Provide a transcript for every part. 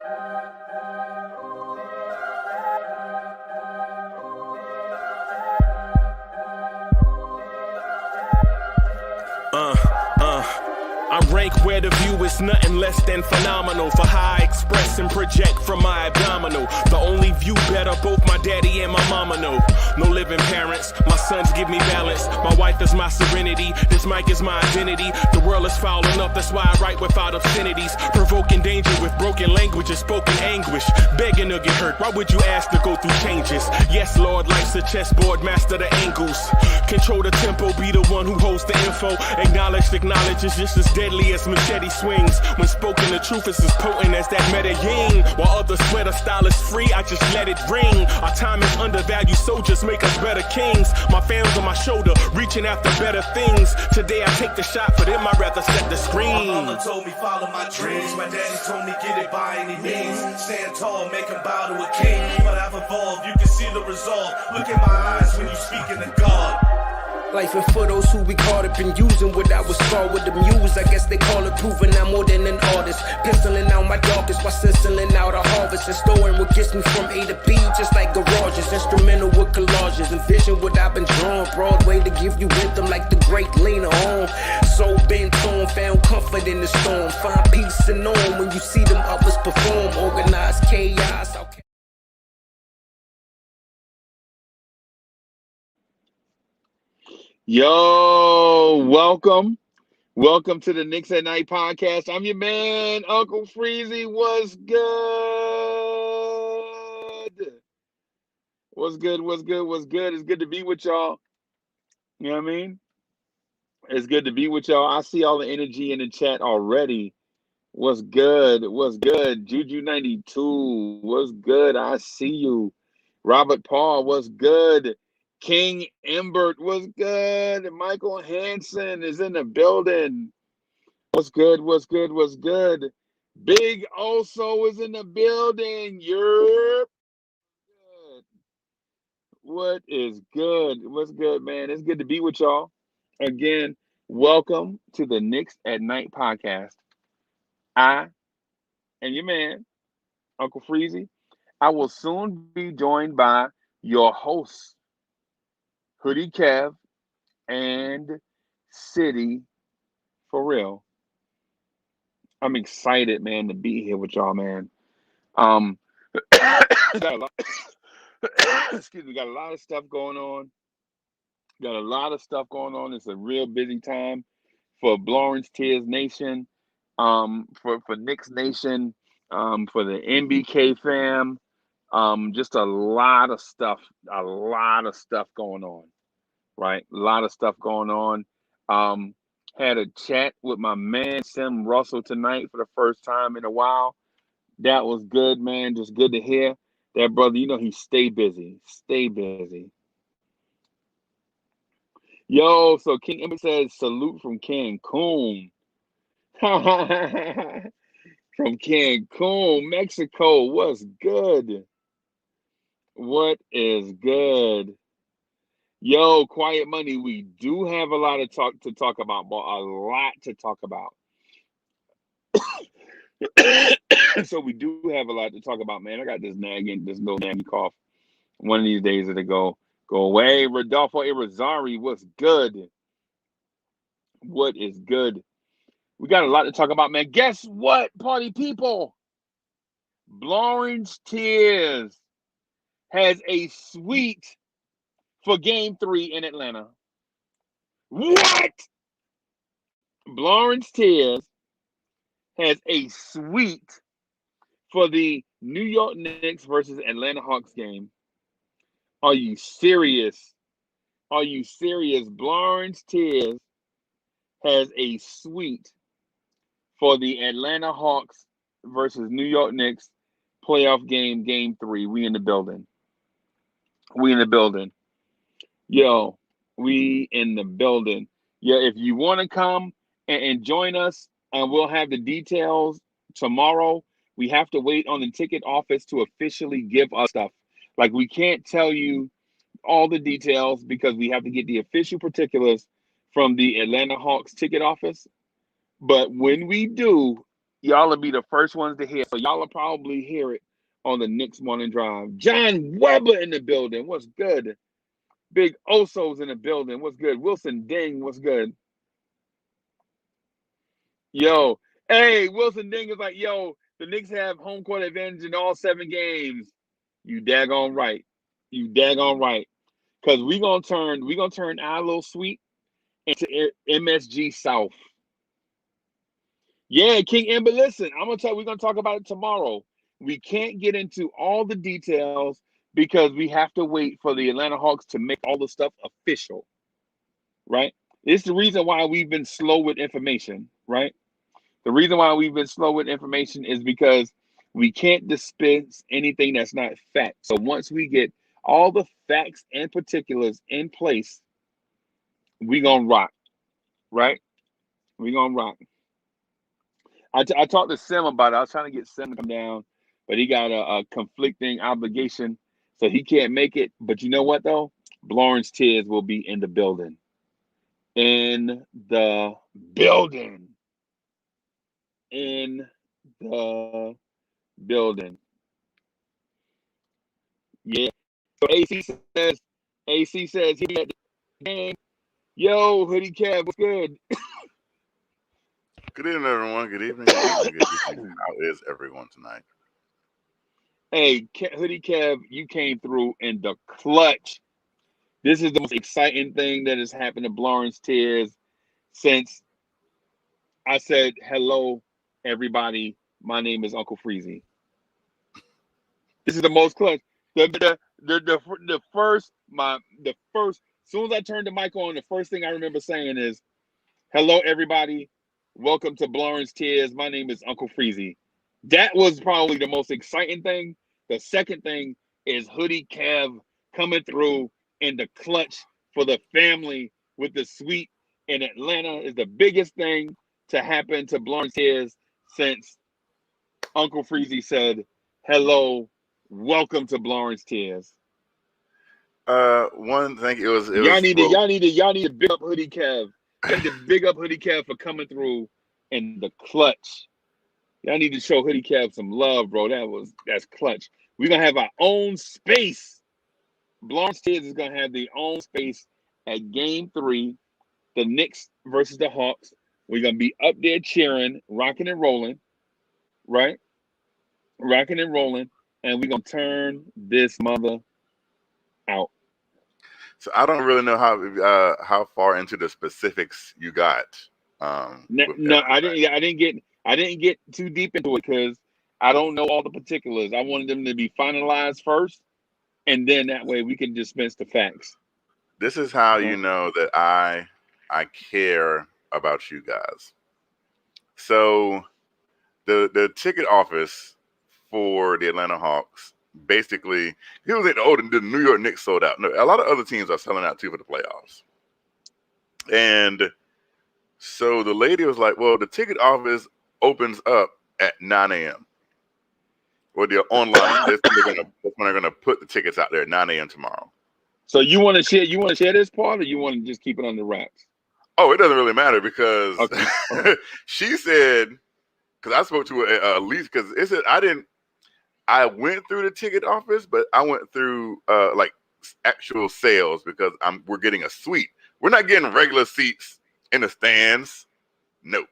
I rank where the view is nothing less than phenomenal. For how I express and project from my abdominal. The only view better, both my daddy and my mama know. No living parents, my sons give me balance. My wife is my serenity, this mic is my identity. The world is foul enough, that's why I write without obscenities. Provoking danger with broken language and spoken anguish. Begging to get hurt, why would you ask to go through changes? Yes, Lord, life's a chessboard, master the angles. Control the tempo, be the one who holds the info. Acknowledge is just as deadly as machete swings. When spoken, the truth is as potent as that Medellin. While others swear the style is free, I just let it ring. Our time is undervalued, soldiers make us better kings. My fam's on my shoulder, reaching after better things. Today I take the shot, for them I'd rather set the screen. My mama told me follow my dreams. My daddy told me get it by any means. Stand tall, make him bow to a king. But I've evolved, you can see the resolve. Look in my eyes when you speaking to God. Life and for those who we caught up in using what I was scarred with the muse. I guess they call it proving I'm more than an artist. Pistoling out my darkest while sizzling out a harvest. And storing what gets me from A to B, just like garages. Instrumental with collages. Envision what I've been drawing. Broadway to give you rhythm like the great Lena Horne. So bent on, found comfort in the storm. Find peace and on when you see them others perform. Organized chaos. Okay. Yo, welcome to the Knicks at Night podcast. I'm your man, Uncle Freezy. What's good? What's good? It's good to be with y'all. You know what I mean? It's good to be with y'all. I see all the energy in the chat already. What's good? Juju92, what's good? I see you. Robert Paul, what's good? King Embert, what's good? Michael Hansen is in the building. What's good? Big also is in the building. Yerp. What is good? What's good, man? It's good to be with y'all. Again, welcome to the Knicks at Night podcast. I and your man, Uncle Freezy. I will soon be joined by your hosts, Hoodie Kev and City4Real. I'm excited, man, to be here with y'all, man. Got a lot, got a lot of stuff going on. It's a real busy time for Lawrence Tears Nation, for Knicks Nation, for the NBK fam. Just a lot of stuff going on, right? A lot of stuff going on. Had a chat with my man, Sim Russell, tonight for the first time in a while. That was good, man. Just good to hear that, brother. You know, he stay busy. Yo, so King Emma says, salute from Cancun. From Cancun, Mexico. What's good? What is good? Yo, Quiet Money, we do have a lot to talk about, but a lot to talk about. So we do have a lot to talk about, man. I got this little nagging cough. One of these days it'll go away. Rodolfo Irizarry, what's good? What is good? We got a lot to talk about, man. Guess what, party people? Lawrence Tears has a suite for Game 3 in Atlanta. What? Lawrence Tears has a suite for the New York Knicks versus Atlanta Hawks game. Are you serious? Lawrence Tears has a suite for the Atlanta Hawks versus New York Knicks playoff game, Game 3. We in the building. Yo, we in the building. Yeah, if you want to come and join us, and we'll have the details tomorrow. We have to wait on the ticket office to officially give us stuff. Like, we can't tell you all the details because we have to get the official particulars from the Atlanta Hawks ticket office. But when we do, Y'all will be the first ones to hear. So y'all will probably hear it on the Knicks morning drive. John Weber in the building. What's good? Big Oso's in the building. What's good? Wilson Ding. What's good? Yo, hey, Wilson Ding is like, yo, the Knicks have home court advantage in all 7 games. You daggone right. You daggone right. Because we're gonna turn our little suite into MSG South. Yeah, King Ember, listen, we're gonna talk about it tomorrow. We can't get into all the details because we have to wait for the Atlanta Hawks to make all the stuff official. Right? It's the reason why we've been slow with information, right? The reason why we've been slow with information is because we can't dispense anything that's not fact. So once we get all the facts and particulars in place, we're going to rock, right? We're going to rock. I talked to Sim about it. I was trying to get Sim to come down, but he got a conflicting obligation, so he can't make it. But you know what, though? Lawrence Tears will be in the building. In the building. In the building. Yeah. So AC says he at the game. Yo, Hoodie Kev, what's good? Good evening, everyone. Good evening. Good evening. How is everyone tonight? Hey, Hoodie Kev, you came through in the clutch. This is the most exciting thing that has happened to Lawrence Tears since I said, hello, everybody. My name is Uncle Freezy. This is the most clutch. The first, as soon as I turned the mic on, the first thing I remember saying is, hello, everybody. Welcome to Lawrence Tears. My name is Uncle Freezy. That was probably the most exciting thing. The second thing is Hoodie Kev coming through in the clutch for the family with the suite in Atlanta is the biggest thing to happen to Lawrence Tears since Uncle Freezy said, hello, welcome to Lawrence Tears. One thing Y'all need to big up Hoodie Kev. You need to big up Hoodie Kev for coming through in the clutch. Y'all need to show Hoodie Kev some love, bro. That's clutch. We're gonna have our own space. Lawrence Tears is gonna have their own space at Game 3, the Knicks versus the Hawks. We're gonna be up there cheering, rocking and rolling, right? Rocking and rolling, and we're gonna turn this mother out. So I don't really know how far into the specifics you got. No, I didn't get too deep into it because I don't know all the particulars. I wanted them to be finalized first, and then that way we can dispense the facts. This is how you know that I care about you guys. So the ticket office for the Atlanta Hawks, basically, people think, oh, the New York Knicks sold out. No, a lot of other teams are selling out too for the playoffs. And so the lady was like, well, the ticket office opens up at 9 a.m. Or the online. That's when they're gonna put the tickets out there at 9 a.m. tomorrow. So you want to share this part, or you want to just keep it under wraps? Oh, it doesn't really matter because she said, because I spoke to her at least because it said I went through the ticket office, but I went through like actual sales because we're getting a suite. We're not getting regular seats in the stands. No.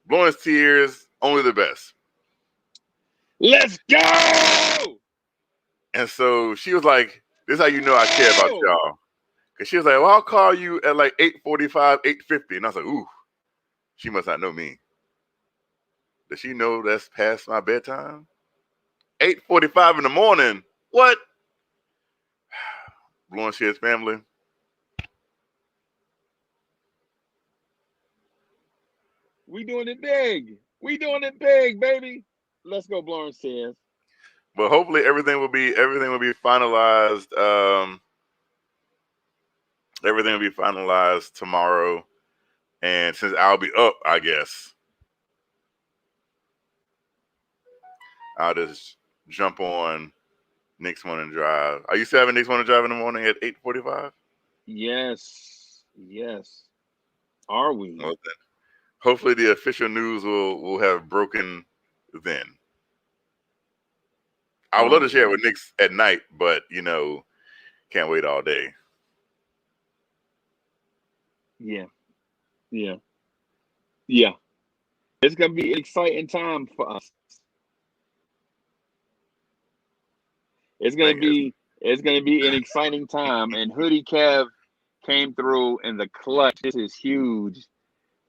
Lawrence Tears, only the best. Let's go! And so she was like, this is how you know I care about y'all. Because she was like, well, I'll call you at like 8:45, 8:50. And I was like, ooh, she must not know me. Does she know that's past my bedtime? 8:45 in the morning. What? Lawrence Tears family. We doing it big. We doing it big, baby. Let's go, Lawrence Tears. But hopefully everything will be finalized. Everything will be finalized tomorrow. And since I'll be up, I guess I'll just jump on Knicks Morning Drive. Are you still having Knicks Morning Drive in the morning at 8:45? Yes. Are we? Well, then, hopefully the official news will have broken then. I would love to share it with Knicks at night, but can't wait all day. Yeah. It's gonna be an exciting time for us. It's gonna be an exciting time. And Hoodie Kev came through in the clutch. This is huge.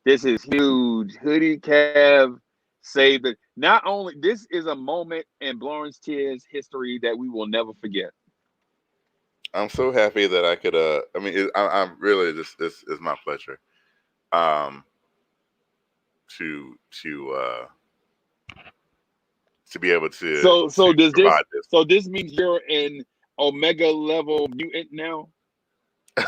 Hoodie Kev saved it. Not only this is a moment in Lawrence Tears history that we will never forget. I'm so happy that I could. I'm really this is my pleasure. To be able to. So this means you're an Omega level mutant now? This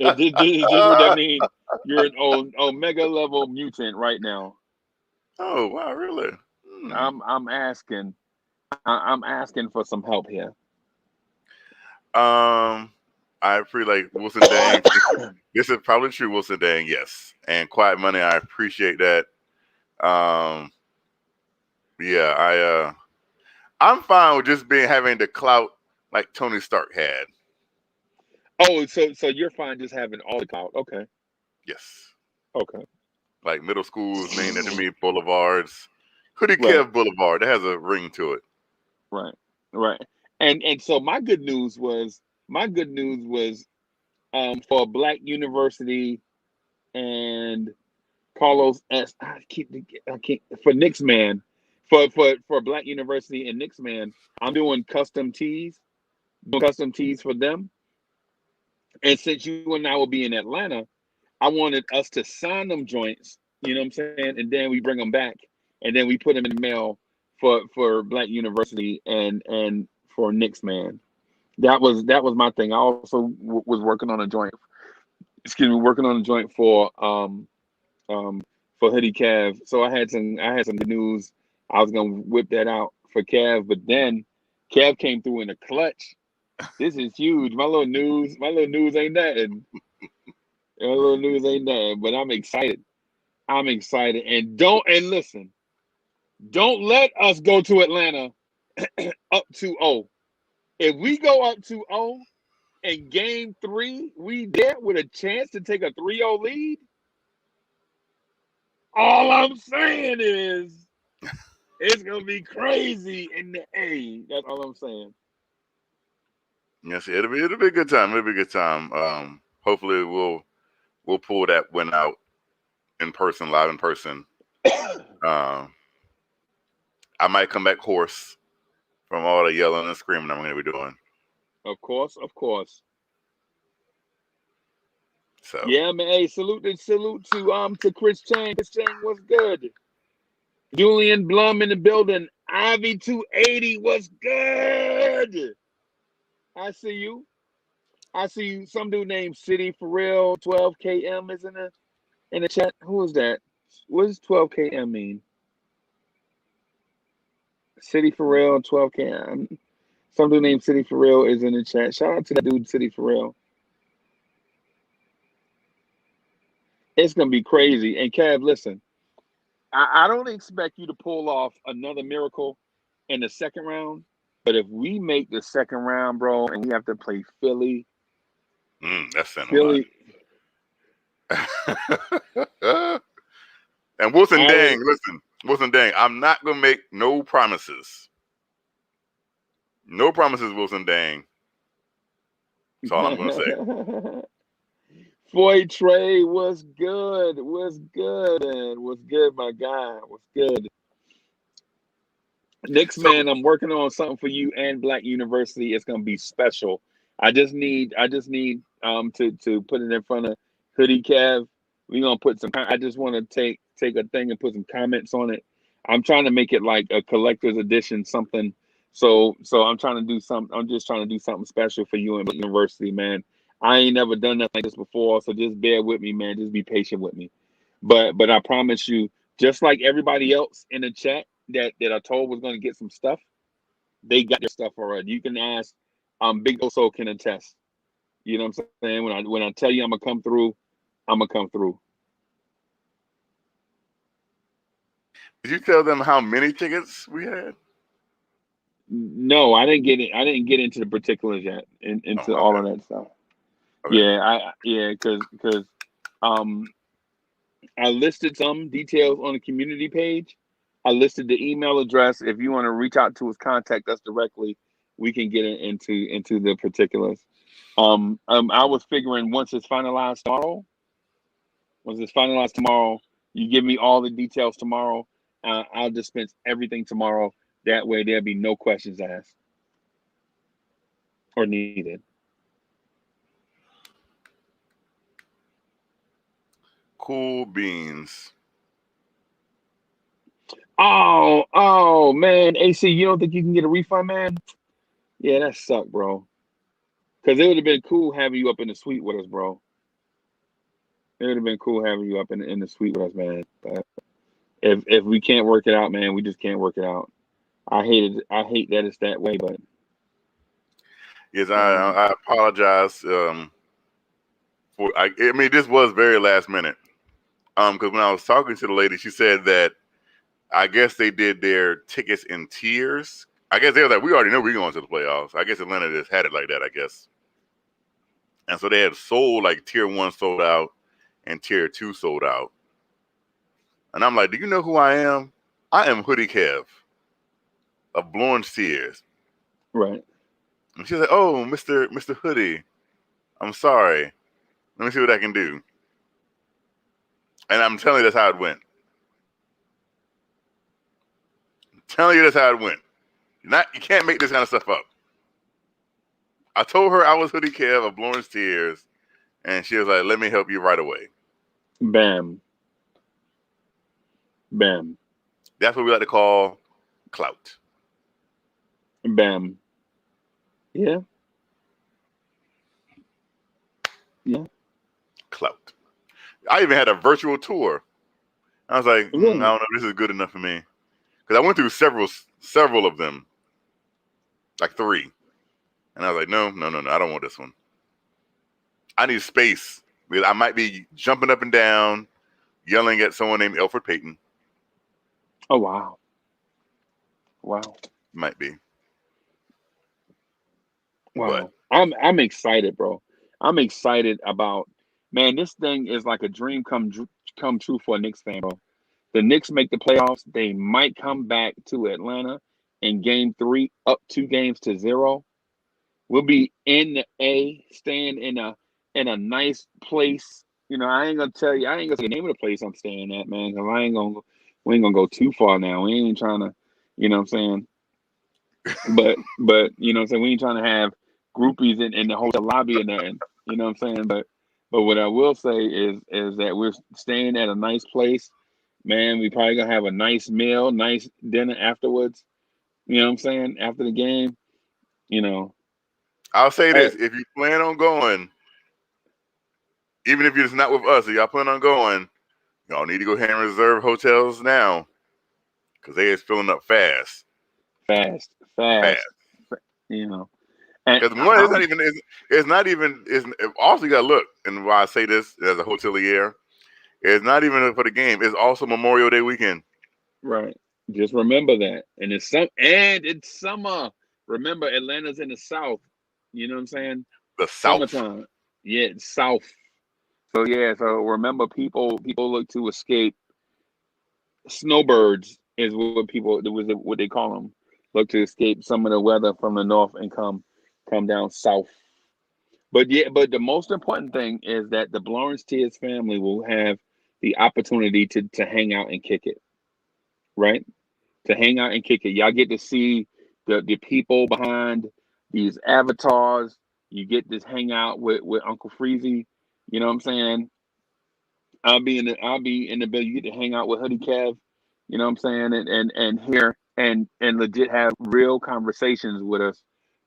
what that means? You're an Omega level mutant right now. Oh wow, really? I'm asking for some help here. I appreciate Wilson Dang. This is probably true, Wilson Dang. Yes, and Quiet Money. I appreciate that. I'm fine with just having the clout like Tony Stark had. Oh, so you're fine just having all the clout? Okay. Yes. Okay. Like middle schools named after me, boulevards, Hoodie Kev Boulevard. That has a ring to it. Right. And so my good news was for Black University and Carlos S. I can't for Knicks man. For Black University and Knicks man, I'm doing custom tees for them. And since you and I will be in Atlanta, I wanted us to sign them joints, you know what I'm saying? And then we bring them back and then we put them in the mail for Black University and for Knicks man. That was my thing. I also was working on a joint. Working on a joint for Hoodie Kev. So I had some good news. I was gonna whip that out for Kev, but then Kev came through in a clutch. This is huge. My little news ain't nothing. But I'm excited. And listen, don't let us go to Atlanta up 2-0. If we go up 2-0 in game 3, we there with a chance to take a 3-0 lead. All I'm saying is it's gonna be crazy in the A. That's all I'm saying. Yes, it'll be a good time. It'll be a good time. Hopefully we'll pull that win out live in person. I might come back hoarse from all the yelling and screaming I'm going to be doing. Of course. So yeah, man. Hey, salute to Chris Chang. Chris Chang was good. Julian Blum in the building. Ivy 280 was good. I see you. Some dude named City4Real 12KM is in the chat. Who is that? What does 12KM mean? City4Real 12KM. Some dude named City4Real is in the chat. Shout out to that dude, City4Real. It's gonna be crazy. And Kev, listen, I don't expect you to pull off another miracle in the second round. But if we make the second round, bro, and we have to play Philly, that's Philly. And Wilson Dang, listen, Wilson Dang, I'm not gonna make no promises. No promises, Wilson Dang. That's all I'm gonna say. Foy Trey was good, my guy, was good. Knicks man, I'm working on something for you and Black University. It's gonna be special. I just need to put it in front of Hoodie Kev. We're gonna put some. I just want to take a thing and put some comments on it. I'm trying to make it like a collector's edition, something. So I'm trying to do something. I'm just trying to do something special for you and Black University, man. I ain't never done nothing like this before, so just bear with me, man. Just be patient with me. But I promise you, just like everybody else in the chat that I told was going to get some stuff, they got their stuff already. You can ask. Big Oso can attest. You know what I'm saying? When I tell you I'm gonna come through, I'm gonna come through. Did you tell them how many tickets we had? No, I didn't get it. I didn't get into the particulars yet, into all of that stuff. Okay. Yeah, because I listed some details on the community page. I listed the email address. If you want to reach out to us, contact us directly. We can get into the particulars. I was figuring once it's finalized tomorrow, you give me all the details tomorrow. I'll dispense everything tomorrow. That way, there'll be no questions asked or needed. Cool beans. Oh man, AC, you don't think you can get a refund, man? Yeah, that sucked, bro. Because it would have been cool having you up in the suite with us, bro. It would have been cool having you up in the suite with us, man. But if we can't work it out, man, we just can't work it out. I hate it. I hate that it's that way, but yes, I apologize. I mean, this was very last minute. Because when I was talking to the lady, she said that I guess they did their tickets in tiers. I guess they were like, we already know we're going to the playoffs. I guess Atlanta just had it like that, I guess. And so they had sold, like, tier 1 sold out and tier 2 sold out. And I'm like, do you know who I am? I am Hoodie Kev of Blowing Tears. right. And she's like, oh, Mr. Hoodie, I'm sorry. Let me see what I can do. And I'm telling you that's how it went. I'm telling you that's how it went. You can't make this kind of stuff up. I told her I was Hoodie Kev of Blowing Tears, and she was like, let me help you right away. Bam. Bam. That's what we like to call clout. Bam. Yeah. Yeah. Clout. I even had a virtual tour. I was like, I don't know if this is good enough for me. Because I went through several of them. Like 3. And I was like, no, I don't want this one. I need space. Because I might be jumping up and down, yelling at someone named Elfrid Payton. Oh, wow. Wow. Might be. Wow. But I'm excited, bro. I'm excited about, man, this thing is like a dream come true for a Knicks fan, bro. The Knicks make the playoffs. They might come back to Atlanta in game 3, up 2-0. We'll be in the A, staying in a nice place. You know, I ain't gonna tell you the name of the place I'm staying at, man, because we ain't gonna go too far now. We ain't trying to, you know what I'm saying? But you know what I'm saying, we ain't trying to have groupies in the hotel lobby or nothing. You know what I'm saying? But what I will say is that we're staying at a nice place. Man, we probably gonna have a nice meal, nice dinner afterwards. You know what I'm saying? After the game, you know. I'll say this: if you plan on going, even if you're just not with us, if y'all plan on going, y'all need to go ahead and reserve hotels now, because they is filling up fast. Fast. You know, because one, it's not even. Also, you got to look, and why I say this as a hotelier, it's not even for the game. It's also Memorial Day weekend. Right. Just remember that, and it's summer. Remember, Atlanta's in the South. You know what I'm saying? The South. Summertime. Yeah, it's South. So remember, people look to escape. Snowbirds is what they call them. Look to escape some of the weather from the north and come down south. But the most important thing is that the Blowing Tears family will have the opportunity to hang out and kick it. Right? To hang out and kick it. Y'all get to see the people behind these avatars. You get to hang out with Uncle Freezy. You know what I'm saying? I'll be in the building. You get to hang out with Hoodie Kev. You know what I'm saying? And hear and legit have real conversations with us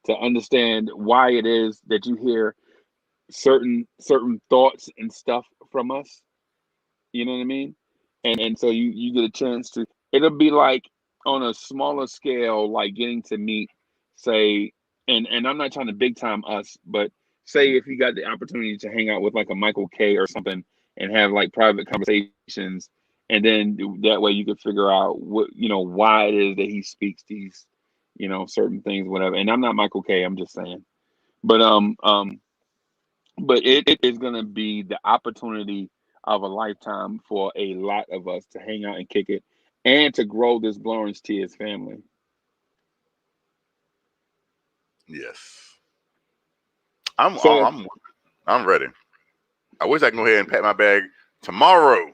to understand why it is that you hear certain thoughts and stuff from us. You know what I mean? And so you get a chance to. It'll be like on a smaller scale, like getting to meet, say, and I'm not trying to big time us, but say if you got the opportunity to hang out with like a Michael K or something and have like private conversations and then that way you can figure out what why it is that he speaks these certain things, whatever. And I'm not Michael K. I'm just saying, but but it is going to be the opportunity of a lifetime for a lot of us to hang out and kick it, and to grow this Lawrence Tears family. Yes. So, I'm ready. I wish I can go ahead and pack my bag tomorrow.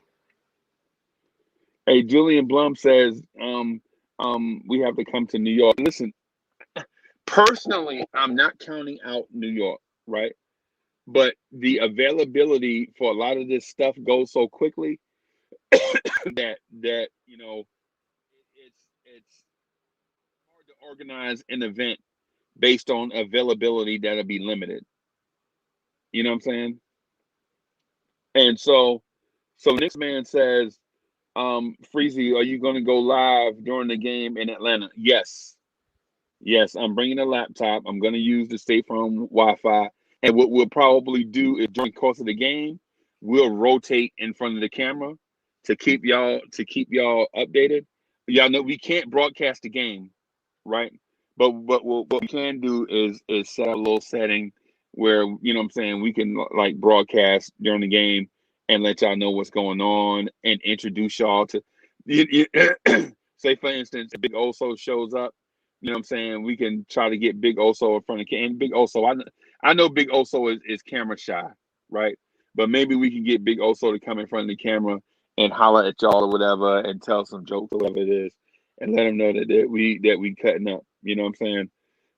hey, Julian Blum says, we have to come to New York. Listen, personally, I'm not counting out New York, right? But the availability for a lot of this stuff goes so quickly that it's hard to organize an event based on availability that'll be limited. You know what I'm saying? And so Knicks man says, Freezy, are you going to go live during the game in Atlanta? Yes. Yes, I'm bringing a laptop. I'm going to use the State Farm Wi-Fi. And what we'll probably do is during the course of the game, we'll rotate in front of the camera to keep y'all updated. Y'all know we can't broadcast the game, right? But what we can do is set up a little setting where what I'm saying, we can like broadcast during the game and let y'all know what's going on and introduce y'all to say, for instance, if Big Oso shows up. You know what I'm saying? We can try to get Big Oso in front of and Big Oso. I know Big Oso is camera shy, right? But maybe we can get Big Oso to come in front of the camera and holler at y'all or whatever, and tell some jokes or whatever it is, and let them know that we cutting up. You know what I'm saying?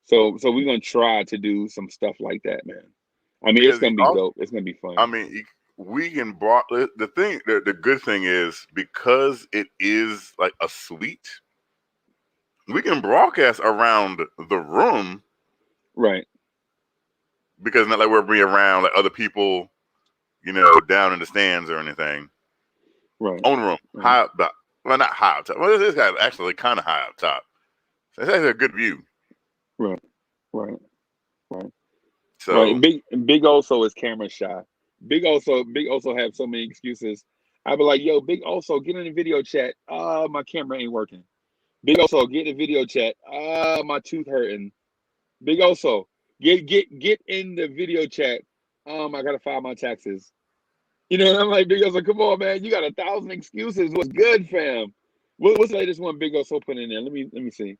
So we're gonna try to do some stuff like that, man. I mean, Because it's gonna be dope. It's gonna be fun. I mean, we can the good thing is, because it is like a suite, we can broadcast around the room, right? Because not like we're being around like other people, down in the stands or anything. Right. Own room, Right. high up top. Well, not high up top. Well, this guy's actually kind of high up top. So it's actually a good view. Right. So right. Big Oso is camera shy. Big Oso have so many excuses. I'd be like, yo, Big Oso, get in the video chat. My camera ain't working. Big Oso, get in the video chat. My tooth hurting. Big Oso, get in the video chat. I gotta file my taxes. I'm like, Big Oso, come on, man. You got 1,000 excuses. What's good, fam? What's the latest one Big Oso put in there? Let me see.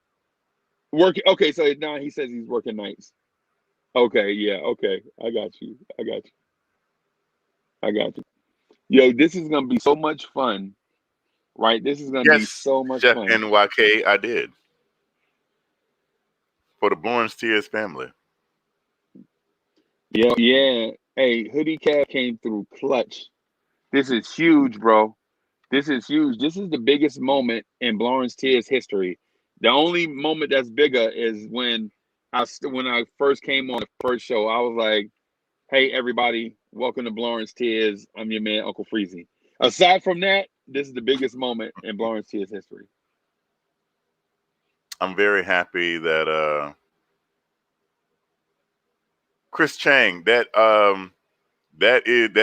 Working. Okay, so now he says he's working nights. Okay, yeah, okay. I got you. Yo, this is gonna be so much fun, right? This is gonna be yes, so much Chef fun. NYK, I did for the Lawrence Tears family. Yeah. Hey, Hoodie Kev came through clutch. This is huge, bro. This is huge. This is the biggest moment in Lawrence Tears history. The only moment that's bigger is when I first came on the first show. I was like, "Hey, everybody, welcome to Lawrence Tears. I'm your man, Uncle Freezy." Aside from that, this is the biggest moment in Lawrence Tears history. I'm very happy that Chris Chang, that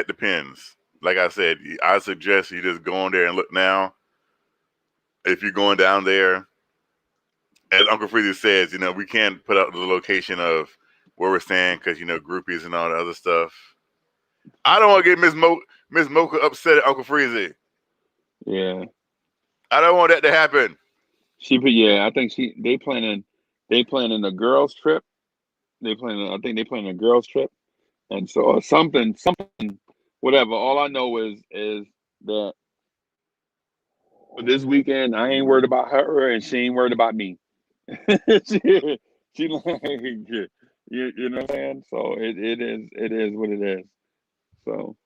depends. Like I said, I suggest you just go on there and look now. If you're going down there, as Uncle Freezy says, we can't put out the location of where we're staying because groupies and all the other stuff. I don't want to get Miss Mocha upset at Uncle Freezy. Yeah, I don't want that to happen. I think they planning a girls trip. I think they planning a girls trip, and so or something, whatever. All I know is that for this weekend, I ain't worried about her, and she ain't worried about me. she like, you know what I'm saying? So it is what it is. So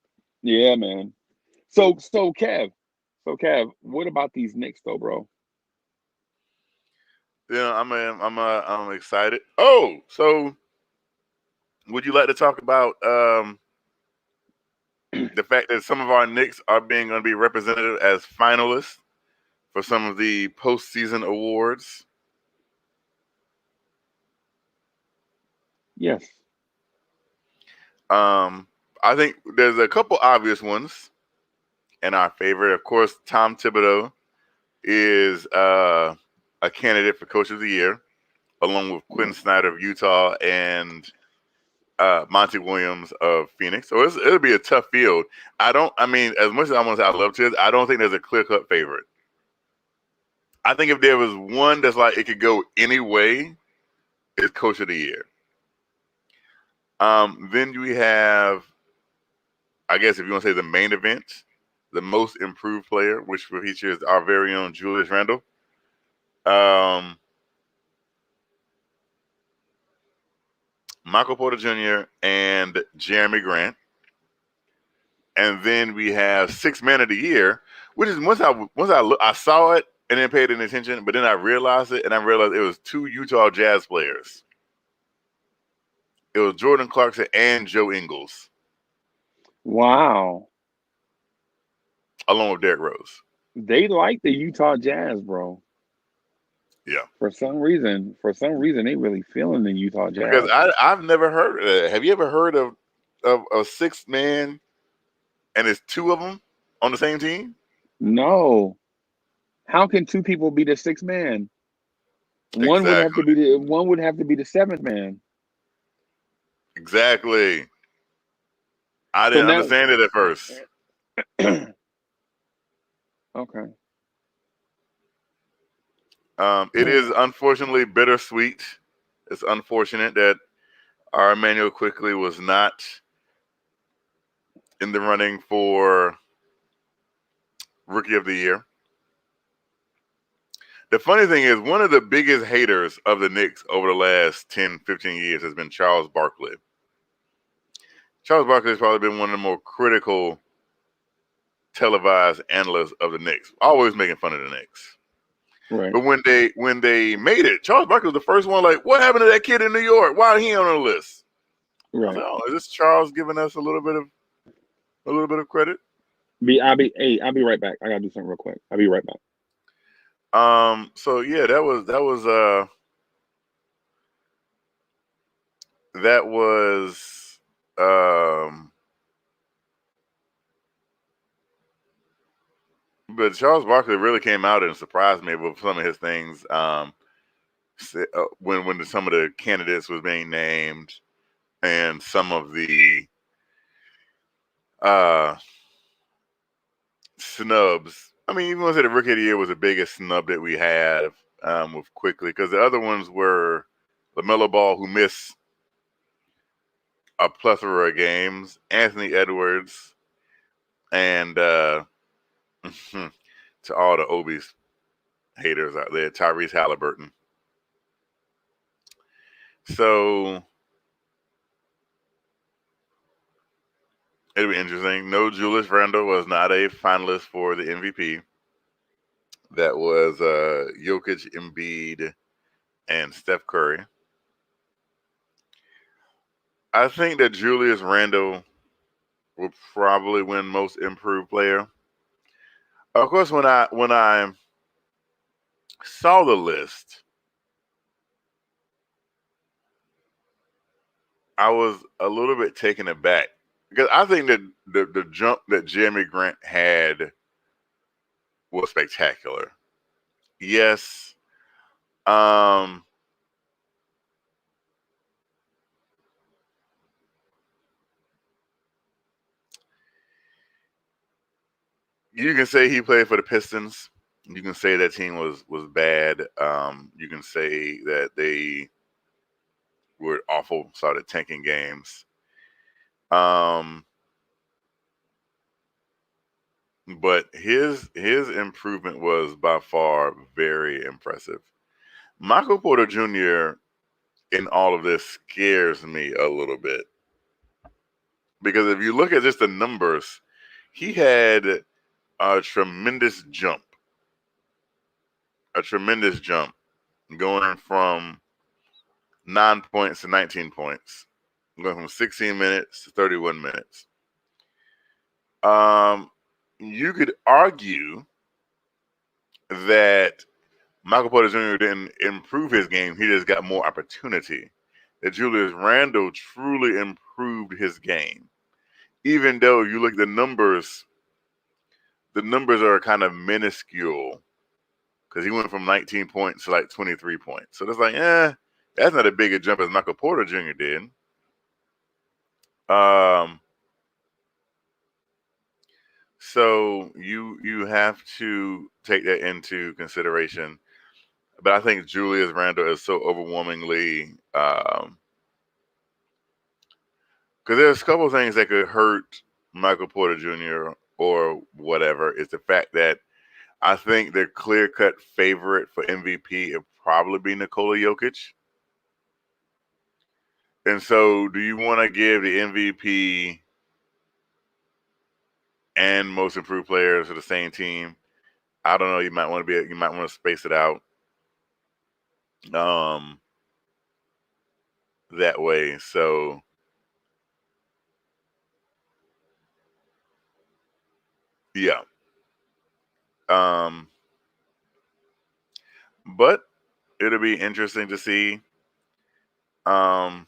yeah, man. So Kev, what about these Knicks though, bro? I'm excited. Oh, so would you like to talk about the fact that some of our Knicks are going to be represented as finalists for some of the postseason awards? Yes. I think there's a couple obvious ones. and our favorite. Of course, Tom Tibodeau is a candidate for Coach of the Year, along with Quinn Snyder of Utah and Monty Williams of Phoenix. So it'll be a tough field. As much as I want to say I love Tiz, I don't think there's a clear-cut favorite. I think if there was one that's like it could go any way, it's Coach of the Year. Then we have, I guess if you want to say the main event, the most improved player, which features our very own Julius Randle. Michael Porter Jr. and Jeremy Grant. And then we have Sixth Man of the Year, which is once I saw it and then paid any attention, but then I realized it, and I realized it was two Utah Jazz players. It was Jordan Clarkson and Joe Ingles. Wow. Along with Derrick Rose. They like the Utah Jazz, bro. Yeah. For some reason, they really feeling the Utah Jazz. Because I've never heard of that. Have you ever heard of a sixth man and it's two of them on the same team? No. How can two people be the sixth man? Exactly. One would have to be the seventh man. Exactly. I didn't understand it at first. Okay. It is unfortunately bittersweet. It's unfortunate that our Emmanuel Quickley was not in the running for Rookie of the Year. The funny thing is, one of the biggest haters of the Knicks over the last 10, 15 years has been Charles Barkley. Charles Barkley has probably been one of the more critical televised analysts of the Knicks, always making fun of the Knicks. Right. But when they made it, Charles Barkley was the first one. Like, what happened to that kid in New York? Why is he on the list? Right. I was like, oh, is this Charles giving us a little bit of credit? I'll be right back. I gotta do something real quick. I'll be right back. So yeah, that was but Charles Barkley really came out and surprised me with some of his things. When some of the candidates was being named, and some of the snubs. I mean, even when I said the Rookie of the Year was the biggest snub that we have with Quickley, because the other ones were LaMelo Ball, who missed a plethora of games, Anthony Edwards, and to all the Obi's haters out there, Tyrese Halliburton. So it'll be interesting. No, Julius Randle was not a finalist for the MVP. That was Jokic, Embiid, and Steph Curry. I think that Julius Randle will probably win Most Improved Player. Of course, when I saw the list, I was a little bit taken aback because I think that the jump that Jeremy Grant had was spectacular. Yes. You can say he played for the Pistons. You can say that team was bad. You can say that they were awful, started tanking games. But his improvement was by far very impressive. Michael Porter Jr. in all of this scares me a little bit. Because if you look at just the numbers, he had a tremendous jump. Going from 9 points to 19 points. Going from 16 minutes to 31 minutes. You could argue that Michael Porter Jr. didn't improve his game. He just got more opportunity. That Julius Randle truly improved his game. Even though you look at the numbers the numbers are kind of minuscule because he went from 19 points to like 23 points. So it's like, that's not as big a jump as Michael Porter Jr. did. So you have to take that into consideration. But I think Julius Randle is so overwhelmingly because there's a couple of things that could hurt Michael Porter Jr. or whatever. Is the fact that I think the clear-cut favorite for MVP would probably be Nikola Jokic. And so do you want to give the MVP and most improved players to the same team? I don't know. You might want to space it out that way. So yeah. But it'll be interesting to see. And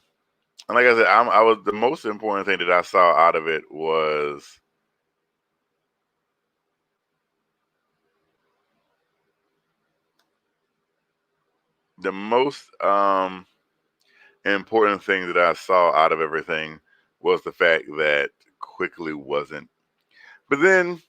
like I said, I was the most important thing that I saw out of it was the most important thing that I saw out of everything was the fact that Quickley wasn't. But then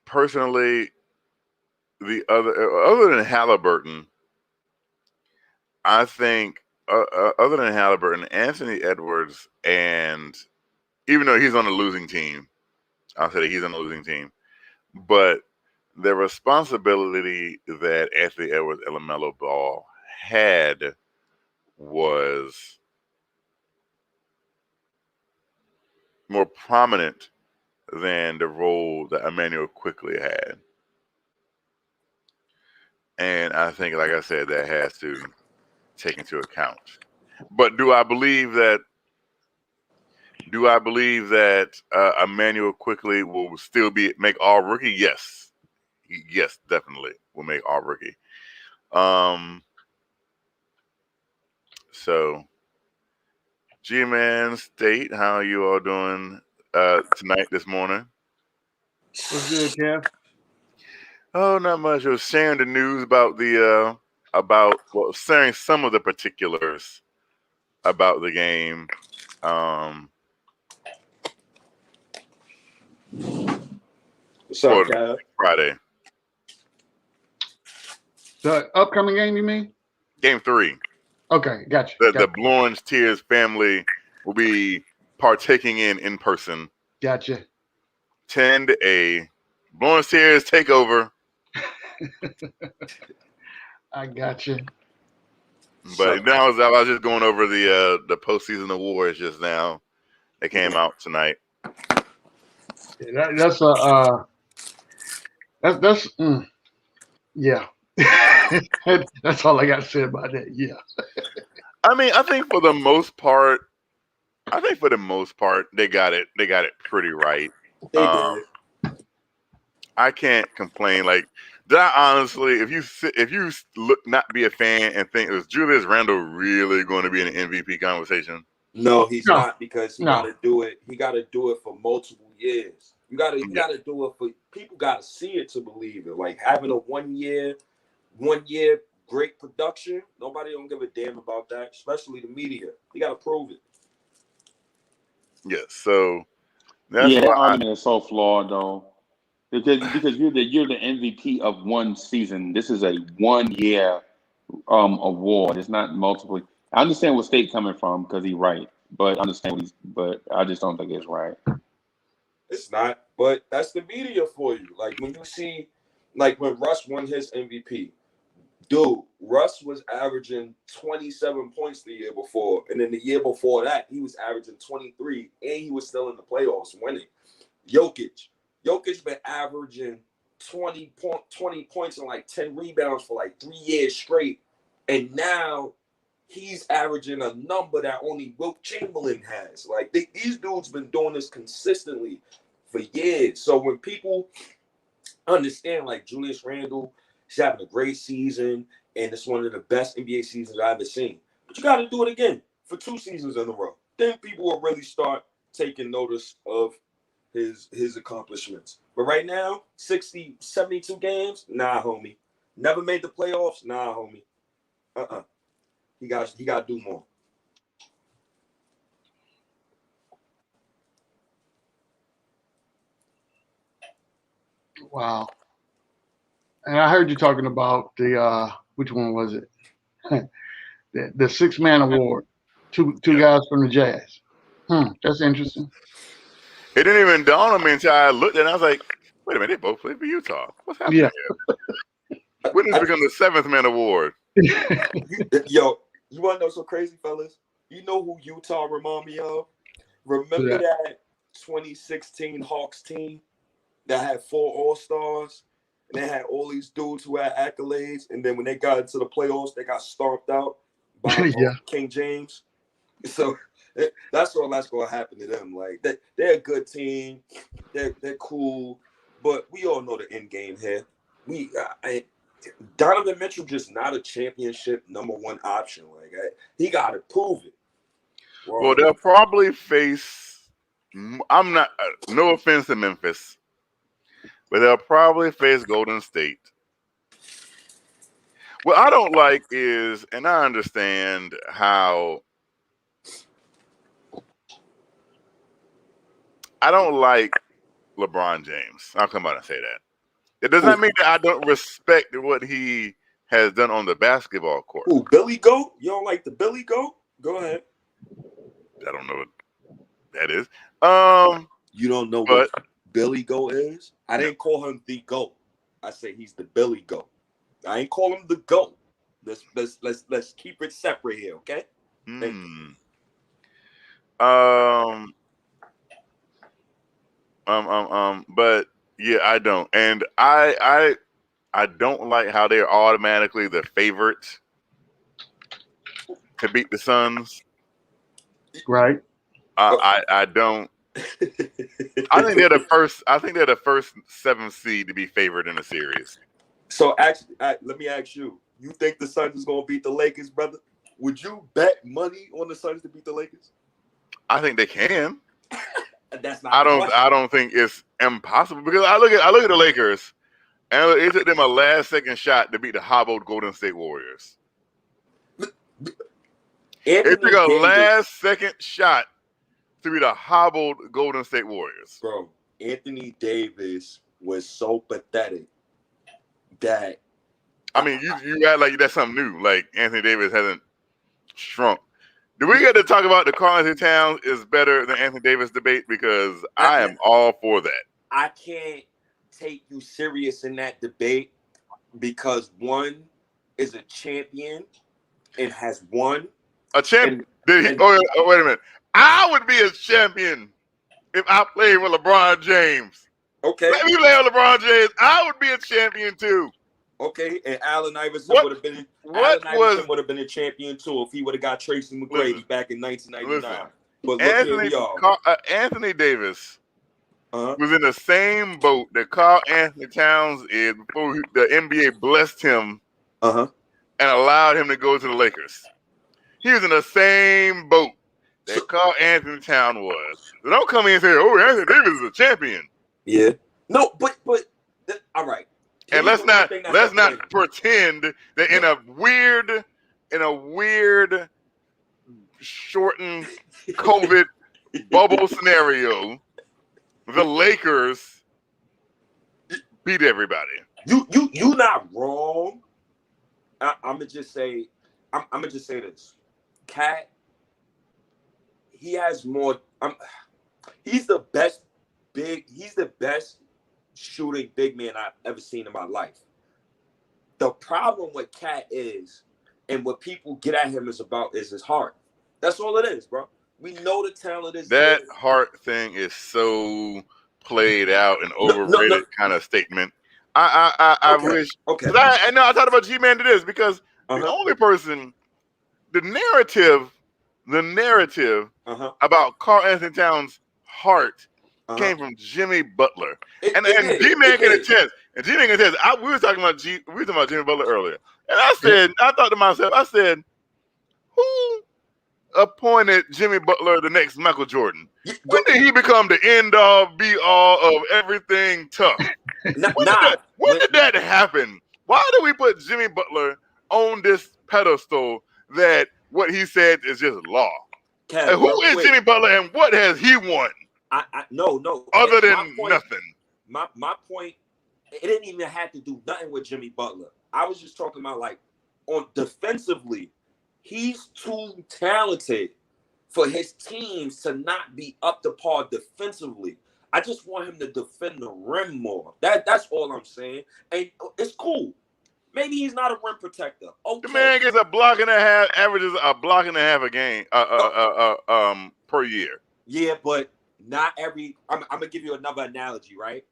personally, the other than Halliburton, I think other than Halliburton, Anthony Edwards, and even though he's on a losing team, I'll say that he's on a losing team, but the responsibility that Anthony Edwards and LaMelo Ball had was more prominent than the role that Emmanuel Quickley had. And I think, like I said, that has to take into account. But do I believe that Emmanuel Quickley will still make all rookie? Yes. Yes, definitely will make all rookie. So G-Man State, how are you all doing tonight, this morning? What's good, Kev? Oh, not much. I was sharing the news about sharing some of the particulars about the game. What's up, Kev? Friday. The upcoming game, you mean? Game 3. Okay, gotcha. The Blorns Tears family will be partaking in person. Gotcha. 10-A. Blorns Tears takeover. I gotcha. But now I was just going over the postseason awards just now. They came out tonight. Yeah, yeah. That's all I got to say about that. Yeah. I mean, I think for the most part, they got it pretty right. They did. I can't complain. Like, did I honestly, if you look not be a fan and think, is Julius Randle really going to be in the MVP conversation? No, he's not, because he got No. to do it. He got to do it for multiple years. You got to do it for people. Got to see it to believe it. Like having a 1 year great production. Nobody don't give a damn about that, especially the media. You got to prove it. Yes. So that's That why argument is so flawed, though, because you're the MVP of one season. This is a 1 year award. It's not multiple. I understand where State coming from because he's right, but I just don't think it's right. It's not, but that's the media for you. Like when you see, like when Russ won his MVP, dude, Russ was averaging 27 points the year before, and then the year before that, he was averaging 23, and he was still in the playoffs winning. Jokic been averaging 20 points and like 10 rebounds for like 3 years straight, and now he's averaging a number that only Wilt Chamberlain has. Like these dudes been doing this consistently for years. So when people understand, like Julius Randle He's having a great season, and it's one of the best NBA seasons I've ever seen. But you got to do it again for 2 seasons in a row. Then people will really start taking notice of his accomplishments. But right now, 60, 72 games, nah, homie. Never made the playoffs, nah, homie. He got to do more. Wow. And I heard you talking about the which one was it? the 6-man award. Two guys from the Jazz. That's interesting. It didn't even dawn on me until I looked at it and I was like, wait a minute, they both played for Utah. What's happening here? When did it become the 7th man award? Yo, you want to know so crazy, fellas? You know who Utah remind me of? Remember that 2016 Hawks team that had 4 All-Stars? And they had all these dudes who had accolades. And then when they got into the playoffs, they got stomped out by King James. So that's all that's going to happen to them. Like, they're a good team. They're cool. But we all know the end game here. Donovan Mitchell just not a championship #1 option. Like, he got to prove it. Well, they'll probably face. I'm not. No offense to Memphis, but they'll probably face Golden State. What I don't like is, and I understand how. I don't like LeBron James. I'll come out and say that. It does not mean that I don't respect what he has done on the basketball court. Ooh, Billy Goat? You don't like the Billy Goat? Go ahead. I don't know what that is. You don't know what Billy Goat is? I didn't call him the Goat. I say he's the Billy Goat. I ain't call him the Goat. Let's keep it separate here, okay? Thank you. But yeah, I don't, and I don't like how they're automatically the favorite to beat the Suns. Right. I don't. I think they're the first. I think they're the first 7th seed to be favored in the series. So actually, let me ask you: you think the Suns is going to beat the Lakers, brother? Would you bet money on the Suns to beat the Lakers? I think they can. That's not. I don't think it's impossible because I look at the Lakers and it took them a last-second shot to beat the hobbled Golden State Warriors. It took a last-second shot to beat the hobbled Golden State Warriors. Bro, Anthony Davis was so pathetic that. I mean, you act like that's something new. Like Anthony Davis hasn't shrunk. Do we get to talk about the Karl-Anthony Towns is better than Anthony Davis debate? Because I am all for that. I can't take you serious in that debate because one is a champion and has won. A champion? Wait a minute. I would be a champion if I played with LeBron James. Okay. Let me play with LeBron James. I would be a champion too. Okay, and Allen Iverson would have been. Would have been a champion too if he would have got Tracy McGrady back in 1999. But look, here we are. Anthony Davis was in the same boat that Karl-Anthony Towns is before the NBA blessed him and allowed him to go to the Lakers. He was in the same boat that Karl-Anthony Towns was. So don't come in and say, "Oh, Anthony Davis is a champion." Yeah. No, but all right. And let's not pretend that in a weird shortened COVID bubble scenario, the Lakers beat everybody. You not wrong. I'm gonna just say this. Cat, he has more. He's the best shooting big man I've ever seen in my life. The problem with Cat is, and what people get at him is his heart. That's all it is, bro. We know the talent is that there. heart thing is so played out and overrated kind of statement. I wish. Okay. I know I talked about G-Man to this because the only person, the narrative about Karl-Anthony Towns' heart came from Jimmy Butler. And G-Man can attest. And Gene ain't gonna tell us. We were talking about Jimmy Butler earlier, and I said, I thought to myself, I said, who appointed Jimmy Butler the next Michael Jordan? When did he become the end all be all of everything tough? When did that happen? Why do we put Jimmy Butler on this pedestal that what he said is just law? Kev, who is Jimmy Butler and what has he won? No. Other than nothing. My point, it didn't even have to do nothing with Jimmy Butler. I was just talking about like on defensively, he's too talented for his teams to not be up to par defensively. I just want him to defend the rim more. That's all I'm saying. And it's cool. Maybe he's not a rim protector. Okay. The man gets a block and a half, averages a block and a half a game per year. Yeah, but not every I'm gonna give you another analogy, right?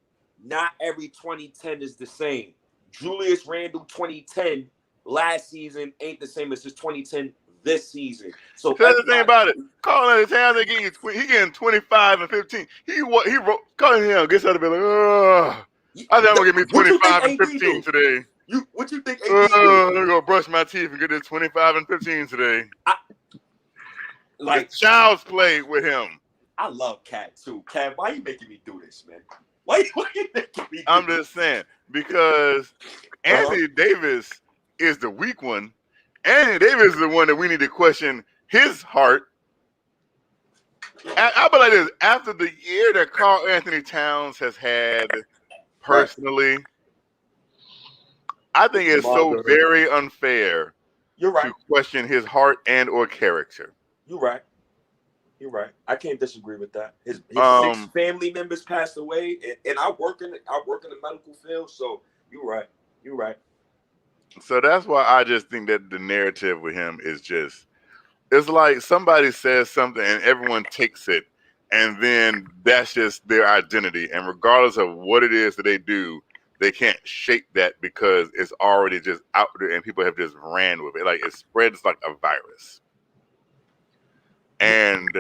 Not every 2010 is the same. Julius Randle 2010 last season ain't the same as his 2010 this season. So that's the thing about it. Calling the town, he getting 25 and 15. He wrote calling him gets out of bed like, I think I'm gonna give me 25 and 15 today. What you think? I'm gonna go brush my teeth and get this 25 and 15 today. Like child's play with him. I love Cat too. Cat, why are you making me do this, man? Why you making me? I'm just saying because Anthony Davis is the weak one. Anthony Davis is the one that we need to question his heart. I'll be like this: after the year that Karl Anthony Towns has had personally, I think it's so very unfair. You're right. To question his heart and or character. You're right. I can't disagree with that. His 6 family members passed away, and I work in the medical field. So you're right. So that's why I just think that the narrative with him is it's like somebody says something and everyone takes it, and then that's just their identity. And regardless of what it is that they do, they can't shake that because it's already just out there and people have just ran with it. Like it spreads like a virus. And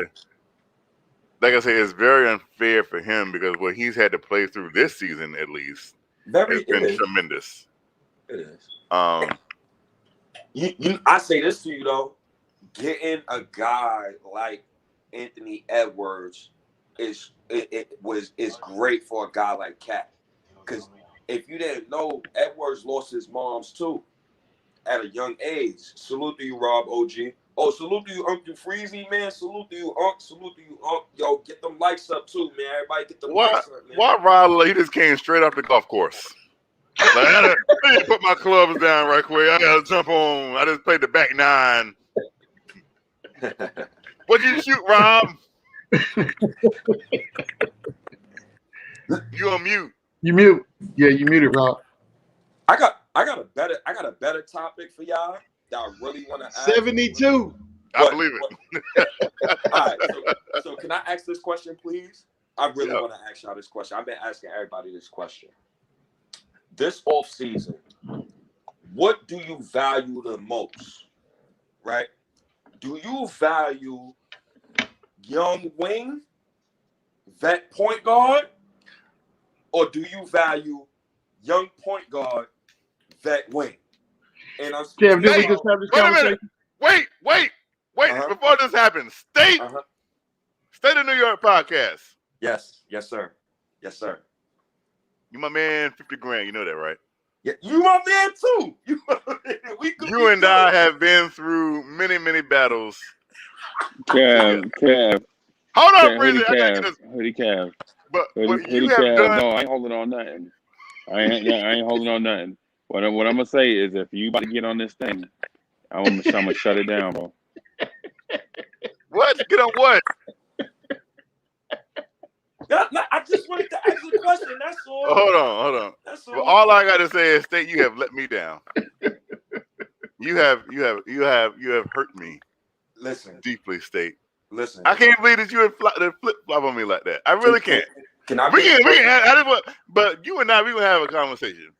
like I say, it's very unfair for him because what he's had to play through this season, at least, has been tremendous. It is. I say this to you though, getting a guy like Anthony Edwards is great for a guy like Cat. Because if you didn't know, Edwards lost his moms too at a young age. Salute to you, Rob OG. Oh, salute to you, Uncle Freezy, man. Salute to you, Unc. Salute to you, Unc. Yo, get them likes up too, man. Everybody get them likes up, man. Why Randle? He just came straight off the golf course. Like, I had to put my clubs down right quick. I gotta jump on. I just played the back 9. What'd you shoot, Rob? You on mute. You mute. Yeah, you muted, Rob. I got a better topic for y'all that I really want to ask. 72. I believe it. All right. So can I ask this question, please? I really want to ask y'all this question. I've been asking everybody this question. This off season, what do you value the most? Right? Do you value young wing, vet point guard, or do you value young point guard, vet wing? And I'm Kev, did we just have this conversation? Wait. Before this happens, State of New York podcast. Yes, sir. You my man, 50 grand. You know that, right? Yeah, you my man too. You and I have been through many, many battles. Kev. Hold on, Breezy. I gotta get this. Hoodie Kev. But what Hoodie you have Kev. done. No, I ain't holding on nothing. I ain't holding on nothing. What I'm gonna say is, if you about to get on this thing, I'm gonna shut it down, bro. What? Get on what? I just wanted to ask a question. That's all. Hold on. That's all. Well, all I gotta say is, State, you have let me down. You have hurt me. Listen, deeply, State. Listen. I can't believe that you would flip flop on me like that. I really can't. Can I? We can. But you and I, we gonna have a conversation.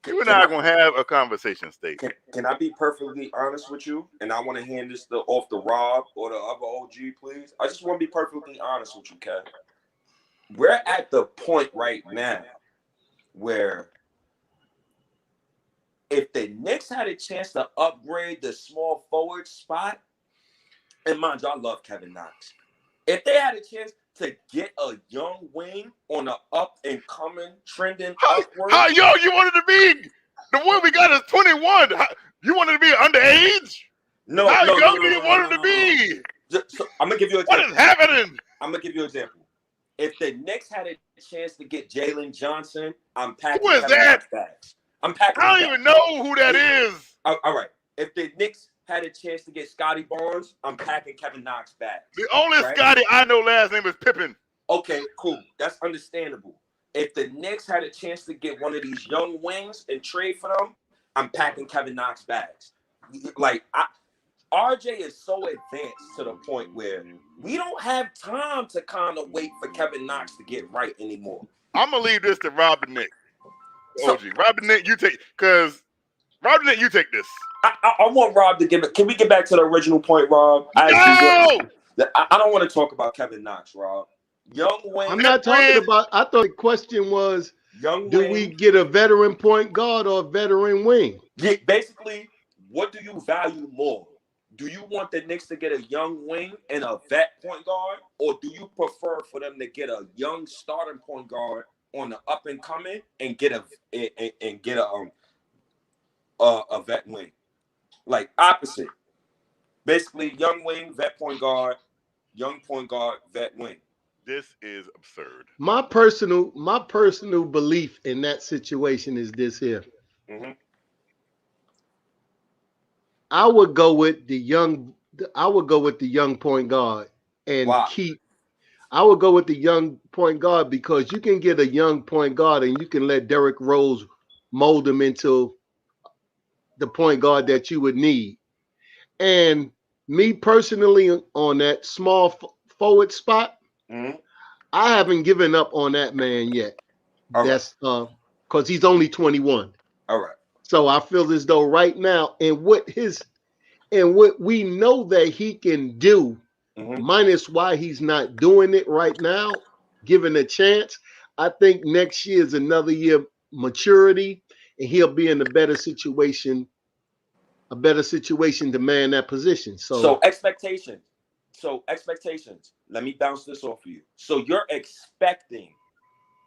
You and I are gonna have a conversation, State. Can I be perfectly honest with you? And I want to hand this off to Rob or the other OG, please. I just want to be perfectly honest with you, Kev. We're at the point right now where if the Knicks had a chance to upgrade the small forward spot, and mind you, I love Kevin Knox. If they had a chance to get a young wing on an up and coming, trending upward. How young you wanted to be? The one we got is 21. You wanted to be underage? No, How no, young no, do you no, want no, him to no, be? So I'm gonna give you an What example. is happening? I'm gonna give you an example. If the Knicks had a chance to get Jalen Johnson, I'm packing Who is Kevin that? Knox bags. I'm packing. I don't even know who that is. All right. If the Knicks had a chance to get Scotty Barnes, I'm packing Kevin Knox bags. The only right? Scotty I know last name is Pippen. Okay, cool. That's understandable. If the Knicks had a chance to get one of these young wings and trade for them, I'm packing Kevin Knox bags. Like, RJ is so advanced to the point where we don't have time to kind of wait for Kevin Knox to get right anymore. I'm gonna leave this to Rob the Nick. OG, Rob the Nick, you take this. I want Rob to give it. Can we get back to the original point, Rob? I don't want to talk about Kevin Knox, Rob. Young wing. I'm not talking about. I thought the question was, do we get a veteran point guard or a veteran wing? Yeah, basically, what do you value more? Do you want the Knicks to get a young wing and a vet point guard, or do you prefer for them to get a young starting point guard on the up and coming and get a vet wing? Like opposite. Basically, young wing, vet point guard, young point guard, vet wing. This is absurd. My personal belief in that situation is this here. Mm-hmm. I would go with the young point guard and keep. I would go with the young point guard because you can get a young point guard and you can let Derrick Rose mold him into the point guard that you would need. And me personally, on that small forward spot, I haven't given up on that man yet. That's because he's only 21. All right. So I feel as though right now, and what we know that he can do, minus why he's not doing it right now, given a chance, I think next year is another year maturity, and he'll be in a better situation to man that position. So expectations. Let me bounce this off of you. So you're expecting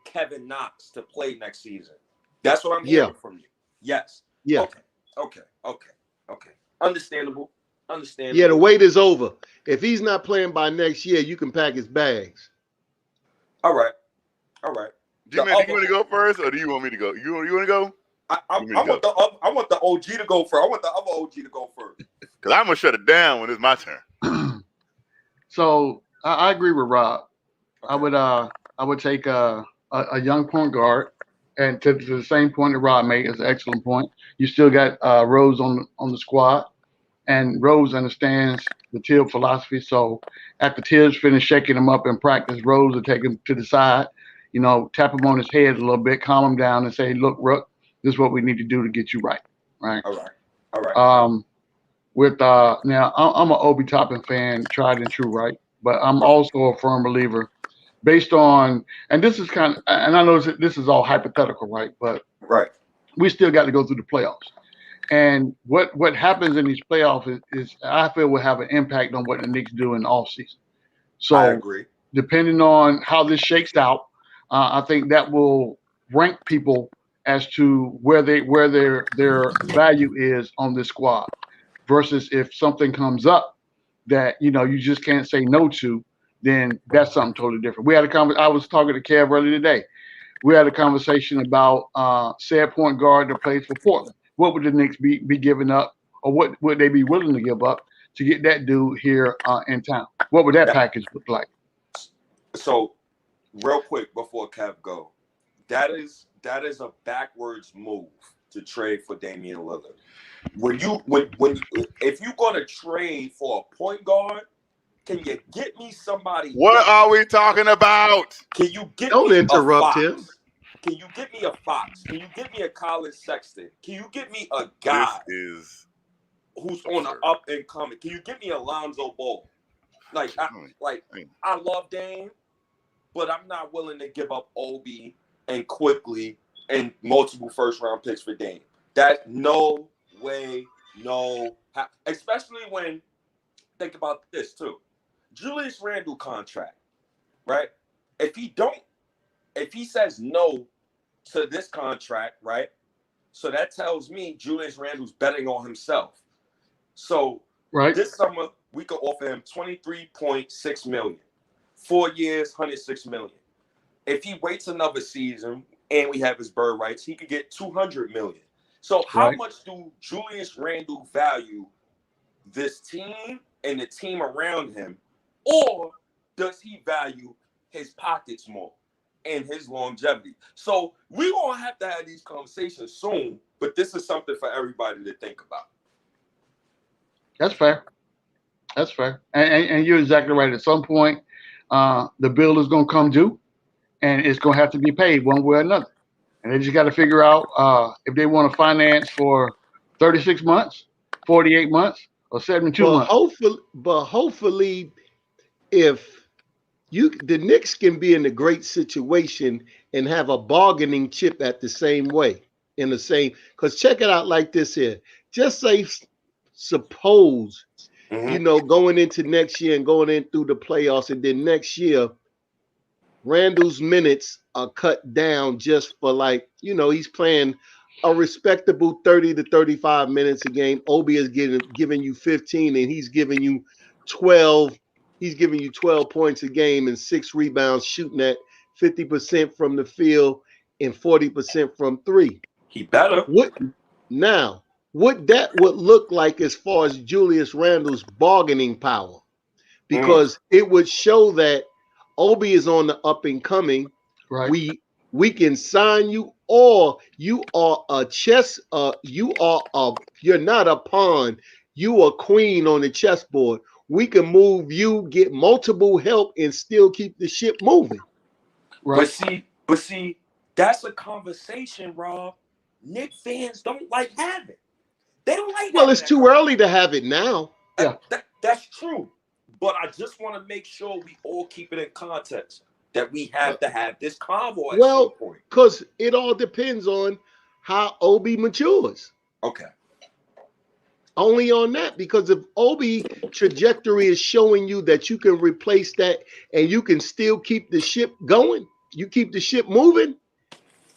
Kevin Knox to play next season. That's what I'm hearing from you. Yes. Yeah. Okay. Understandable. Yeah, the wait is over. If he's not playing by next year, you can pack his bags. All right. G-Man, do you want to go first, or do you want me to go? You want to go? I want the OG to go first. I want the other OG to go first. Because I'm going to shut it down when it's my turn. So I agree with Rob. Okay. I would take a young point guard, and to the same point that Rob made is an excellent point. You still got Rose on the squad, and Rose understands the Tibbs philosophy. So after Tibbs finished shaking him up in practice, Rose will take him to the side, tap him on his head a little bit, calm him down, and say, "Look, Rook, this is what we need to do to get you right." Right. All right. Now I'm an Obi Toppin fan, tried and true, right? But I'm also a firm believer, based on, and this is and I know this is all hypothetical, right? But we still got to go through the playoffs, and what happens in these playoffs is I feel will have an impact on what the Knicks do in the offseason. So I agree. Depending on how this shakes out, I think that will rank people as to where their value is on this squad. Versus if something comes up that you just can't say no to, then that's something totally different. We had I was talking to Kev earlier today. We had a conversation about said point guard that plays for Portland. What would the Knicks be giving up, or what would they be willing to give up to get that dude here in town? What would that package look like? So, real quick before Kev go, that is a backwards move to trade for Damian Lillard. If you're gonna trade for a point guard, can you get me somebody? What are we talking about? Can you get Don't me interrupt a him. Fox? Can you get me a Fox? Can you get me a Colin Sexton? Can you get me a guy who's on the up and coming? Can you get me Alonzo Ball? I love Dame, but I'm not willing to give up Obi and Quickley and multiple first round picks for Dame. That no way, no. Especially when, think about this too. Julius Randle contract, right? If he says no to this contract, right? So that tells me Julius Randle's betting on himself. So this summer we could offer him $23.6 million, 4 years, $106 million. If he waits another season and we have his bird rights, he could get $200 million. So how much do Julius Randle value this team and the team around him, or does he value his pockets more and his longevity? So we're going to have these conversations soon, but this is something for everybody to think about. That's fair. That's fair. And you're exactly right. At some point, the bill is going to come due, and it's going to have to be paid one way or another. And they just got to figure out if they want to finance for 36 months, 48 months, or 72 months. Hopefully, if the Knicks can be in a great situation and have a bargaining chip at the same way, because check it out like this here. Just say, suppose, going into next year and going in through the playoffs, and then next year, Randle's minutes are cut down just for he's playing a respectable 30 to 35 minutes a game. Obi is giving you 15, and he's giving you 12. He's giving you 12 points a game and 6 rebounds, shooting at 50% from the field and 40% from three. He better. What that would look like as far as Julius Randle's bargaining power, because it would show that Obi is on the up and coming. Right. We can sign you, or you are a chess. You're not a pawn. You are queen on the chessboard. We can move you, get multiple help, and still keep the ship moving. Right. But see, that's a conversation, Rob. Knicks fans don't like having. They don't like. Well, it's too early to have it now. Yeah, that's true. But I just want to make sure we all keep it in context that we have to have this convo at some point. Because it all depends on how Obi matures. Okay. Only on that, because if Obi trajectory is showing you that you can replace that and you can still keep the ship going, you keep the ship moving,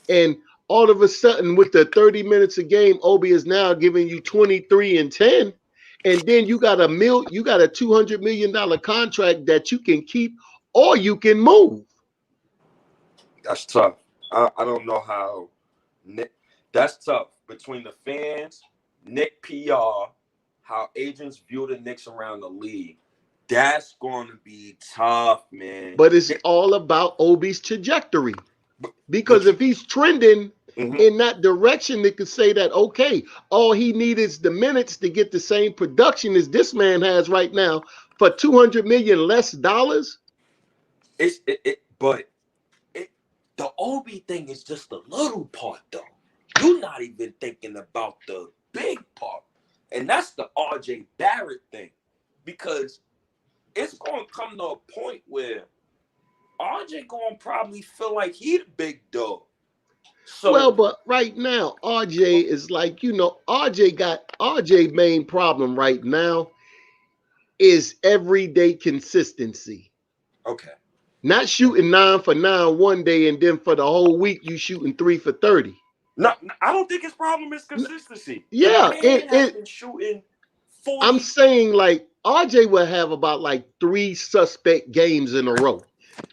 and all of a sudden with the 30 minutes a game, Obi is now giving you 23 and 10. And then you got a $200 million contract that you can keep or you can move. That's tough. I don't know how. That's tough between the fans, Knick PR, how agents view the Knicks around the league. That's going to be tough, man. But it's all about Obi's trajectory. Because if he's trending in that direction, they could say that, okay, all he needs is the minutes to get the same production as this man has right now for $200 million less dollars. But the Obi thing is just a little part, though. You're not even thinking about the big part. And that's the RJ Barrett thing. Because it's going to come to a point where RJ going to probably feel like he the big dog. So, but right now, RJ is RJ main problem right now is everyday consistency. Okay. Not shooting 9 for 9 one day and then for the whole week you shooting 3 for 30. No, I don't think his problem is consistency. Yeah, been shooting 40. I'm saying RJ will have about 3 suspect games in a row.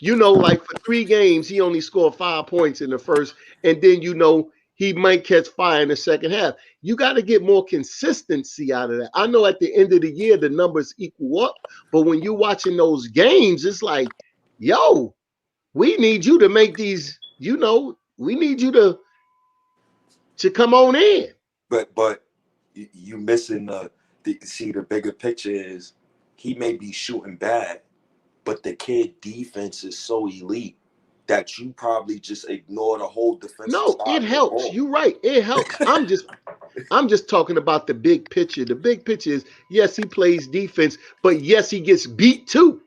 For 3 games, he only scored 5 points in the first, and then he might catch fire in the second half. You got to get more consistency out of that. I know at the end of the year the numbers equal up, but when you're watching those games, it's like, yo, we need you to make these. We need you to come on in. But you missing the bigger picture is he may be shooting bad, but the kid defense is so elite that you probably just ignore the whole defense. No, it helps. You're right. It helps. I'm just talking about the big picture. The big picture is, yes, he plays defense, but yes, he gets beat too.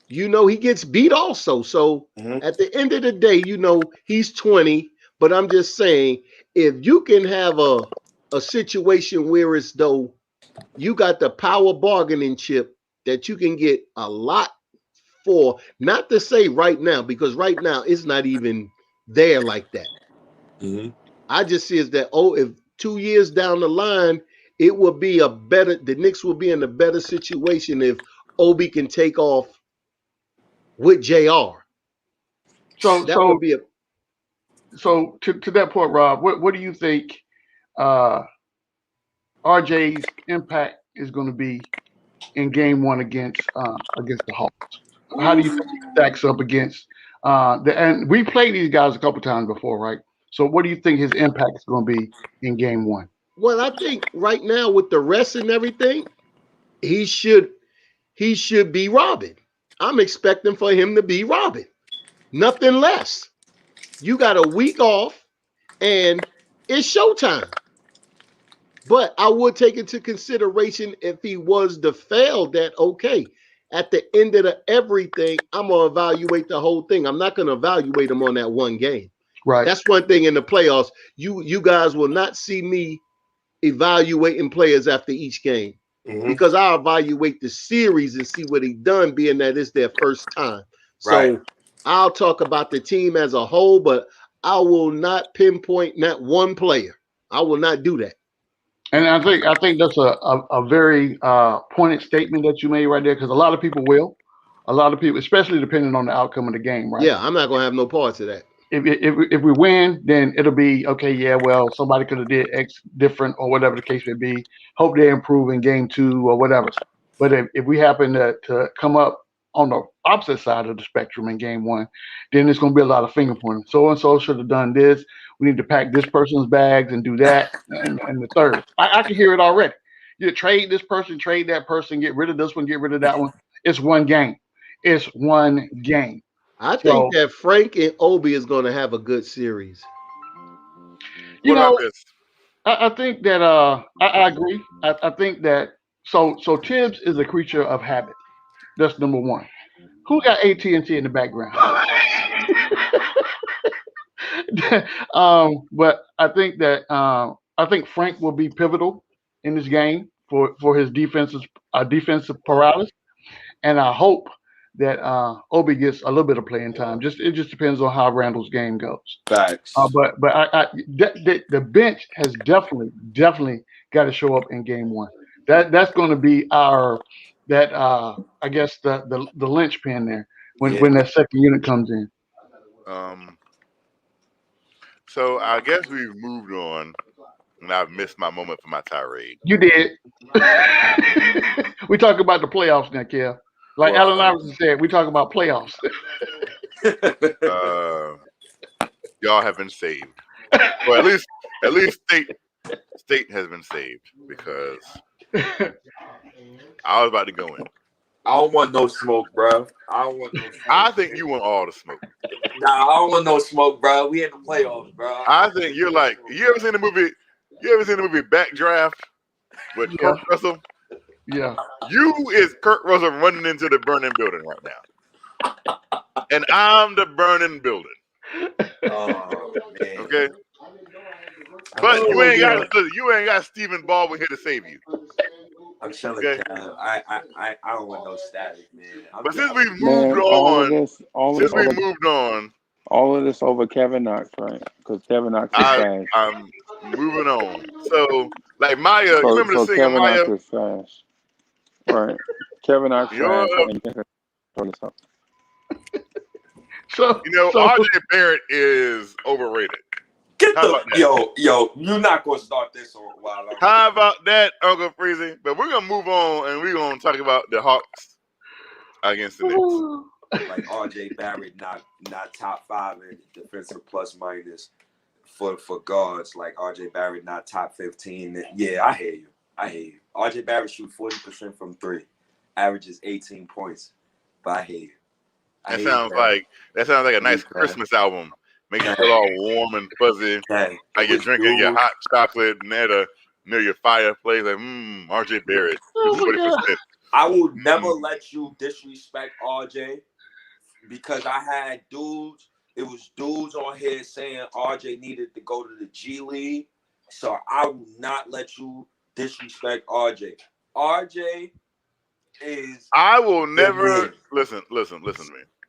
He gets beat also. So at the end of the day, he's 20, but I'm just saying, if you can have a situation where it's though you got the power bargaining chip that you can get a lot for, not to say right now, because right now it's not even there like that. Mm-hmm. I just see is that, if 2 years down the line, it will be the Knicks will be in a better situation if Obi can take off with JR. So That would be to that point, Rob, what do you think RJ's impact is going to be in game one against the Hawks? How do you think he stacks up against and we played these guys a couple times before, right? So what do you think his impact is going to be in game one? Well, I think right now with the rest and everything, he should be robbing. I'm expecting for him to be robbing. Nothing less. You got a week off and it's showtime. But I would take into consideration if he was to fail that, okay, at the end of everything, I'm going to evaluate the whole thing. I'm not going to evaluate him on that one game. Right. That's one thing in the playoffs. You guys will not see me evaluating players after each game, because I'll evaluate the series and see what he done, being that it's their first time. So I'll talk about the team as a whole, but I will not pinpoint that one player. I will not do that. And I think that's a very pointed statement that you made right there, because a lot of people will. A lot of people, especially depending on the outcome of the game, right? Yeah, I'm not going to have no parts of that. If we win, then it'll be okay. Yeah, well, somebody could have did X different or whatever the case may be. Hope they improve in game two or whatever. But if we happen to come up on the opposite side of the spectrum in game one, then it's going to be a lot of finger pointing. So and so should have done this. We need to pack this person's bags and do that. And the third, I can hear it already. You trade this person, trade that person, get rid of this one, get rid of that one. It's one game. It's one game. I think that Frank and Obi is going to have a good series. I think that I agree. I think that so Tibbs is a creature of habit. That's number one. Who got AT&T in the background? But I think that Frank will be pivotal in this game for his defensive paralysis, and I hope that Obi gets a little bit of playing time. It just depends on how Randle's game goes. Facts. But the bench has definitely got to show up in game one. That's going to be I guess the linchpin there when that second unit comes in. So I guess we've moved on, and I've missed my moment for my tirade. You did. We talk about the playoffs now, Kev. Like Allen Iverson said, we talk about playoffs. Y'all have been saved. Well, at least state has been saved, because I was about to go in. I don't want no smoke, bro. I don't want no smoke. I think you want all the smoke. Nah, I don't want no smoke, bro. We in the playoffs, bro. I think you're like, you ever seen the movie Backdraft with Kurt Russell? Yeah. You is Kurt Russell running into the burning building right now. And I'm the burning building. Oh, man. Okay? But you ain't got Stephen Baldwin here to save you. I'm chilling. Okay? I don't want no static, man. But since we've moved on, all of this over Kevin Knox, right? Because Kevin Knox is trash. I'm moving on. So, like Maya, you remember the singer Kevin Maya? Knox is trash. Right. Kevin Knox trash. So RJ Barrett is overrated. Yo, you're not gonna start this on a while. How about that, Uncle Freezy? But we're gonna move on, and we're gonna talk about the Hawks against the Knicks. Like RJ Barrett, not top 5 in defensive plus minus for guards. Like RJ Barrett, not top 15. Yeah, I hear you. RJ Barrett shoot 40% from 3, averages 18 points. But I hear you. That sounds like a nice Christmas album. Make you feel all warm and fuzzy. Hey, like you're drinking your hot chocolate near your fireplace. Like, RJ Barrett. I will never let you disrespect RJ, because I had dudes It was dudes on here saying RJ needed to go to the G League. So I will not let you disrespect RJ. RJ is. I will never listen to me.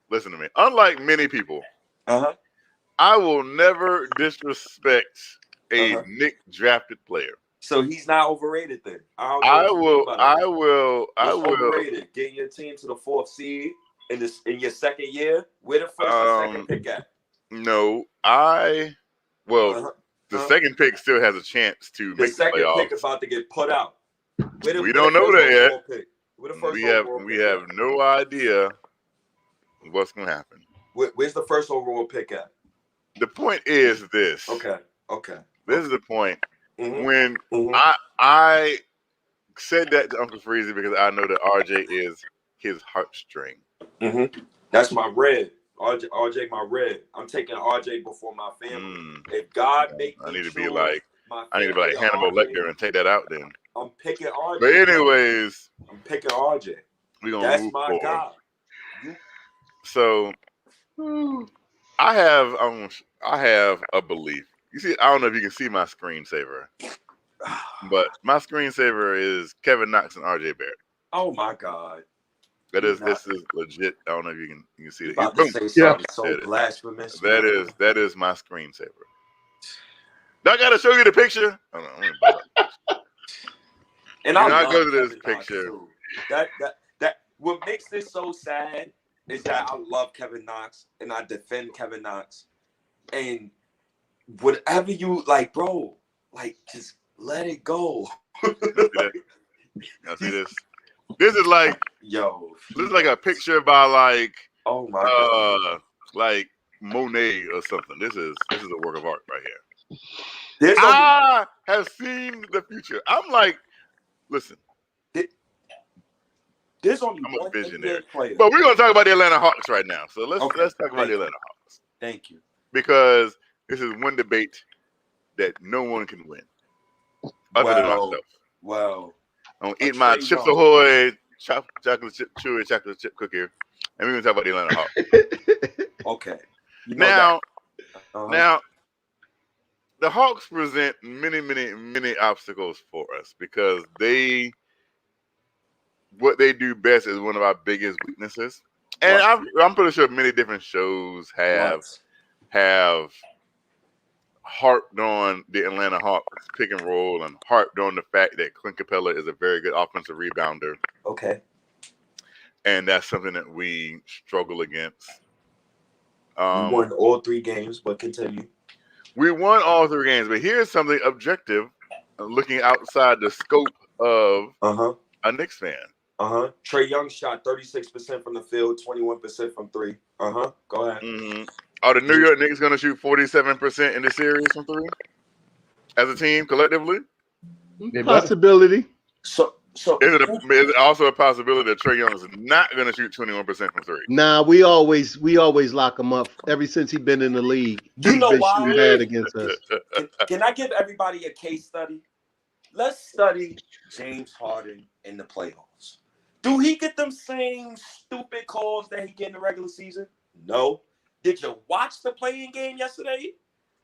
Listen to me. Unlike many people, I will never disrespect a Knicks drafted player. So he's not overrated then. I will. Overrated. Getting your team to the 4th seed in your second year. Where the first and second pick at? No, the second pick still has a chance to make the playoffs. The second pick about to get put out. We don't know that yet. We have no idea what's going to happen. Where's the first overall pick at? The point is this. Okay. This is the point. When I said that to Uncle Freezy because I know that RJ is his heartstring. That's my red. RJ, my red. I'm taking RJ before my family. If God make me I need to be like Hannibal Lecter and take that out then. I'm picking RJ. But anyways, I'm picking RJ. That's my guy. So I have a belief. You see, I don't know if you can see my screensaver, but my screensaver is Kevin Knox and RJ Barrett. Oh my God. This is legit. I don't know if you can see it. So blasphemous. That is my screensaver. Do I gotta show you the picture? And I go to this picture. That what makes this so sad is that I love Kevin Knox and I defend Kevin Knox. And whatever you like, bro, like just let it go. I see this. This is like This is like a picture by like God, like Monet or something. This is a work of art right here. I have seen the future. I'm like, listen. There's only I'm a visionary. player. But we're gonna talk about the Atlanta Hawks right now. So let's talk about the Atlanta Hawks. Thank you. Because this is one debate that no one can win. Other than myself. Wow. I'm gonna eat my Chips Ahoy chocolate chip chewy chocolate chip cookie, and we're gonna talk about the Atlanta Hawks. Okay. Now the Hawks present many obstacles for us because what they do best is one of our biggest weaknesses. And I'm pretty sure many different shows have harped on the Atlanta Hawks pick and roll and harped on the fact that Clint Capella is a very good offensive rebounder. Okay. And that's something that we struggle against. We won all 3 games, but continue. We won all 3 games, but here's something objective, looking outside the scope of a Knicks fan. Trae Young shot 36% from the field, 21% from 3. Go ahead. Are the New York Knicks going to shoot 47% in the series from 3 as a team collectively? Possibility. So is it also a possibility that Trae Young is not going to shoot 21% from 3? Nah, we always lock him up ever since he's been in the league. You know why? He's bad against us. Can I give everybody a case study? Let's study James Harden in the playoffs. Do he get them same stupid calls that he get in the regular season? No. Did you watch the playing game yesterday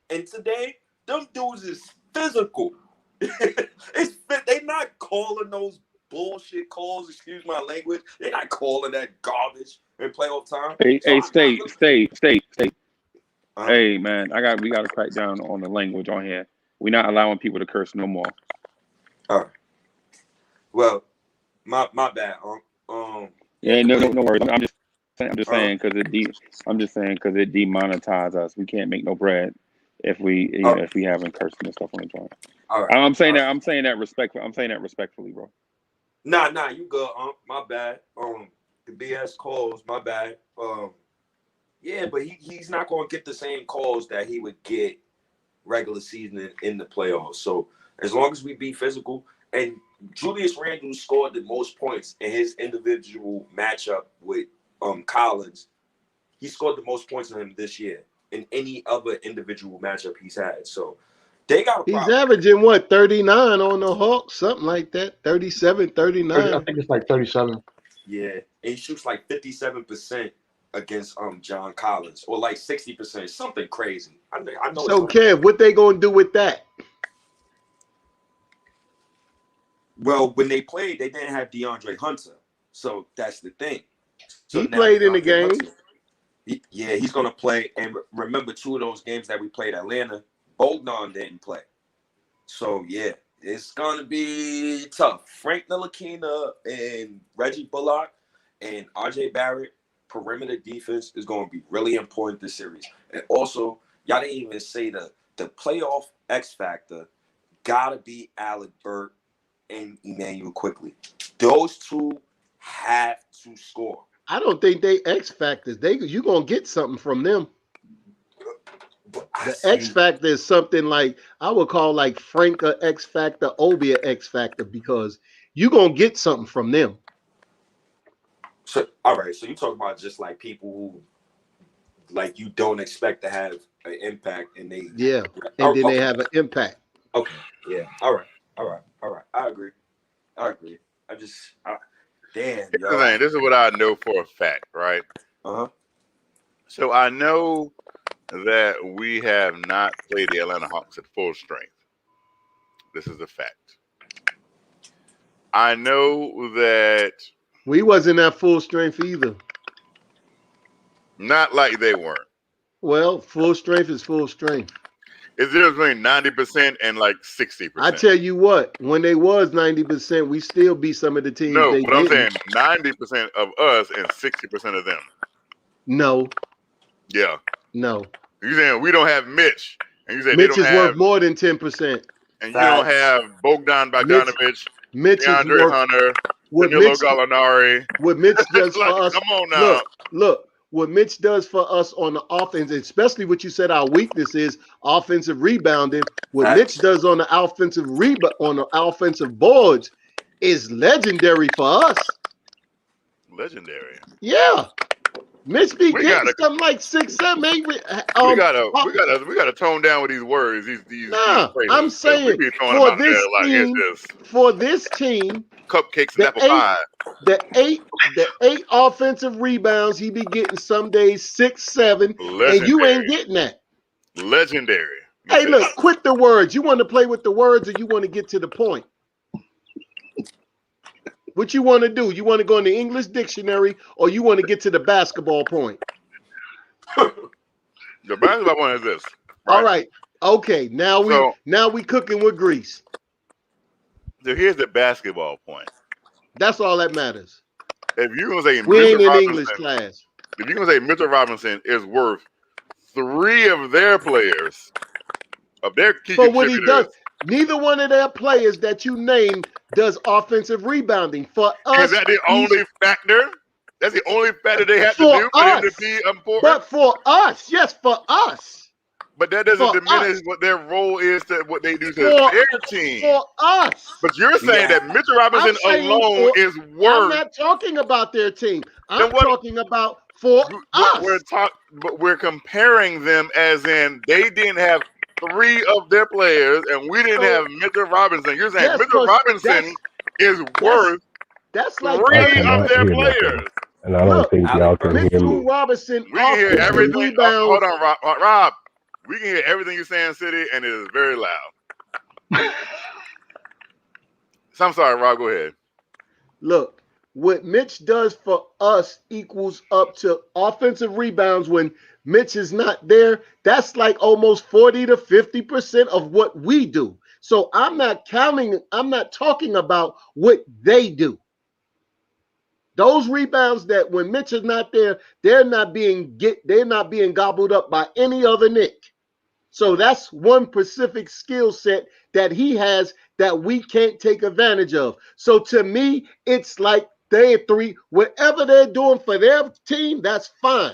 and today? Them dudes is physical. They not calling those bullshit calls. Excuse my language. They not calling that garbage in playoff time. Hey, state. Hey, man, we got to crack down on the language on here. We're not allowing people to curse no more. All right. Well, my bad. Yeah, no worries. I'm just saying because it demonetizes us. We can't make no bread if we haven't cursing and stuff on the joint. All right. I'm saying that respectfully, bro. Nah, you good. My bad. The BS calls, my bad. Yeah, but he's not going to get the same calls that he would get regular season in the playoffs. So as long as we be physical, and Julius Randle scored the most points in his individual matchup with Collins. He scored the most points on him this year in any other individual matchup he's had. So they got a problem. He's averaging what, 39 on the Hawks, something like that, 37, 39. I think it's like 37. Yeah, and he shoots like 57% against John Collins, or like 60%, something crazy. I know. So, Kev, what they gonna do with that? Well, when they played, they didn't have DeAndre Hunter, so that's the thing. So He now played in the DeAndre game. Hunter, he's gonna play. And remember, 2 of those games that we played Atlanta, Bogdan didn't play. So yeah, it's gonna be tough. Frank Ntilikina and Reggie Bullock and RJ Barrett perimeter defense is going to be really important this series. And also, y'all didn't even say the playoff X factor gotta be Alec Burke and Emmanuel Quickley. Those 2 have to score. I don't think they X factors. You gonna get something from them. The X factor is something like I would call like Frank a X factor, Obi a X factor, because you gonna get something from them. So all right, so you talk about just like people who like you don't expect to have an impact, and they and then they have an impact. Okay, yeah, all right. I agree. Damn. This is what I know for a fact, right? So I know that we have not played the Atlanta Hawks at full strength. This is a fact. I know that we wasn't at full strength either. Not like they weren't. Well, full strength is full strength. It's difference between 90% and like 60%. I tell you what, when they was 90%, we still beat some of the teams. No, they but I'm saying didn't. 90% of us and 60% of them. No. Yeah. No. You saying we don't have Mitch, and you say Mitch they don't is have worth more than 10%. And you don't have Bogdan Bogdanovic, Mitch DeAndre Hunter, Danilo Gallinari. What Mitch does like, for us. Come on now. Look. What Mitch does for us on the offense, especially what you said our weakness is offensive rebounding. What Mitch does on the offensive boards is legendary for us. Legendary. Yeah. Mitch be getting something like 6, 7, 8. We gotta tone down with these words. These I'm saying for this team, cupcakes and apple pie. The eight offensive rebounds he be getting some days 6, 7, legendary. And you ain't getting that. Legendary. Hey, look, quit the words. You want to play with the words, or you want to get to the point? What you want to do? You want to go in the English dictionary, or you want to get to the basketball point? The basketball point is this. Right? All right. Okay. Now we cooking with grease. So here's the basketball point. That's all that matters. If you're gonna say we ain't in English class. If you're gonna say Mitchell Robinson is worth 3 of their players, of their key contributors, what he does, neither one of their players that you named does offensive rebounding. For us, is that the only factor? That's the only factor they have to do for them to be important. But for us, yes, for us. But that doesn't diminish what their role is to what they do to their team. For us. But you're saying that Mitchell Robinson alone is worth. I'm not talking about their team. I'm talking about for us. But we're comparing them as in they didn't have 3 of their players and we didn't have Mitchell Robinson. You're saying Mitchell Robinson is worth 3 of their players. And I don't think y'all can hear me. Robinson, we can hear everything. Hold on, Rob. We can hear everything you're saying, City, and it is very loud. So I'm sorry, Rob. Go ahead. Look, what Mitch does for us equals up to offensive rebounds when Mitch is not there. That's like almost 40 to 50% of what we do. So I'm not talking about what they do. Those rebounds that when Mitch is not there, they're not being gobbled up by any other Knick. So that's one specific skill set that he has that we can't take advantage of. So to me, it's like they're 3, whatever they're doing for their team, that's fine.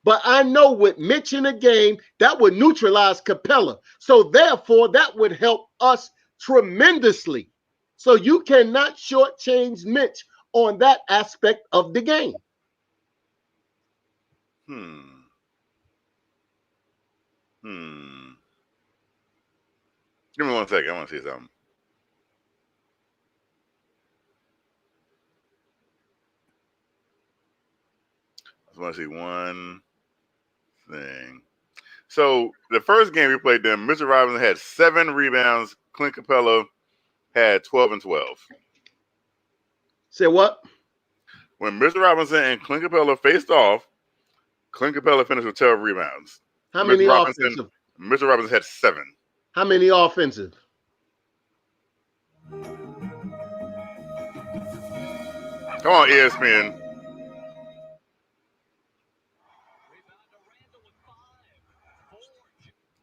But I know with Mitch in the game, that would neutralize Capella. So therefore, that would help us tremendously. So you cannot shortchange Mitch on that aspect of the game. Give me 1 second. I want to see something. want to see one thing. So the first game we played them, Mr. Robinson had 7 rebounds. Clint Capella had 12 and 12. Say what? When Mr. Robinson and Clint Capella faced off, Clint Capella finished with 12 rebounds. How many offensive? Mr. Robinson had 7. How many offensive? Come on, ESPN.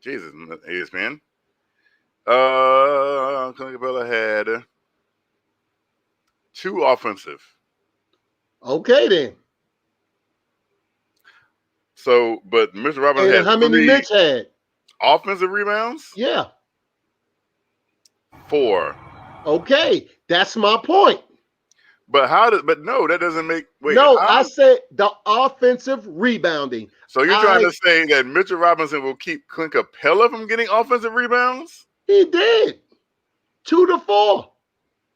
Jesus, ESPN. Clint Capella had 2 offensive. Okay, then. So, but Mr. Robinson had how many Mitch had? Offensive rebounds? Yeah. 4. Okay, that's my point. But no, that doesn't make I said the offensive rebounding. So you're trying to say that Mitchell Robinson will keep Clint Capella from getting offensive rebounds? He did. 2 to 4.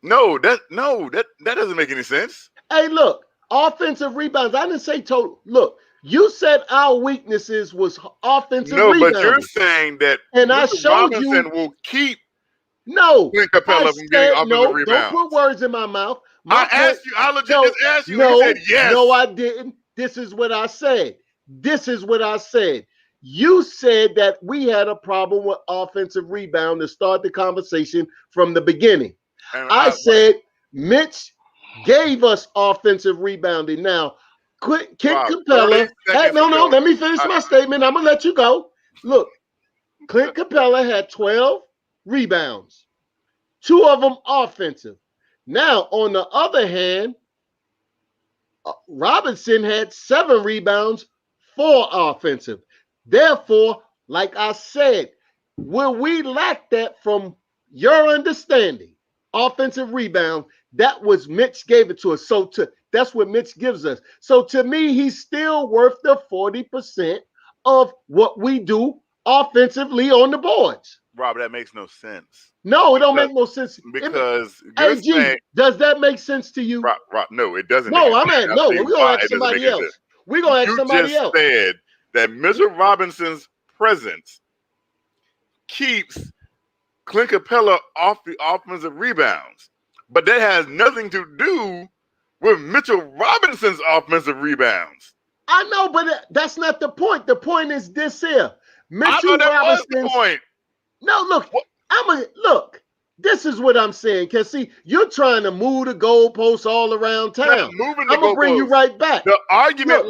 No, that doesn't make any sense. Hey, look, offensive rebounds. I didn't say total. Look, you said our weaknesses was offensive rebounding. No, but you're saying that and Mr. I showed Robinson will keep Clint Capella from getting offensive rebounds. Don't put words in my mouth. I legit just asked you. You said yes. No, I didn't. This is what I said. You said that we had a problem with offensive rebound to start the conversation from the beginning. And I said Mitch gave us offensive rebounding. Now, Clint Capella. Let me finish my statement. I'm going to let you go. Look, Clint Capella had 12 rebounds, 2 of them offensive. Now, on the other hand, Robinson had 7 rebounds, 4 offensive. Therefore, like I said, will we lack that from your understanding? Offensive rebound, that was Mitch gave it to us. That's what Mitch gives us. So to me, he's still worth the 40% of what we do offensively on the boards. Rob, that makes no sense. No, it don't make no sense. Because does that make sense to you? Rob, no, it doesn't. No, we're gonna ask somebody else. We're gonna ask somebody else. You just said that Mr. Robinson's presence keeps Clint Capella off the offensive rebounds, but that has nothing to do with Mitchell Robinson's offensive rebounds. I know, but that's not the point. The point is this here. Mitchell Robinson's point. No, look, this is what I'm saying. Because, see, you're trying to move the goalposts all around town. I'm going to bring you right back. The argument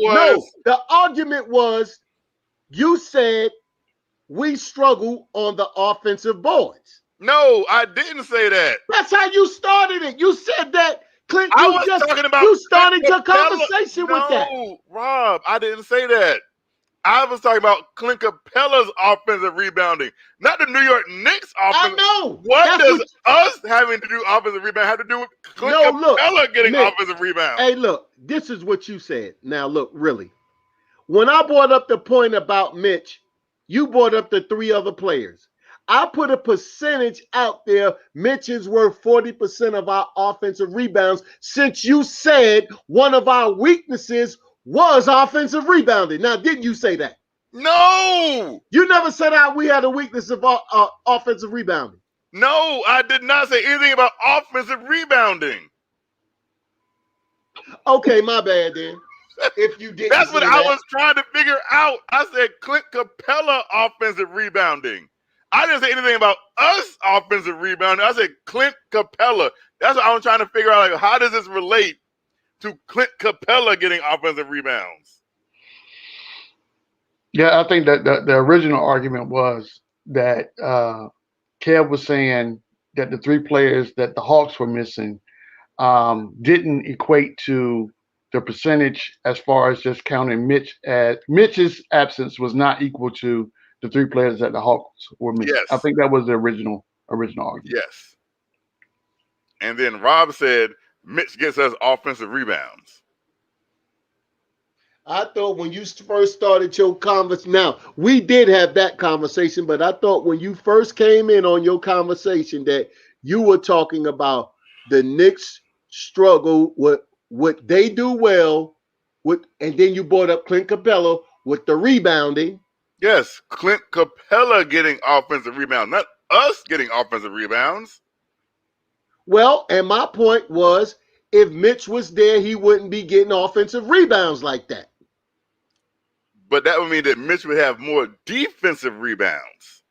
was you said we struggle on the offensive boards. No, I didn't say that. That's how you started it. You said that, Clint. You started your conversation with that. No, Rob, I didn't say that. I was talking about Clint Capella's offensive rebounding, not the New York Knicks offense. I know. What does us having to do offensive rebound have to do with Clint Capella getting offensive rebound? Hey, look, this is what you said. Now, look, really. When I brought up the point about Mitch, you brought up the 3 other players. I put a percentage out there. Mitch is worth 40% of our offensive rebounds since you said one of our weaknesses was offensive rebounding. Now, didn't you say that? No. You never said we had a weakness of offensive rebounding. No, I did not say anything about offensive rebounding. Okay, my bad then. If you didn't, that's what I was trying to figure out. I said Clint Capella offensive rebounding. I didn't say anything about us offensive rebounding. I said Clint Capella. That's what I was trying to figure out. Like, how does this relate to Clint Capella getting offensive rebounds? Yeah, I think that the original argument was that Kev was saying that the 3 players that the Hawks were missing didn't equate to the percentage as far as just counting Mitch. Mitch's absence was not equal to the 3 players that the Hawks were missing. Yes. I think that was the original argument. Yes. And then Rob said Mitch gets us offensive rebounds. I thought when you first started your conversation, now we did have that conversation, but I thought when you first came in on your conversation that you were talking about the Knicks struggle with what they do well And then you brought up Clint Capella with the rebounding. Yes, Clint Capella getting offensive rebounds, not us getting offensive rebounds. Well, and my point was, if Mitch was there, he wouldn't be getting offensive rebounds like that. But that would mean that Mitch would have more defensive rebounds.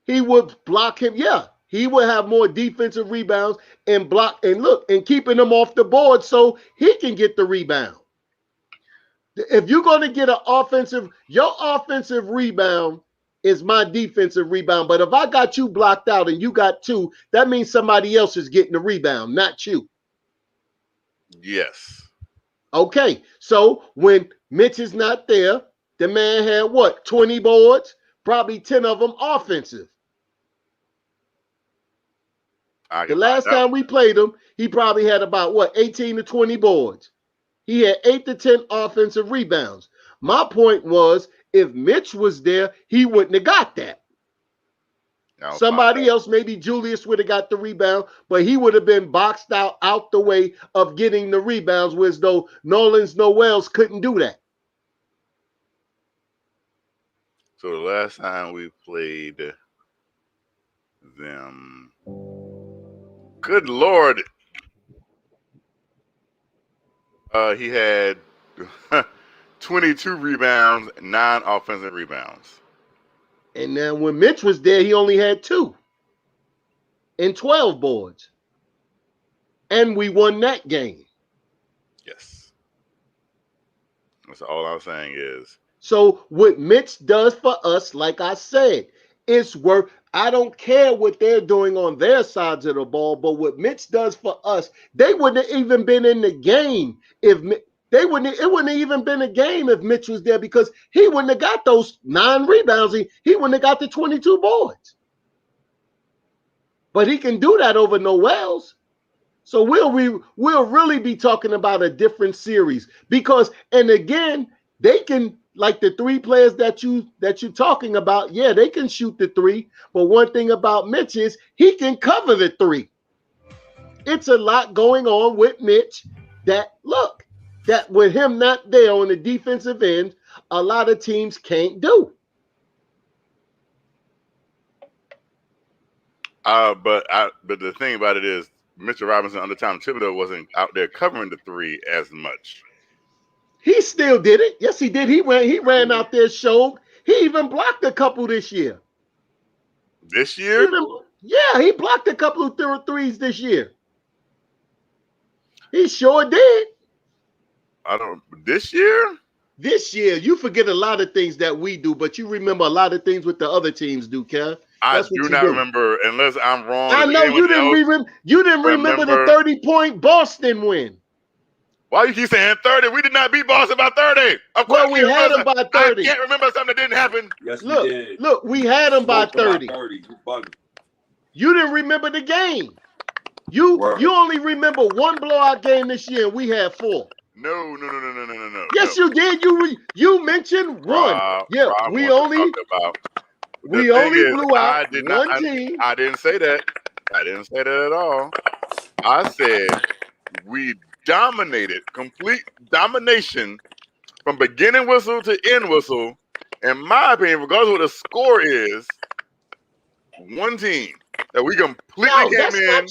He would block him. Yeah, he would have more defensive rebounds and block and keeping them off the board so he can get the rebound. If you're going to get your offensive rebound is my defensive rebound. But if I got you blocked out and you got 2, that means somebody else is getting the rebound, not you. Yes. Okay, so when Mitch is not there, the man had what, 20 boards? Probably 10 of them offensive. The last time we played him, he probably had about what, 18 to 20 boards. He had 8 to 10 offensive rebounds. My point was, if Mitch was there, he wouldn't have got that. Somebody else, maybe Julius, would have got the rebound, but he would have been boxed out the way of getting the rebounds, whereas though Nolan's Noels couldn't do that. So the last time we played them, good Lord, he had 22 rebounds, 9 offensive rebounds. And then when Mitch was there, he only had 2 and 12 boards. And we won that game. Yes. That's all I'm saying is. So what Mitch does for us, like I said, it's worth. I don't care what they're doing on their sides of the ball, but what Mitch does for us, they wouldn't have even been in the game if it wouldn't have even been a game if Mitch was there, because he wouldn't have got those 9 rebounds. He wouldn't have got the 22 boards. But he can do that over Noel's. So we'll really be talking about a different series, because, and again, they can, like the 3 players that you're talking about, yeah, they can shoot the 3. But one thing about Mitch is he can cover the 3. It's a lot going on with Mitch that with him not there on the defensive end, a lot of teams can't do. But the thing about it is, Mitchell Robinson under Tom Thibodeau wasn't out there covering the 3 as much. He still did it. Yes, he did. He ran out there, showed. He even blocked a couple this year. This year? He blocked a couple of threes this year. He sure did. This year? This year, you forget a lot of things that we do, but you remember a lot of things what the other teams do, Kev. I do not remember, unless I'm wrong. I know you didn't remember the 30-point Boston win. Why you keep saying 30? We did not beat Boston by 30. Of course, well, we had them by 30. I can't remember something that didn't happen. Yes, we did. Look, we had them by 30. You didn't remember the game. You only remember one blowout game this year, and we had 4. No. Yes, you did. You mentioned one. We only blew out one team. I didn't say that. I didn't say that at all. I said we dominated, complete domination from beginning whistle to end whistle. In my opinion, regardless of what the score is, one team that we completely came in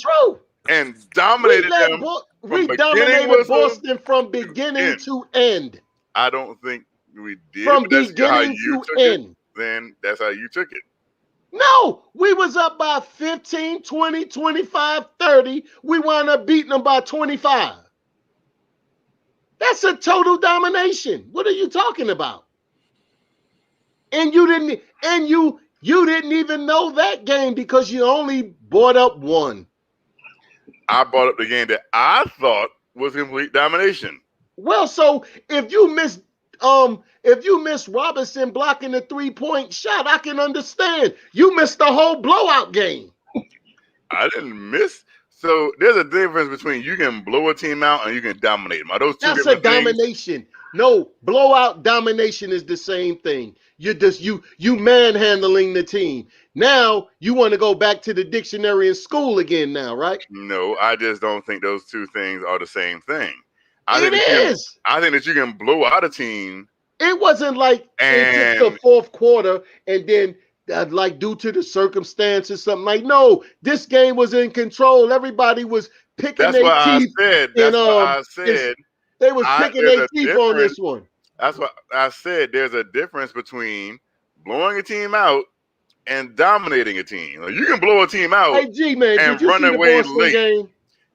and dominated them. We dominated Boston from beginning to end. I don't think we did. From beginning to end. Then that's how you took it. No, we was up by 15, 20, 25, 30. We wound up beating them by 25. That's a total domination. What are you talking about? And you didn't even know that game because you only brought up one. I brought up the game that I thought was complete domination. Well, so if you miss Robinson blocking the 3-point shot, I can understand. You missed the whole blowout game. I didn't miss. So there's a difference between you can blow a team out and you can dominate them. Are those two different things? That's a domination. No, blowout domination is the same thing. You're just you manhandling the team. Now you want to go back to the dictionary in school again now, right? No, I just don't think those two things are the same thing. I think that you can blow out a team. It wasn't like it took the fourth quarter and then like due to the circumstances, something like, no, this game was in control. Everybody was picking their teeth. That's why I said they was picking their teeth on this one. That's what I said. There's a difference between blowing a team out and dominating a team. Like, you can blow a team out and run away late. Game?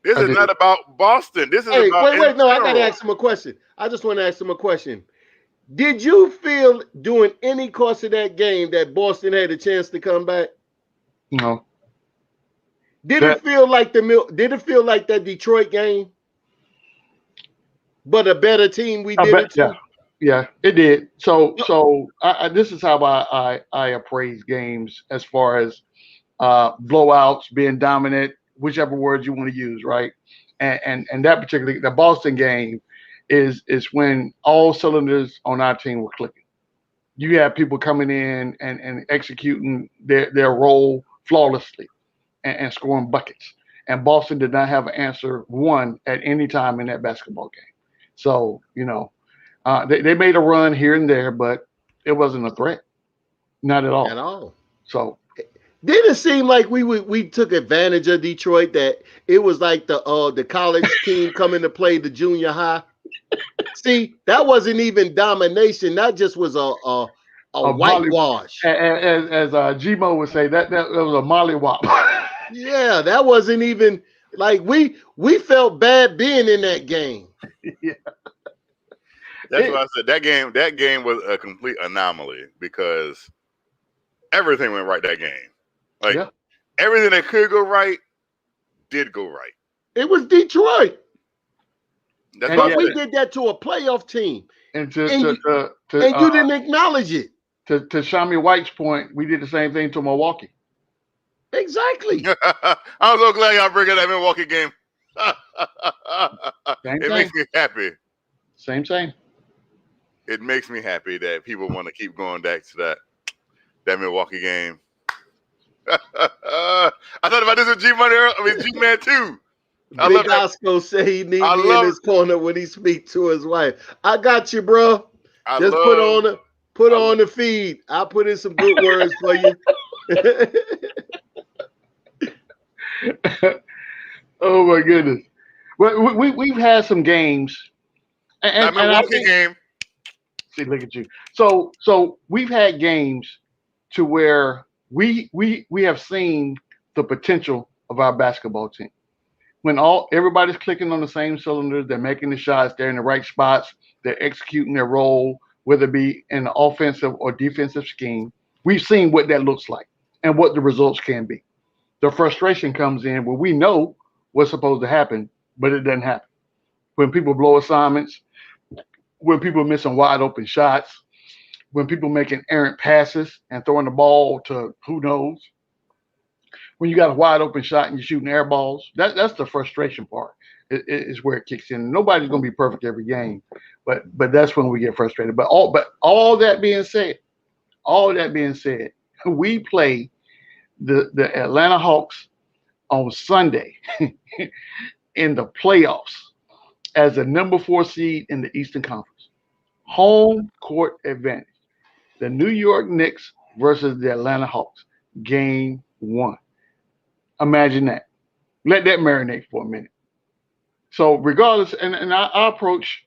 This is not about Boston. This is about wait. No, I got to ask him a question. I just want to ask him a question. Did you feel during any course of that game that Boston had a chance to come back? No. Did it feel like that Detroit game? But a better team we did it to? Yeah, it did. So this is how I appraise games as far as blowouts, being dominant, whichever words you want to use, right? And that particularly, the Boston game is when all cylinders on our team were clicking. You have people coming in and executing their role flawlessly and scoring buckets. And Boston did not have an answer one at any time in that basketball game. So, they made a run here and there, but it wasn't a threat. Not at all. At all. So did it seem like we took advantage of Detroit, that it was like the college team coming to play the junior high? See, that wasn't even domination. That just was a whitewash. As G-Mo would say, that was a mollywop. Yeah, that wasn't even like we felt bad being in that game. Yeah. That's what I said. That game was a complete anomaly because everything went right that game. Like everything that could go right did go right. It was Detroit. That's but we did that to a playoff team. And you didn't acknowledge it. To Shami White's point, we did the same thing to Milwaukee. Exactly. I'm so glad y'all bring up that Milwaukee game. It makes me happy. Same. It makes me happy that people want to keep going back to that Milwaukee game. I thought about this with G-Man too. Big Osco say he needs me in his corner when he speaks to his wife. I got you, bro. Just put on the feed. I'll put in some good words for you. Oh my goodness. Well, we've had some games. And Milwaukee game. See, look at you. So we've had games to where we have seen the potential of our basketball team. When everybody's clicking on the same cylinders, they're making the shots, they're in the right spots, they're executing their role, whether it be in the offensive or defensive scheme. We've seen what that looks like and what the results can be. The frustration comes in when we know what's supposed to happen, but it doesn't happen. When people blow assignments, when people missing wide open shots, when people making errant passes and throwing the ball to who knows. When you got a wide open shot and you're shooting air balls, that's the frustration part. Is where it kicks in. Nobody's gonna be perfect every game, but that's when we get frustrated. But all that being said, we play the Atlanta Hawks on Sunday in the playoffs as the number 4 seed in the Eastern Conference. Home court advantage. The New York Knicks versus the Atlanta Hawks. Game 1. Imagine that. Let that marinate for a minute. So regardless, and I approach,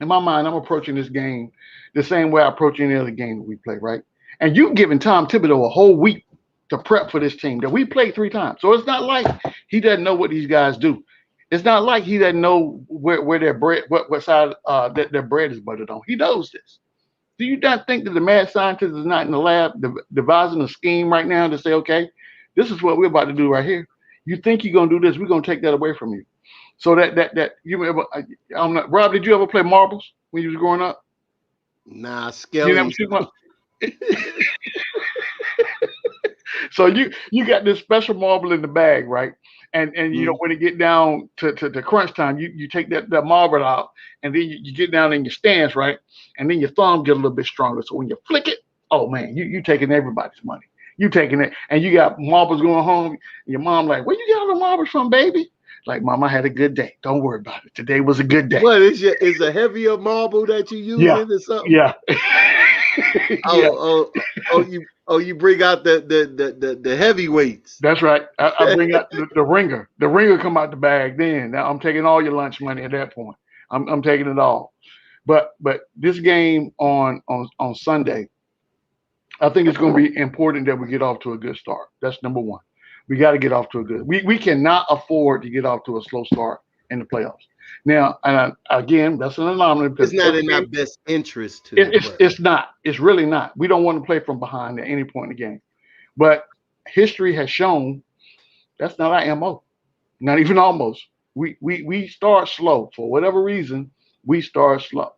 in my mind, I'm approaching this game the same way I approach any other game that we play, right? And you've given Tom Thibodeau a whole week to prep for this team that we played 3 times. So it's not like he doesn't know what these guys do. It's not like he doesn't know where their bread, what side that their bread is buttered on. He knows this. Do you not think that the mad scientist is not in the lab devising a scheme right now to say, okay, this is what we're about to do right here. You think you're gonna do this? We're gonna take that away from you. So that you ever, Rob, did you ever play marbles when you was growing up? Nah, Skelly. You never shoot one? So you got this special marble in the bag, right? And you know, when it get down to crunch time, you take that marble out, and then you get down in your stance, right? And then your thumb get a little bit stronger. So when you flick it, oh man, you taking everybody's money. You taking it, and you got marbles going home. And your mom like, where you got all the marbles from, baby? Like, Mama had a good day. Don't worry about it. Today was a good day. What is a heavier marble that you using or something? Yeah. You bring out the heavyweights. That's right. I bring out the ringer. The ringer come out the bag then. Now I'm taking all your lunch money at that point. I'm taking it all. But this game on Sunday, I think it's going to be important that we get off to a good start. That's number one. We got to get off to a good. We cannot afford to get off to a slow start in the playoffs. Now, and again, that's an anomaly. It's not in our best interest to. It's not. It's really not. We don't want to play from behind at any point in the game. But history has shown that's not our MO. Not even almost. We start slow for whatever reason. We start slow.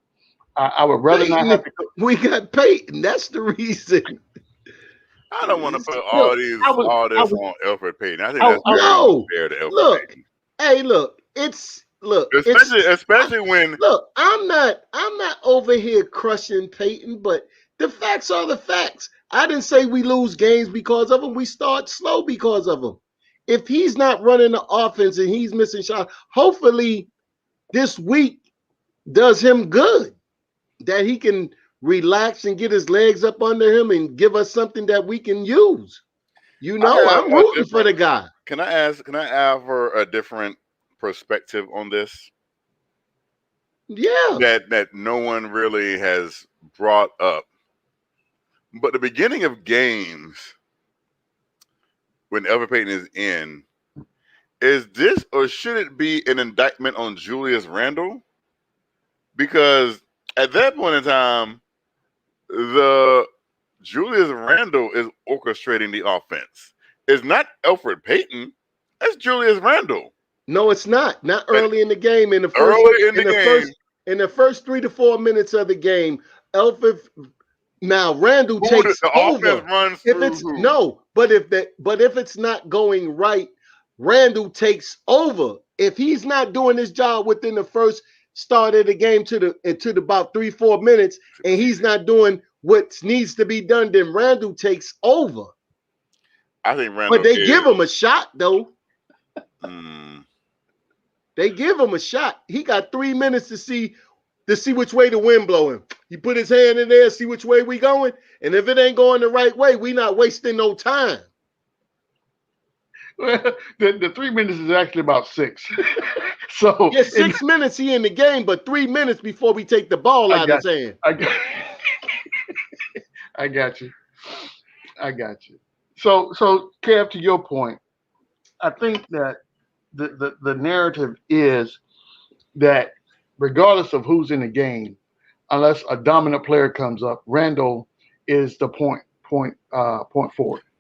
I would rather not have to. We got Peyton. That's the reason. I don't want to put all this on Elfrid Payton. I think that's fair to Elfrid Payton. Hey, especially when I'm not over here crushing Peyton, but the facts are the facts. I didn't say we lose games because of him. We start slow because of him. If he's not running the offense and he's missing shots, hopefully this week does him good, that he can relax and get his legs up under him and give us something that we can use. I'm rooting for the guy. Can I offer a different perspective on this? Yeah. That no one really has brought up. But the beginning of games, when Elfrid Payton is in, is this or should it be an indictment on Julius Randle? Because at that point in time, the Julius Randle is orchestrating the offense. It's not Elfrid Payton. It's Julius Randle. No, it's not. Not early in the game. In the first 3 to 4 minutes of the game, Randle takes over. But if it's not going right, Randle takes over. If he's not doing his job within the first start of the game to about 3-4 minutes, and he's not doing what needs to be done, then Randle takes over. I think Randle. But they give him a shot though. They give him a shot. He got 3 minutes to see which way the wind blowing. He put his hand in there, see which way we going, and if it ain't going the right way, we not wasting no time. Well, the 3 minutes is actually about 6. So 6 minutes he in the game, but 3 minutes before we take the ball out of his hand. I got you. So Kev, to your point, I think that the narrative is that regardless of who's in the game, unless a dominant player comes up, Randle is the point forward.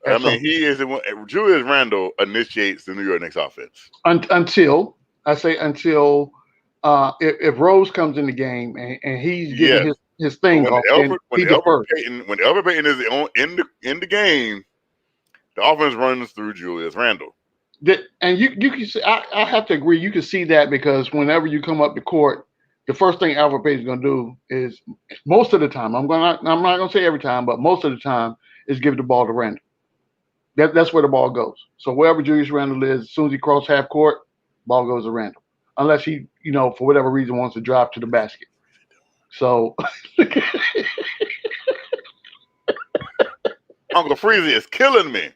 I mean, he is the one. Julius Randle initiates the New York Knicks offense until if Rose comes in the game and he's getting his thing off. When Elfrid Payton is in the game, the offense runs through Julius Randle. And you can see, I have to agree. You can see that because whenever you come up the court, the first thing Elfrid Payton is going to do is most of the time. I'm not going to say every time, but most of the time is give the ball to Randle. That's where the ball goes. So wherever Julius Randle is, as soon as he crosses half court, ball goes to Randle. Unless he, for whatever reason, wants to drive to the basket. So Uncle Freezy is killing me.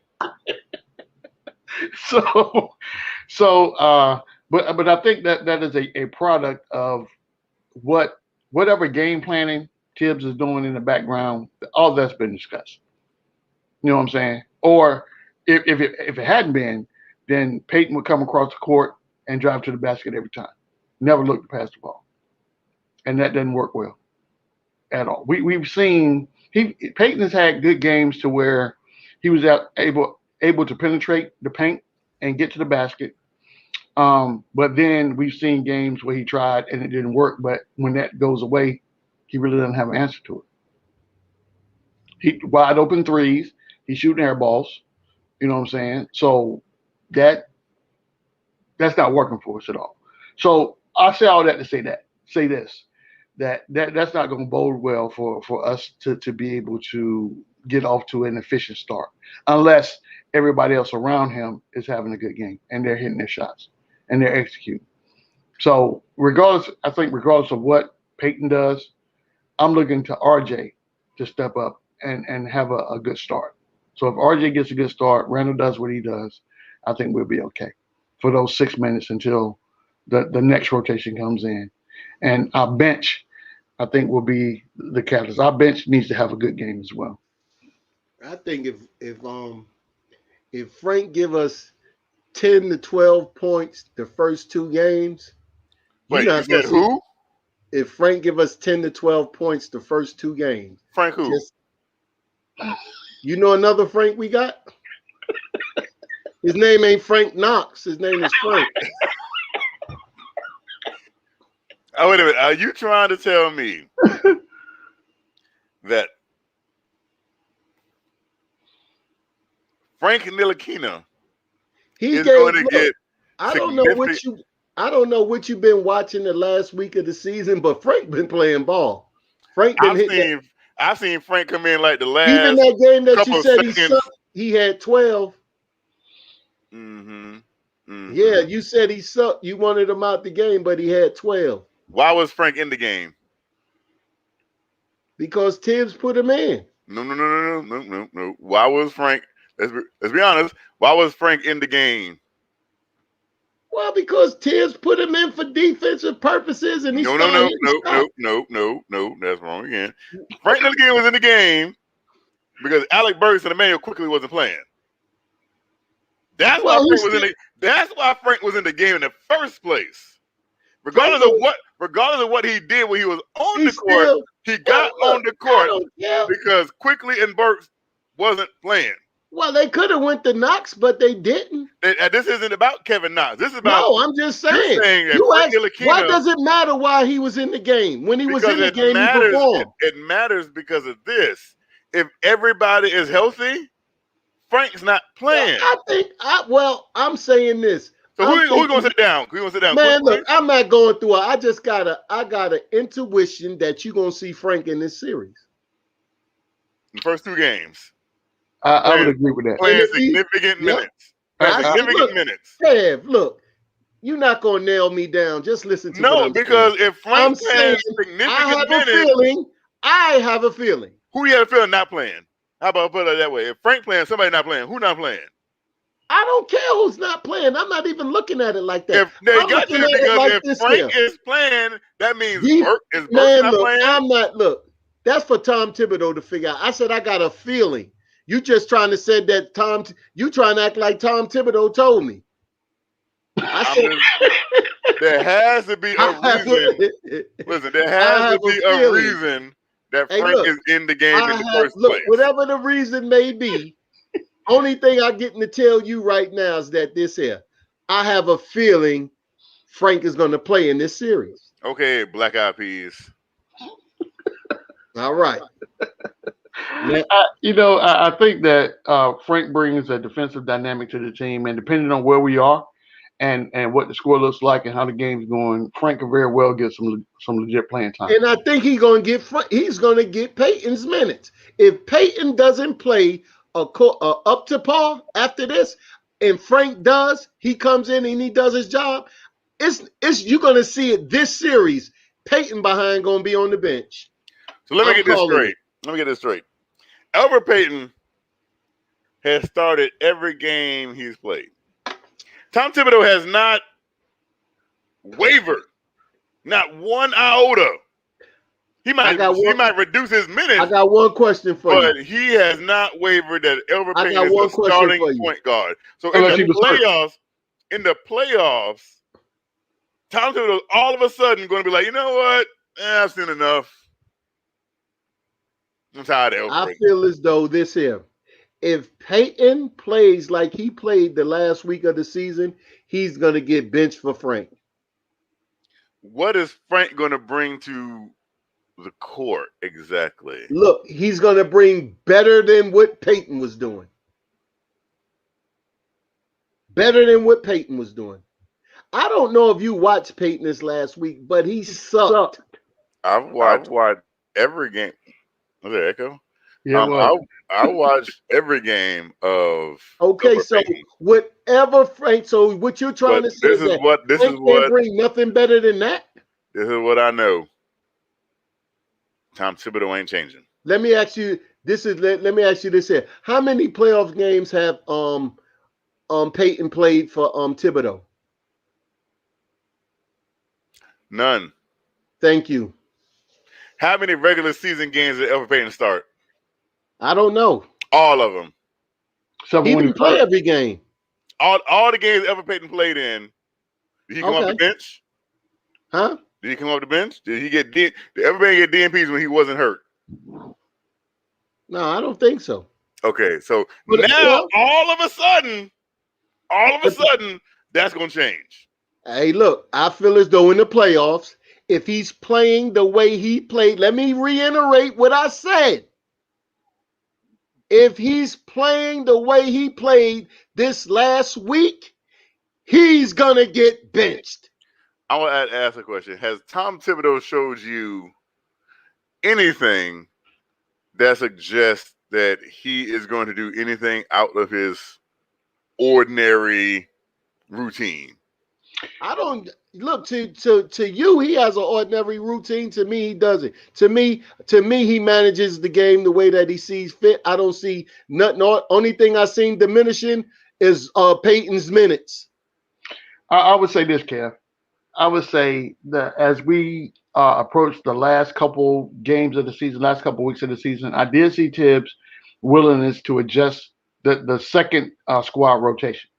But I think that is a product of whatever game planning Tibbs is doing in the background. All that's been discussed. You know what I'm saying? Or if it hadn't been, then Peyton would come across the court and drive to the basket every time. Never look to pass the ball, and that doesn't work well at all. We've seen Peyton has had good games to where he was able to penetrate the paint and get to the basket. But then we've seen games where he tried and it didn't work. But when that goes away, he really doesn't have an answer to it. He wide open threes. He's shooting air balls. You know what I'm saying? So that's not working for us at all. So I say all that to say this, that's not going to bode well for us to be able to get off to an efficient start unless everybody else around him is having a good game and they're hitting their shots. and they're executing. So regardless of what Peyton does, I'm looking to RJ to step up and have a good start. So if RJ gets a good start, Randle does what he does, I think we'll be okay for those 6 minutes until the next rotation comes in. And our bench, I think, will be the catalyst. Our bench needs to have a good game as well. I think if Frank give us 10 to 12 points the first 2 games, wait, you said who? If Frank give us 10 to 12 points the first 2 games, Frank who? You know another Frank we got? His name ain't Frank Knox. His name is Frank. Oh, wait a minute. Are you trying to tell me that Frank Ntilikina is going to get? I don't know what you've been watching the last week of the season, but Frank been playing ball. I've seen Frank come in like the last. Even that game that you said seconds. he sucked, he had 12. Yeah, you said he sucked. You wanted him out the game, but he had 12. Why was Frank in the game? Because Tibbs put him in. No. Why was Frank? Let's be honest. Why was Frank in the game? Well, because Tibbs put him in for defensive purposes, and he No. That's wrong again. Frank Ntilikina was in the game because Alec Burks and Emmanuel Quickley wasn't playing. That's why Frank was in the game in the first place. Regardless of what he did when he was on the court, he got on the court because Quickley and Burks wasn't playing. Well, they could have went to Knox, but they didn't. This isn't about Kevin Knox. This is about. No, I'm just saying. Why does it matter why he was in the game? When he was in the game, he performed. It matters because of this. If everybody is healthy, Frank's not playing. I'm saying this. So who going to sit down? Who going to sit down? Man, look, I'm not going through it. I got an intuition that you're going to see Frank in this series. The first 2 games. I would agree with that. Playing significant minutes. Kev, look, you're not going to nail me down. Just listen to what I'm because saying. If Frank plays significant minutes. I have a feeling. Who do you have a feeling not playing? How about put it that way? If Frank playing, somebody not playing. Who not playing? I don't care who's not playing. I'm not even looking at it like that. If they got you because if Frank is playing, that means Burke not playing. I'm not. Look, that's for Tom Thibodeau to figure out. I said I got a feeling. You just trying to say that you trying to act like Tom Thibodeau told me. I said there has to be a reason. Listen, there has to be a reason that Frank is in the game in the first place. Whatever the reason may be, only thing I'm getting to tell you right now is that this here, I have a feeling Frank is going to play in this series. Okay, Black Eyed Peas. All right. I think that Frank brings a defensive dynamic to the team, and depending on where we are and what the score looks like and how the game's going, Frank can very well get some legit playing time. And I think he's going to get Peyton's minutes. If Peyton doesn't play up to par after this, and Frank does, he comes in and he does his job. You're going to see it this series. Peyton behind going to be on the bench. So let me get this straight. Elfrid Payton has started every game he's played. Tom Thibodeau has not wavered, not one iota. He might reduce his minutes. I got one question for you. But he has not wavered that Elfrid Payton is the starting point guard. So in the playoffs, Tom Thibodeau is all of a sudden going to be like, you know what? I've seen enough. I'm tired of Elfrid. I feel as though this here, if Peyton plays like he played the last week of the season, he's going to get benched for Frank. What is Frank going to bring to the court exactly? Look, he's going to bring better than what Peyton was doing. Better than what Peyton was doing. I don't know if you watched Peyton this last week, but he sucked. I've watched every game. Was there echo? Yeah, I watched every game of. Okay, Elfrid so Payton. whatever Frank. So what you're trying But to say is that Frank can't bring nothing better than that. This is what I know. Tom Thibodeau ain't changing. Let me ask you. Let me ask you this here. How many playoff games have Peyton played for Tibodeau? None. Thank you. How many regular season games did Elfrid Payton start? I don't know. All of them. So he didn't play every game. All the games Elfrid Payton played in, did he come off the bench? Huh? Did he come off the bench? Did everybody get DNPs when he wasn't hurt? No, I don't think so. Okay, so now all of a sudden, that's gonna change. Hey, look, I feel as though in the playoffs, if he's playing the way he played, let me reiterate what I said. If he's playing the way he played this last week, he's gonna get benched. I want to ask a question. Has Tom Thibodeau showed you anything that suggests that he is going to do anything out of his ordinary routine? I don't look to you. He has an ordinary routine. To me, he doesn't. To me, he manages the game the way that he sees fit. I don't see nothing. Only thing I seen diminishing is Peyton's minutes. I would say this, Kev. I would say that as we approach the last couple games of the season, last couple weeks of the season, I did see Tibbs' willingness to adjust the second squad rotation,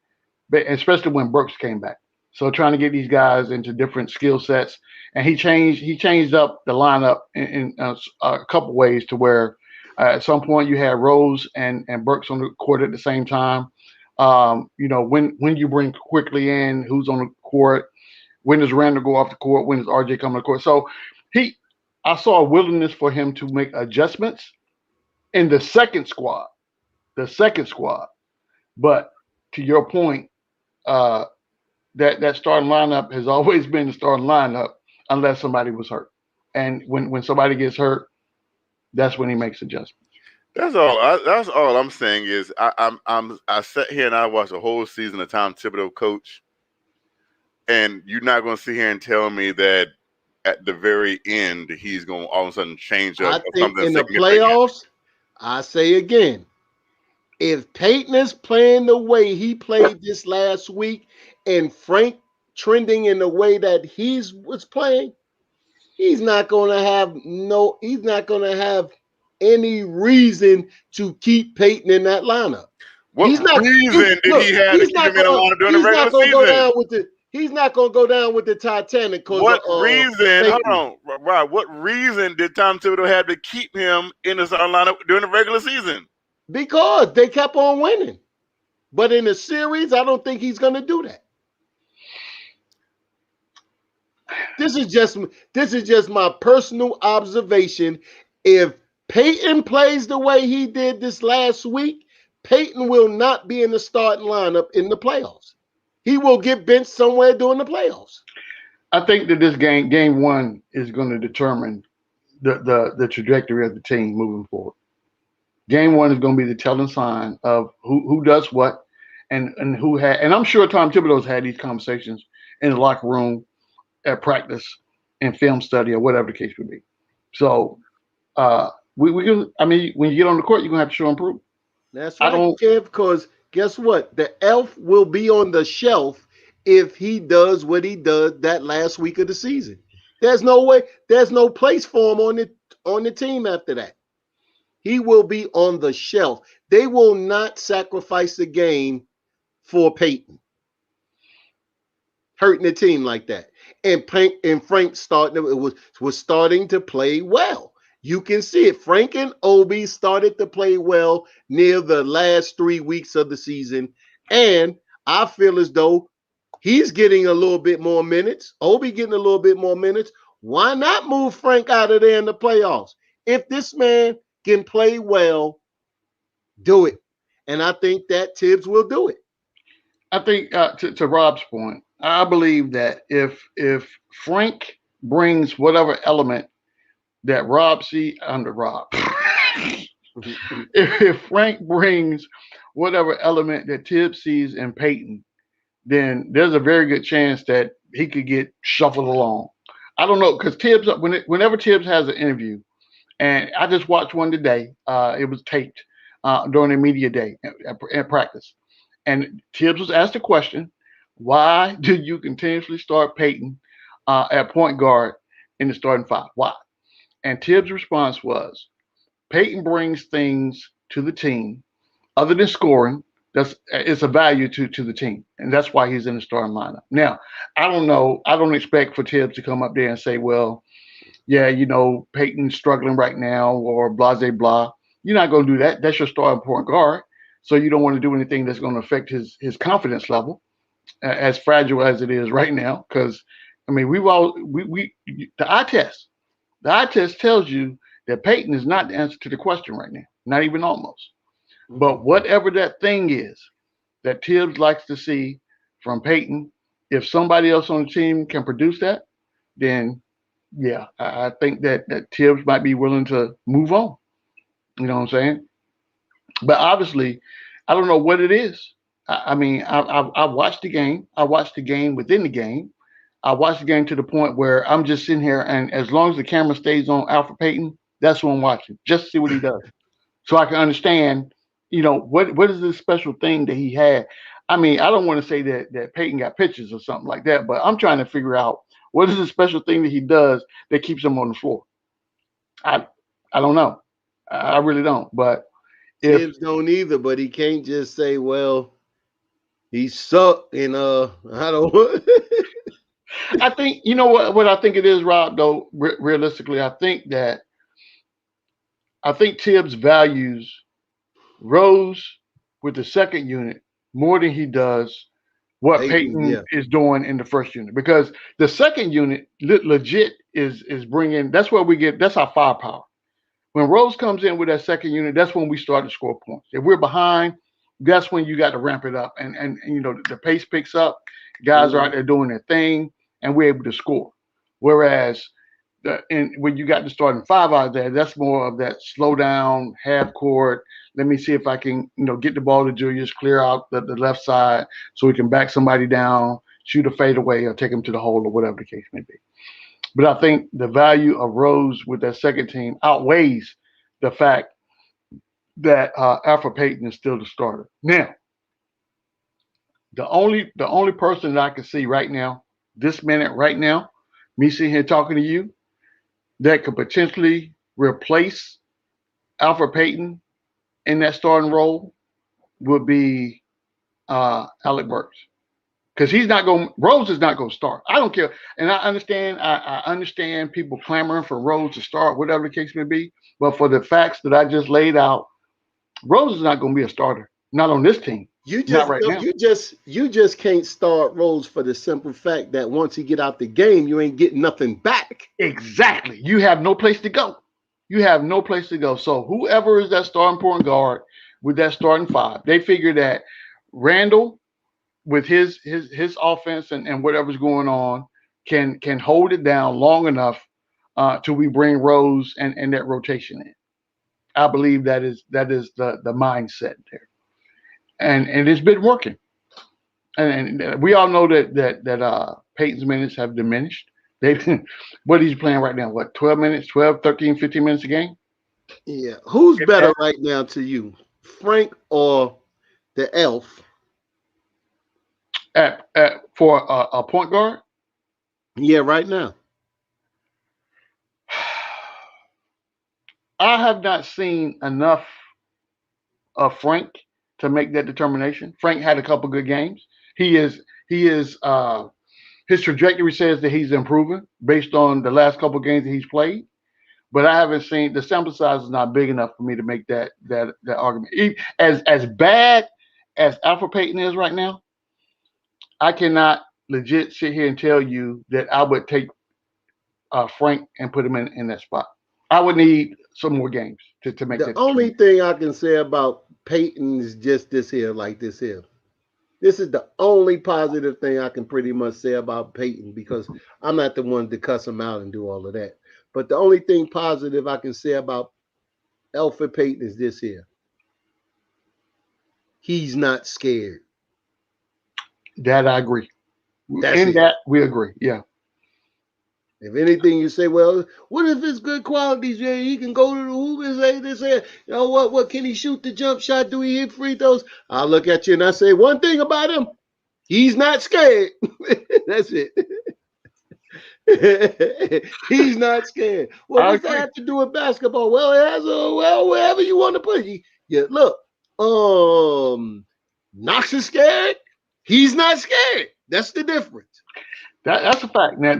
especially when Brooks came back. So trying to get these guys into different skill sets, and he changed up the lineup in a couple ways to where at some point you had Rose and Brooks on the court at the same time. When you bring Quickley in, who's on the court, when does Randle go off the court, when does RJ come on the court? So I saw a willingness for him to make adjustments in the second squad. But to your point, that starting lineup has always been the starting lineup unless somebody was hurt. And when somebody gets hurt, that's when he makes adjustments. That's all I'm saying is I sat here and I watched the whole season of Tom Thibodeau coach, and you're not going to sit here and tell me that at the very end he's going to all of a sudden change up. I think in the playoffs, I say again, if Peyton is playing the way he played this last week and Frank trending in the way that he was playing, he's not going to have any reason to keep Peyton in that lineup. What reason did he have to keep him in the lineup during the regular season? He's not going to go down with the Titanic. What reason? Hold on, Rob. What reason did Tom Thibodeau have to keep him in the starting lineup during the regular season? Because they kept on winning. But in the series, I don't think he's going to do that. This is just my personal observation. If Peyton plays the way he did this last week, Peyton will not be in the starting lineup in the playoffs. He will get benched somewhere during the playoffs. I think that this game one, is going to determine the trajectory of the team moving forward. Game one is going to be the telling sign of who does what and who had. And I'm sure Tom Thibodeau's had these conversations in the locker room, at practice, in film study, or whatever the case would be. So when you get on the court, you're going to have to show and prove. That's right, Kev, because guess what? The elf will be on the shelf if he does what he does that last week of the season. There's no way, there's no place for him on the team after that. He will be on the shelf. They will not sacrifice the game for Peyton. Hurting the team like that. And Frank was starting to play well. You can see it. Frank and Obi started to play well near the last 3 weeks of the season. And I feel as though he's getting a little bit more minutes. Obi getting a little bit more minutes. Why not move Frank out of there in the playoffs? If this man can play well, do it. And I think that Tibbs will do it. I think to Rob's point, I believe that if Frank brings whatever element that Rob see under Rob, if Frank brings whatever element that Tibbs sees in Peyton, then there's a very good chance that he could get shuffled along. I don't know because Tibbs, whenever Tibbs has an interview, and I just watched one today. It was taped during a media day at practice, and Tibbs was asked a question: why do you continuously start Peyton at point guard in the starting five? Why? And Tibbs' response was, Peyton brings things to the team other than scoring. It's a value to the team, and that's why he's in the starting lineup. Now, I don't know. I don't expect for Tibbs to come up there and say, "Well, yeah, Peyton's struggling right now," or blah blah blah. You're not going to do that. That's your starting point guard, so you don't want to do anything that's going to affect his confidence level, as fragile as it is right now. Because I mean, the eye test. The eye test tells you that Peyton is not the answer to the question right now, not even almost. But whatever that thing is that Tibbs likes to see from Peyton, if somebody else on the team can produce that, then yeah, I think that Tibbs might be willing to move on. You know what I'm saying? But obviously, I don't know what it is. I mean, I watched the game. I watched the game within the game. I watched the game to the point where I'm just sitting here, and as long as the camera stays on Elfrid Payton, that's what I'm watching, just to see what he does, so I can understand, what is this special thing that he had. I mean, I don't want to say that Peyton got pitches or something like that, but I'm trying to figure out what is the special thing that he does that keeps him on the floor. I don't know. I really don't. But Tibbs don't either. But he can't just say, "Well, he sucked," and I don't. I think what I think it is, Rob. Though realistically, I think Tibbs values Rose with the second unit more than he does what Peyton is doing in the first unit, because the second unit legit is bringing. That's where we get. That's our firepower. When Rose comes in with that second unit, that's when we start to score points. If we're behind, that's when you got to ramp it up, and the pace picks up. Guys are out there doing their thing, and we're able to score. Whereas when you got the starting five out there, that's more of that slow down, half court. Let me see if I can, get the ball to Julius, clear out the left side so we can back somebody down, shoot a fadeaway, or take them to the hole, or whatever the case may be. But I think the value of Rose with that second team outweighs the fact that Elfrid Payton is still the starter. Now, the only person that I can see right now, this minute, right now, me sitting here talking to you, that could potentially replace Elfrid Payton in that starting role would be Alec Burks. Because Rose is not going to start. I don't care. And I understand, I understand people clamoring for Rose to start, whatever the case may be. But for the facts that I just laid out, Rose is not going to be a starter. Not on this team. Not right now. You just can't start Rose for the simple fact that once he get out the game, you ain't getting nothing back. Exactly. You have no place to go. So whoever is that starting point guard with that starting five, they figure that Randle, with his offense and whatever's going on, can hold it down long enough till we bring Rose and that rotation in. I believe that is the mindset there, and it's been working. And we all know that Peyton's minutes have diminished. What he's playing right now, 12 minutes, 12, 13, 15 minutes a game? Yeah. Who's better right now to you, Frank or the Elf? For a point guard? Yeah, right now. I have not seen enough of Frank to make that determination. Frank had a couple good games. He is his trajectory says that he's improving based on the last couple of games that he's played. But I haven't seen, the sample size is not big enough for me to make that argument. As bad as Elfrid Payton is right now, I cannot legit sit here and tell you that I would take Frank and put him in that spot. I would need some more games to make that. The only thing I can say about Peyton is just this here. This is the only positive thing I can pretty much say about Peyton, because I'm not the one to cuss him out and do all of that. But the only thing positive I can say about Elfrid Payton is this here. He's not scared. That I agree. That's that we agree. Yeah. If anything, you say, well, what if it's good qualities? Yeah, he can go to the hoop and say this. You know what? Can he shoot the jump shot? Do he hit free throws? I'll look at you and I say one thing about him: he's not scared. That's it. He's not scared. Well, what's that have to do with basketball? Well, it has wherever you want to put it. Yeah, look, Knox is scared. He's not scared. That's the difference. That's a fact. Now,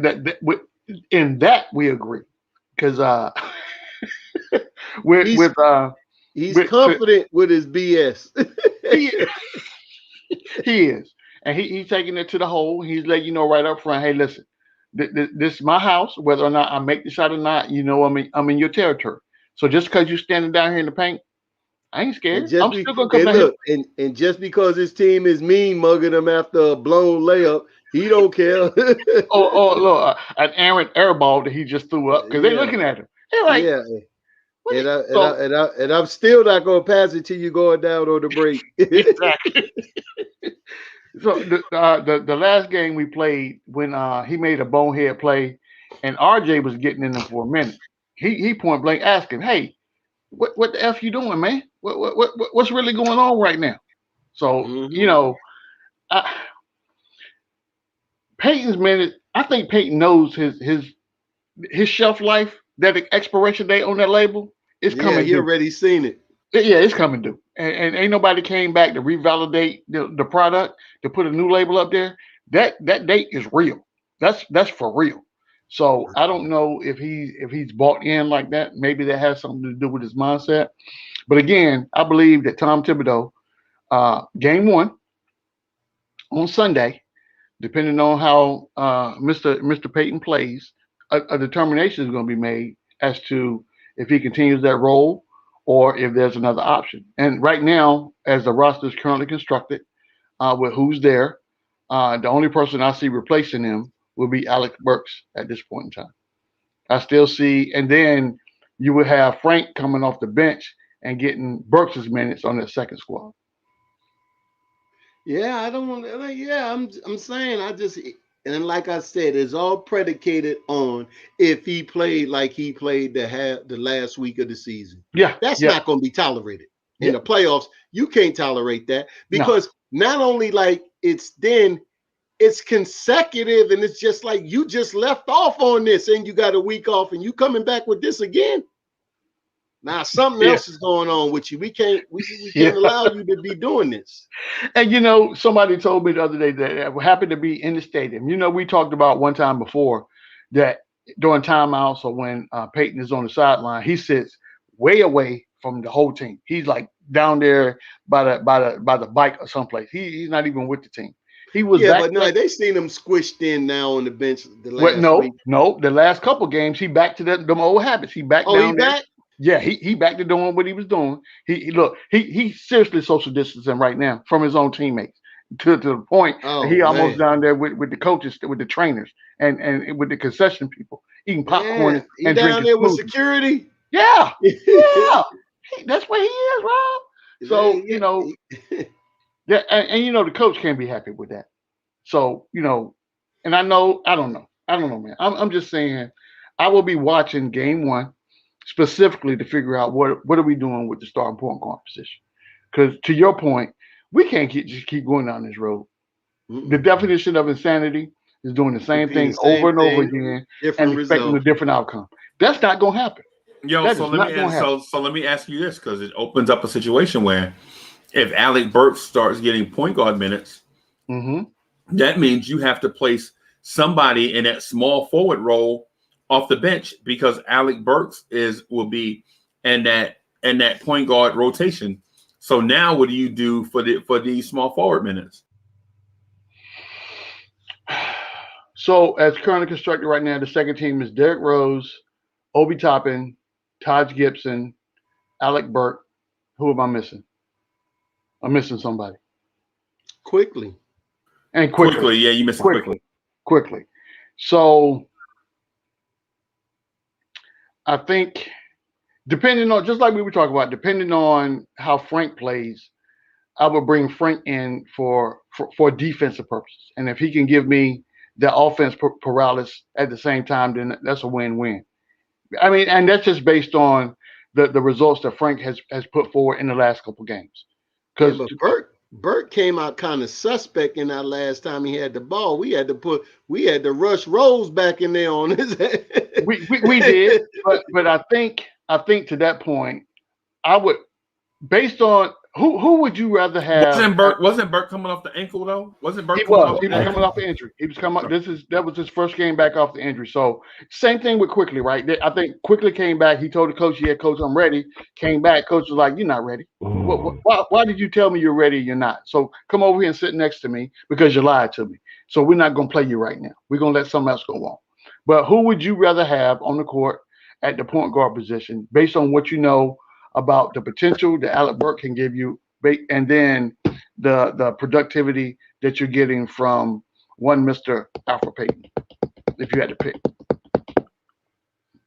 in that we agree, because he's confident with his BS. He is, and he's taking it to the hole. He's letting you know right up front. Hey, listen. This is my house. Whether or not I make the shot or not, you know, I'm in your territory. So just because you're standing down here in the paint, I ain't scared. I'm still gonna come down here. And just because his team is mean mugging him after a blown layup, he don't care. Look, an errant air ball that he just threw up because they're looking at him. They're like, and I'm still not gonna pass it to you going down on the break. Exactly. So the last game we played, when he made a bonehead play, and RJ was getting in him for a minute, he point blank asked him, "Hey, what the f you doing, man? What's really going on right now?" So you know, Peyton's minute. I think Peyton knows his shelf life, that expiration date on that label is coming. Yeah, he already seen it. Yeah, it's coming due. And ain't nobody came back to revalidate the product, to put a new label up there. That date is real. That's for real. So I don't know if he's bought in like that. Maybe that has something to do with his mindset. But again, I believe that Tom Thibodeau, game 1 on Sunday, depending on how Mr. Payton plays, a determination is going to be made as to if he continues that role or if there's another option. And right now, as the roster is currently constructed, with who's there, the only person I see replacing him will be Alec Burks at this point in time. I still see, and then you would have Frank coming off the bench and getting Burks' minutes on that second squad. Yeah, I don't want to. Yeah, I'm saying and like I said, it's all predicated on if he played like he played the last week of the season. Yeah, that's not going to be tolerated in the playoffs. You can't tolerate that because not only like it's consecutive, and it's just like you just left off on this and you got a week off and you coming back with this again. Now something else is going on with you. We can't allow you to be doing this. And you know, somebody told me the other day that we're happy to be in the stadium. You know, we talked about one time before that during timeouts or when Peyton is on the sideline, he sits way away from the whole team. He's like down there by the bike or someplace. He's not even with the team. He was but no, they seen him squished in now on the bench the last week. No, the last couple games he back to them old habits. He back down there. Back? Yeah, he back to doing what he was doing. He seriously social distancing right now from his own teammates to the point he almost down there with the coaches, with the trainers, and with the concession people eating popcorn and down there with security. Yeah, yeah, that's where he is, Rob. So you know, and you know the coach can't be happy with that. So you know, and I don't know, man. I'm just saying, I will be watching game 1. Specifically to figure out what are we doing with the starting point guard position, because to your point, we can't just keep going down this road. The definition of insanity is doing the same thing over and over again and expecting a different outcome. That's not going to happen. So let me ask you this, because it opens up a situation where if Alec Burks starts getting point guard minutes, that means you have to place somebody in that small forward role off the bench, because Alec Burks will be in that point guard rotation. So now what do you do for these small forward minutes? So as currently constructed right now, the second team is Derrick Rose, Obi Toppin, Taj Gibson, Alec Burks. Who am I missing? I'm missing somebody. Quickly. Yeah, you missing Quickly. So I think depending on, just like we were talking about, depending on how Frank plays, I would bring Frank in for defensive purposes. And if he can give me the offense paralysis at the same time, then that's a win-win. I mean, and that's just based on the results that Frank has put forward in the last couple games. Because Burt came out kind of suspect in that last time he had the ball. We had to rush Rose back in there on his head. we did, but I think to that point, I would, based on who would you rather have? Wasn't Burt coming off the ankle though? Wasn't Burt? He was coming off the injury. He was coming. That was his first game back off the injury. So same thing with Quickley, right? I think Quickley came back. He told the coach, "Yeah, coach, I'm ready." Came back. Coach was like, "You're not ready. Why did you tell me you're ready? You're not. So come over here and sit next to me because you lied to me. So we're not gonna play you right now. We're gonna let something else go on." But who would you rather have on the court at the point guard position, based on what you know about the potential that Alec Burke can give you, and then the productivity that you're getting from one Mr. Elfrid Payton, if you had to pick?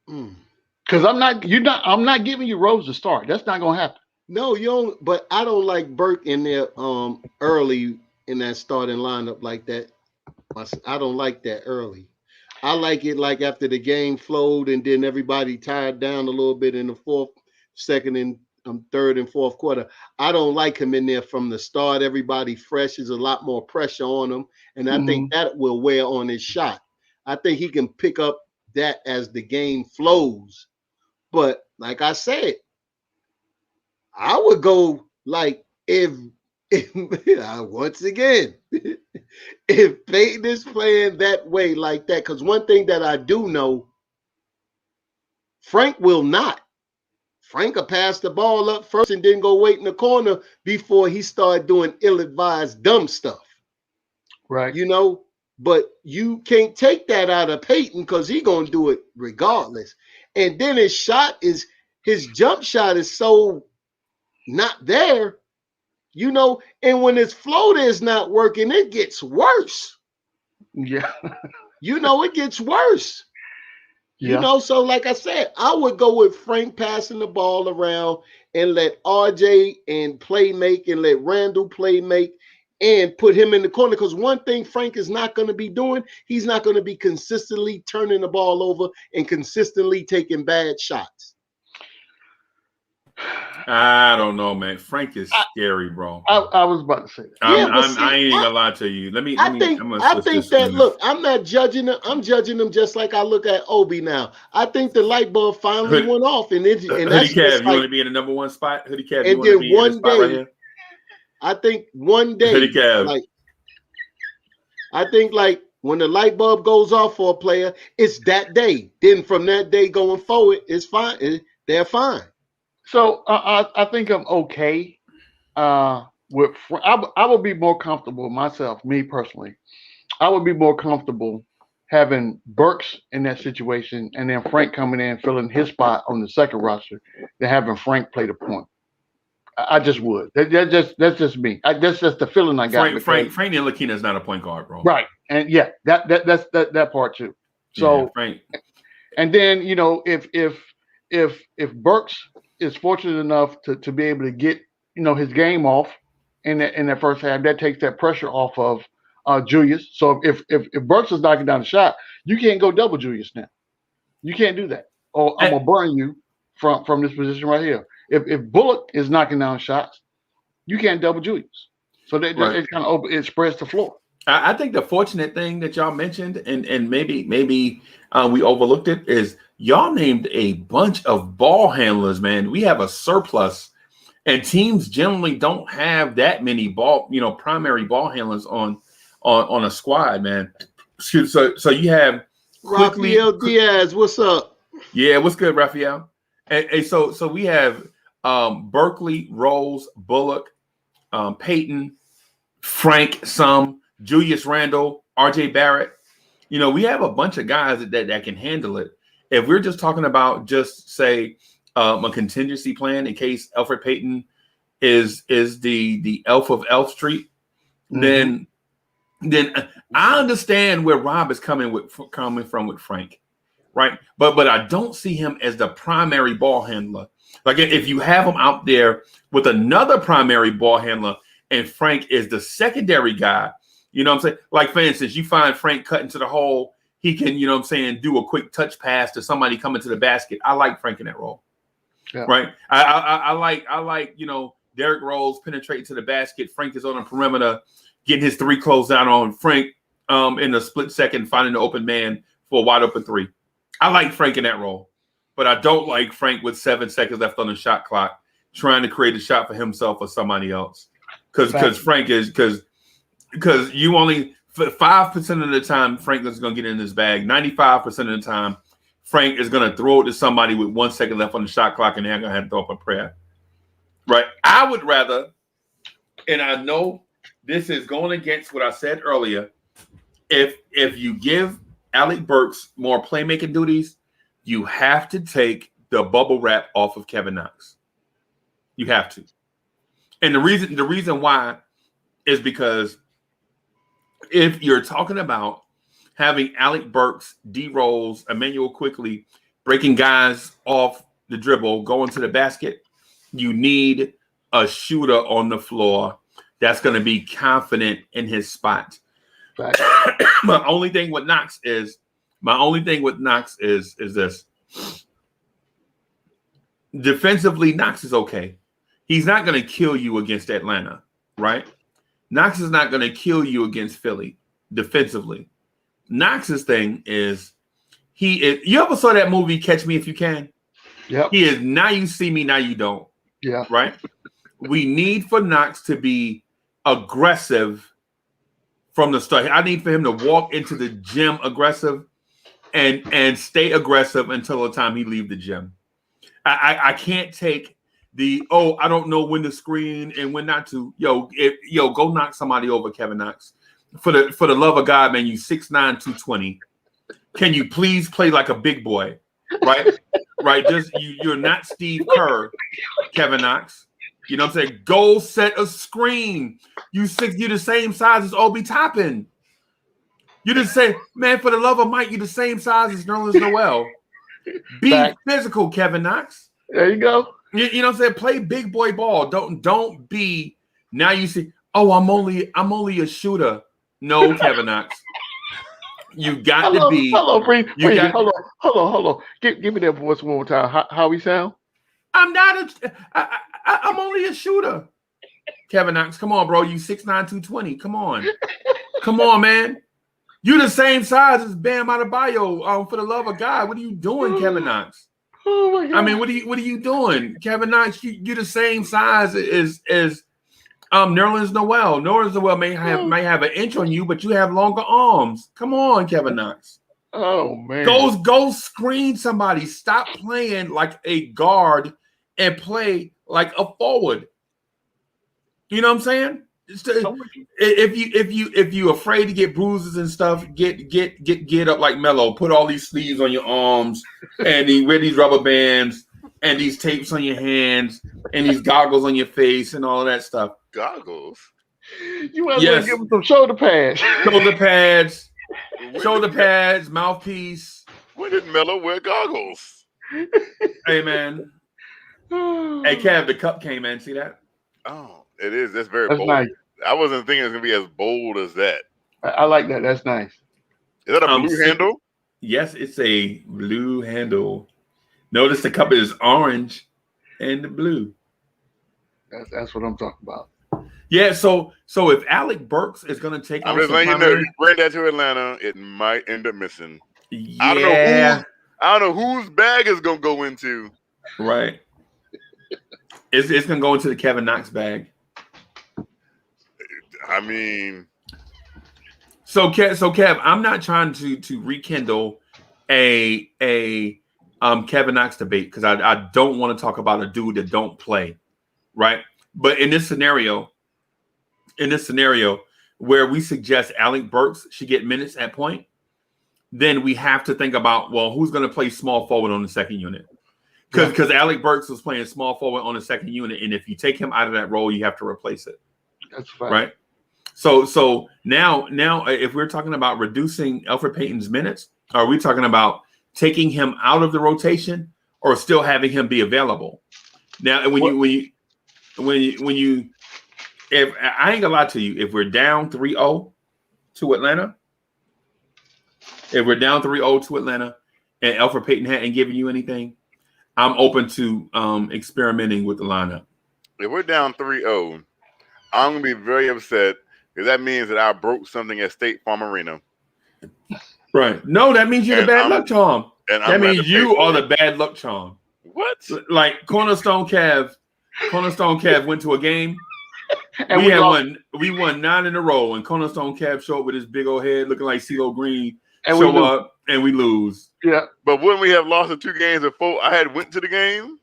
Because I'm not giving you Rose to start. That's not gonna happen. No, you don't. But I don't like Burke in there early in that starting lineup like that. I don't like that early. I like it like after the game flowed and then everybody tied down a little bit in the fourth, second, and third and fourth quarter. I don't like him in there from the start. Everybody fresh. Is a lot more pressure on him, and I think that will wear on his shot. I think he can pick up that as the game flows. But like I said, I would go like if once again, if Peyton is playing that way like that, because one thing that I do know, Frank will not. Frank will pass the ball up first and then go wait in the corner before he started doing ill-advised dumb stuff. Right. You know, but you can't take that out of Peyton because he's going to do it regardless. And then his jump shot is so not there, you know, and when his floater is not working, it gets worse. Yeah. You know, it gets worse. Yeah. You know, so like I said, I would go with Frank passing the ball around and let RJ and Playmake and let Randle Playmake and put him in the corner. Because one thing Frank is not going to be doing, he's not going to be consistently turning the ball over and consistently taking bad shots. I don't know, man. Frank is scary, bro. I was about to say that. I ain't gonna lie to you. I think that. Look, I'm not judging him. I'm judging him just like I look at Obi now. I think the light bulb finally went off, and that's Hoodie Kev, you want to be in the number one spot? Hoodie Kev, you want to be in the spot right here? I think one day, Hoodie Kev. I think when the light bulb goes off for a player, it's that day. Then from that day going forward, it's fine. They're fine. So I think I'm okay with. I would be more comfortable myself, me personally. I would be more comfortable having Burks in that situation and then Frank coming in filling his spot on the second roster than having Frank play the point. I just would. That's just me. That's just the feeling I got. Frank Ntilikina is not a point guard, bro. Right, and yeah, that's that part too. So yeah, Frank. And then if Burks is fortunate enough to be able to get his game off in that first half, that takes that pressure off of Julius. So if Burks is knocking down the shot, you can't go double Julius now. You can't do that. Or I'm gonna burn you from this position right here. If Bullock is knocking down shots, you can't double Julius. So it kind of it spreads the floor. I think the fortunate thing that y'all mentioned, and maybe we overlooked it, is y'all named a bunch of ball handlers, man. We have a surplus, and teams generally don't have that many primary ball handlers on a squad, man. So you have Rafael Diaz. What's up? Yeah, what's good, Rafael? And so we have Berkeley, Rose, Bullock, Peyton, Frank, Julius Randle, RJ Barrett. We have a bunch of guys that can handle it. If we're just talking about say a contingency plan in case Elfrid Payton is the elf of Elf Street, then I understand where Rob is coming from with Frank. right? But I don't see him as the primary ball handler. Like if you have him out there with another primary ball handler and Frank is the secondary guy, you know what I'm saying? Like, for instance, you find Frank cutting to the hole. He can, you know what I'm saying, do a quick touch pass to somebody coming to the basket. I like Frank in that role, right? I like, you know, Derrick Rose penetrating to the basket. Frank is on the perimeter, getting his three closed out on Frank in a split second, finding the open man for a wide open three. I like Frank in that role, but I don't like Frank with 7 seconds left on the shot clock trying to create a shot for himself or somebody else. Because Frank is because you only 5% of the time Frank is going to get in his bag. 95% of the time, Frank is going to throw it to somebody with 1 second left on the shot clock, and they're going to have to throw up a prayer. Right? I would rather, and I know this is going against what I said earlier. If you give Alec Burks more playmaking duties, you have to take the bubble wrap off of Kevin Knox. You have to. And the reason why is because if you're talking about having Alec Burks, D Rose, Emmanuel Quickley breaking guys off the dribble, going to the basket, you need a shooter on the floor that's going to be confident in his spot. Right. My only thing with Knox is this. Defensively, Knox is okay. He's not going to kill you against Atlanta, right? Knox is not going to kill you against Philly defensively. Knox's thing is you ever saw that movie Catch Me If You Can? Yep. He is now you see me, now you don't. Yeah. Right? We need for Knox to be aggressive from the start. I need for him to walk into the gym aggressive and stay aggressive until the time he leave the gym. I can't take I don't know when to screen and when not to. Go knock somebody over, Kevin Knox. For the love of God, man, you 6'9", 220. Can you please play like a big boy? Right? Right. Just you're not Steve Kerr, Kevin Knox. You know what I'm saying? Go set a screen. You're the same size as Obi Toppin. You just say, man, for the love of Mike, you're the same size as Nerlens Noel. Be physical, Kevin Knox. There you go. You know what I'm saying? Play big boy ball. Don't be now you see, oh, I'm only a shooter. No, Kevin Knox. You got to be. Hold on. Give me that voice one more time. How we sound? I'm only a shooter. Kevin Knox, come on, bro. You 6'9", 220. Come on, man. You the same size as Bam Adebayo. For the love of God, what are you doing, Kevin Knox? Oh my God. I mean, what are you doing, Kevin Knox? You're the same size as Nerlens Noel. Nerlens Noel may have an inch on you, but you have longer arms. Come on, Kevin Knox. Oh man. Go screen somebody. Stop playing like a guard and play like a forward. You know what I'm saying? If you afraid to get bruises and stuff, get up like Melo. Put all these sleeves on your arms and wear these rubber bands and these tapes on your hands and these goggles on your face and all of that stuff. Goggles? You want to give them some shoulder pads. Shoulder pads, mouthpiece. When did Melo wear goggles? Hey man. Hey Kev, the cup came in. See that? Oh. It is. That's very bold. Nice. I wasn't thinking it was going to be as bold as that. I like that. That's nice. Is that a blue handle? Yes, it's a blue handle. Notice the cup is orange and blue. That's what I'm talking about. Yeah, so if Alec Burks is going to take I'm just letting you know, you bring that to Atlanta, it might end up missing. Yeah. I don't know whose bag is going to go into. Right. It's going to go into the Kevin Knox bag. I mean, so Kev, I'm not trying to rekindle a Kevin Knox debate because I don't want to talk about a dude that don't play, right? But in this scenario where we suggest Alec Burks should get minutes at point, then we have to think about, well, who's going to play small forward on the second unit? Because Alec Burks was playing small forward on the second unit, and if you take him out of that role, you have to replace it. That's fine. Right? So now if we're talking about reducing Elfrid Payton's minutes, are we talking about taking him out of the rotation or still having him be available. Now, if I ain't gonna lie to you, if we're down 3-0 to Atlanta, and Elfrid Payton hadn't given you anything, I'm open to experimenting with the lineup. If we're down 3-0, I'm gonna be very upset because that means that I broke something at State Farm Arena. Right. No, that means you're the bad luck charm. That means you are the bad luck charm. What? Like Cornerstone Kev went to a game. And we won 9 in a row, and Cornerstone Kev showed up with his big old head looking like CeeLo Green. And show up and we lose. Yeah. But wouldn't we have lost the 2 games before I had went to the game?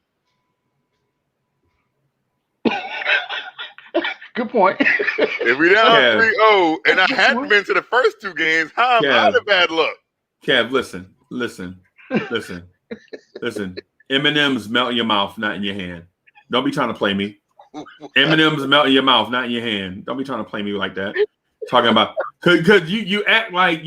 Good point. If we down 3-0 and I hadn't been to the first 2 games, how am I the bad luck? Kev, listen. M&M's melt in your mouth, not in your hand. Don't be trying to play me. M&M's melt in your mouth, not in your hand. Don't be trying to play me like that. Talking about because you act like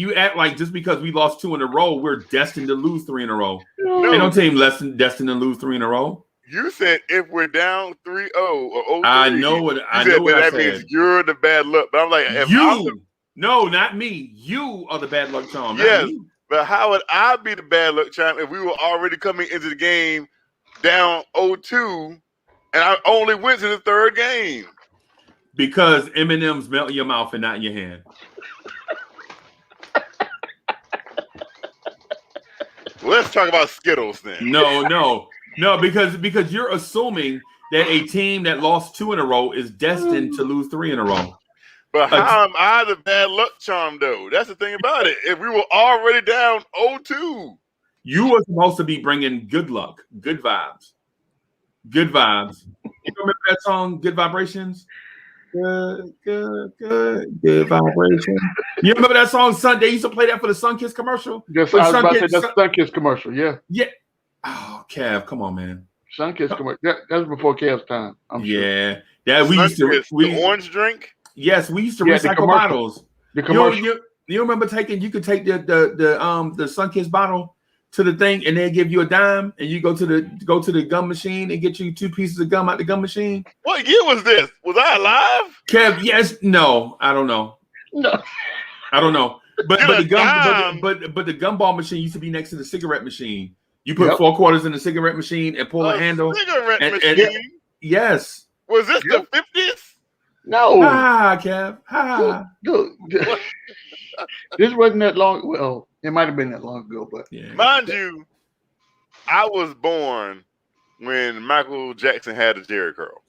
just because we lost 2 in a row, we're destined to lose 3 in a row. No. Ain't no team less than destined to lose 3 in a row. You said if we're down 3-0 or 0-3, I know what I said. That means you're the bad luck. But I'm like, no, not me. You are the bad luck charm. Yes, but how would I be the bad luck charm if we were already coming into the game down 0-2 and I only went to the 3rd game? Because M&M's melt in your mouth and not in your hand. Let's talk about Skittles then. No, because you're assuming that a team that lost 2 in a row is destined to lose 3 in a row. But how am I the bad luck charm, though? That's the thing about it. If we were already down 0-2. You were supposed to be bringing good luck, good vibes. Good vibes. You remember that song, Good Vibrations? Good vibration. You remember that song, Sun? They used to play that for the Sunkiss commercial. Yes, I was about to say that's Sunkiss commercial. Yeah. Yeah. Oh, Kev, come on, man. Sunkiss commercial. That was before Kev's time. I'm sure. Yeah. We used to. The orange drink. Yes, we used to recycle bottles. The commercial. You remember you could take the Sunkiss bottle to the thing, and they give you a dime, and you go to the gum machine and get you 2 pieces of gum out the gum machine. What year was this? Was I alive? Kev, yes, no, I don't know. No, I don't know. But the gumball machine used to be next to the cigarette machine. You put 4 quarters in the cigarette machine and pull a handle. Cigarette machine. Yes. Was this the 50s? No. Kev. This wasn't that long. Well, it might have been that long ago, but mind you, I was born when Michael Jackson had a Jerry curl.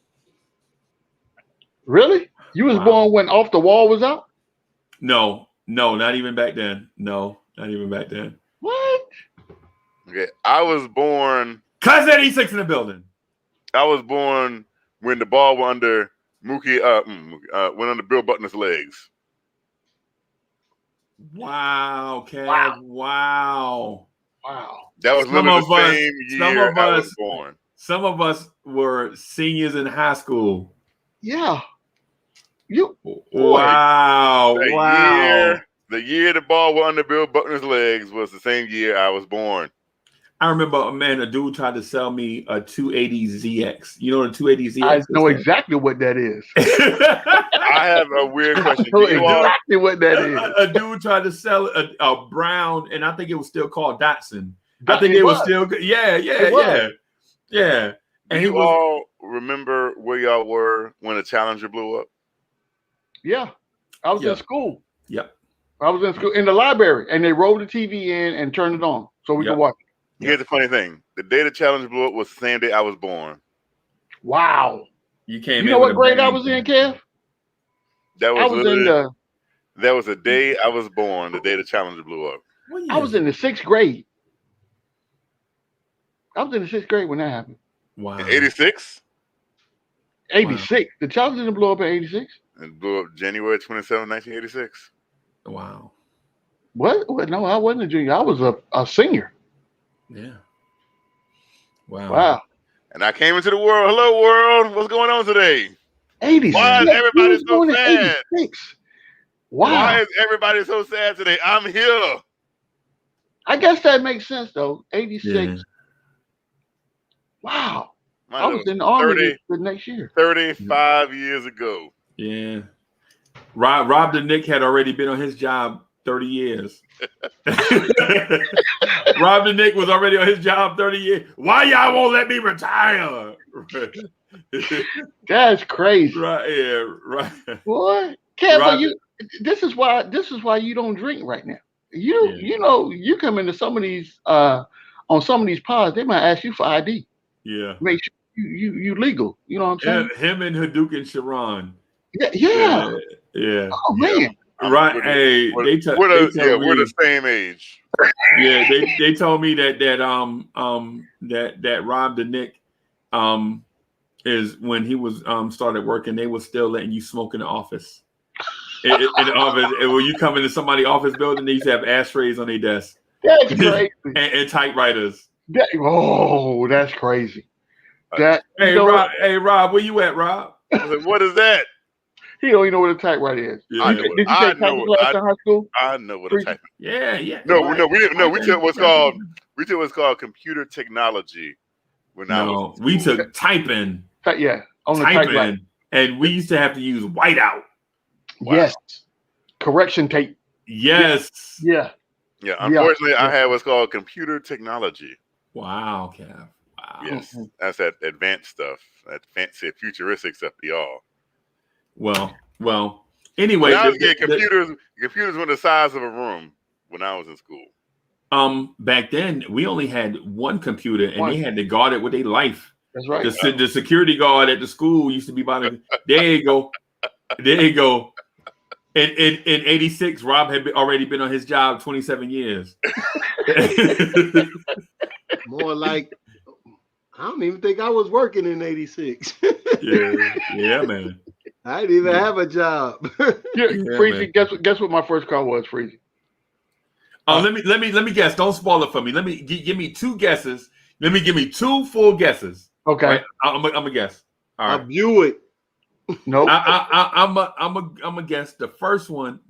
Really? You was born when Off the Wall was out? No, not even back then. No, not even back then. What? Okay, I was born. Class 86 in the building. I was born when the ball went under went under Bill Butler's legs. Wow, Kev. Wow. That was literally the same year I was born. Some of us were seniors in high school. Yeah. Wow. The year the ball went under Bill Butler's legs was the same year I was born. I remember a dude tried to sell me a 280ZX. You know what a 280ZX I know is? exactly what that is. I have a weird question. I know exactly what that is. A dude tried to sell a brown, and I think it was still called Datsun. I think it was still good. Yeah. And you all remember where y'all were when the Challenger blew up? Yeah. I was in school. Yep. I was in school in the library, and they rolled the TV in and turned it on so we could watch it. Here's the funny thing. The day the Challenger blew up was the same day I was born. Wow. You came in. You know what grade I was in, Kev? That was the day I was born, the day the Challenger blew up. I was in the 6th grade. I was in the 6th grade when that happened. Wow. In 86? 86. Wow. The Challenger didn't blow up in 86? It blew up January 27, 1986. Wow. What? No, I wasn't a junior. I was a senior. Yeah. Wow. And I came into the world. Hello, world. What's going on today? 86. Why is everybody so sad? 86. Wow. Why is everybody so sad today? I'm here. I guess that makes sense though. 86. Yeah. Wow. I was in the Army the next year. 35 years ago. Yeah. Rob the Knick had already been on his job 30 years. Rob the Knick was already on his job 30 years. Why y'all won't let me retire? That's crazy. Right, yeah, right. Boy, Kevin, this is why you don't drink right now. You know, you come into some of these on some of these pods, they might ask you for ID. Yeah. Make sure you legal. You know what I'm saying? Him and Hadouken and Sharon. Yeah. Oh man. Right. Hey, we're the same age. Yeah, they told me that Rob the Knick is when he was started working, they were still letting you smoke in the office. In the office, and when you come into somebody's office building, they used to have ashtrays on their desk. That's crazy. and typewriters. That's crazy. Hey Rob, where you at, Rob? What is that? He don't even know what a typewriter is. Yeah. Did you take typing class in high school? I know what a typewriter is. Yeah. No, we didn't. No, we took what's called computer technology. We took typing. Yeah, on the typewriter. And we used to have to use whiteout. Wow. Yes. Correction tape. Yes. Yeah. Yeah. Unfortunately, I had what's called computer technology. Wow, Kev. Wow. Yes. That's that advanced stuff. That fancy futuristic stuff, y'all. Well. Anyway, computers were the size of a room when I was in school. Back then we only had one computer, and they had to guard it with their life. That's right. The security guard at the school used to be by the. There you go. In 86, Rob had already been on his job 27 years. More like, I don't even think I was working in 86. yeah, man. I didn't even have a job. Freezy, guess what my first car was, Freezy? Let me guess. Don't spoil it for me. Let me give me two guesses. Give me two full guesses. Okay. Right? I'm a guess. All right. A Buick. Nope. I'm a guess. The first one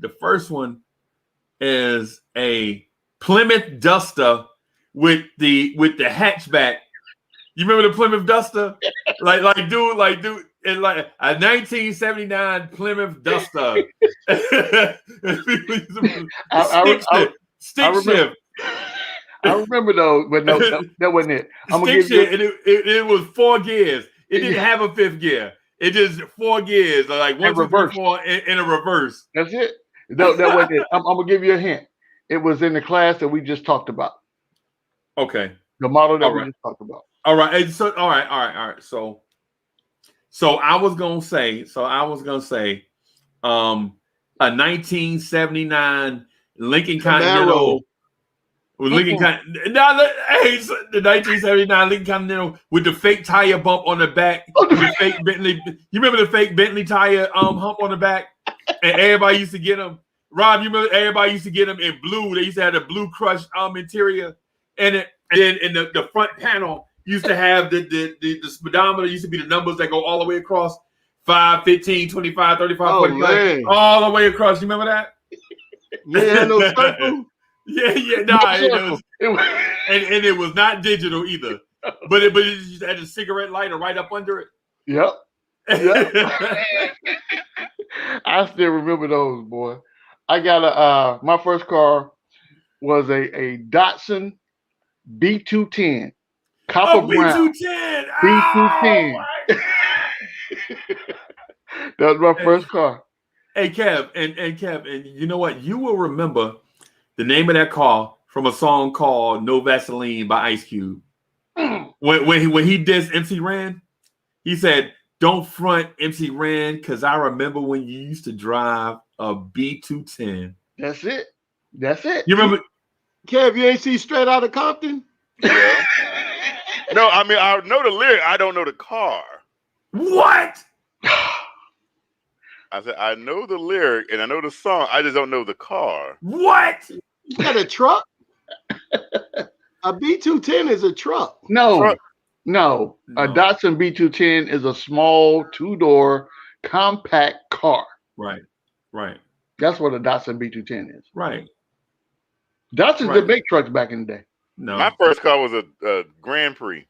is a Plymouth Duster with the hatchback. You remember the Plymouth Duster? like dude, in like a 1979 Plymouth Duster. Stick shift. I remember those, but no, that wasn't it. I'm gonna give you. It was 4 gears. It didn't have a 5th gear. It just 4 gears, like 1, 2, 3, 4 in a reverse. That's it. No, that wasn't it. I'm gonna give you a hint. It was in the class that we just talked about. Okay. The model that we just talked about. All right. And so, all right. So I was gonna say, a 1979 Lincoln Continental. The 1979 Lincoln Continental with the fake tire bump on the back, the fake Bentley. You remember the fake Bentley tire hump on the back, and everybody used to get them. Rob, you remember everybody used to get them in blue. They used to have the blue crushed interior, and then in the front panel used to have the speedometer. Used to be the numbers that go all the way across 5, 15, 25, 35, 45, all the way across. You remember that? Yeah, no circle. Yeah, nah, and it was not digital either. But it just had a cigarette lighter right up under it. Yep. I still remember those, boy. I got my first car was a Datsun B210. Copper brown. B210. B210. That was my first car. Hey, Kev, and you know what? You will remember the name of that car from a song called "No Vaseline" by Ice Cube. When he dissed MC Ren, he said, "Don't front MC Ren, because I remember when you used to drive a B210." That's it. You remember? Kev, you ain't see Straight Outta Compton? Yeah. No, I mean, I know the lyric. I don't know the car. What? I said, I know the lyric and I know the song. I just don't know the car. What? You got a truck? A B210 is a truck. No. A Datsun B210 is a small 2-door compact car. Right. That's what a Datsun B210 is. Right. Dodgers did make trucks back in the day. No, my first car was a Grand Prix.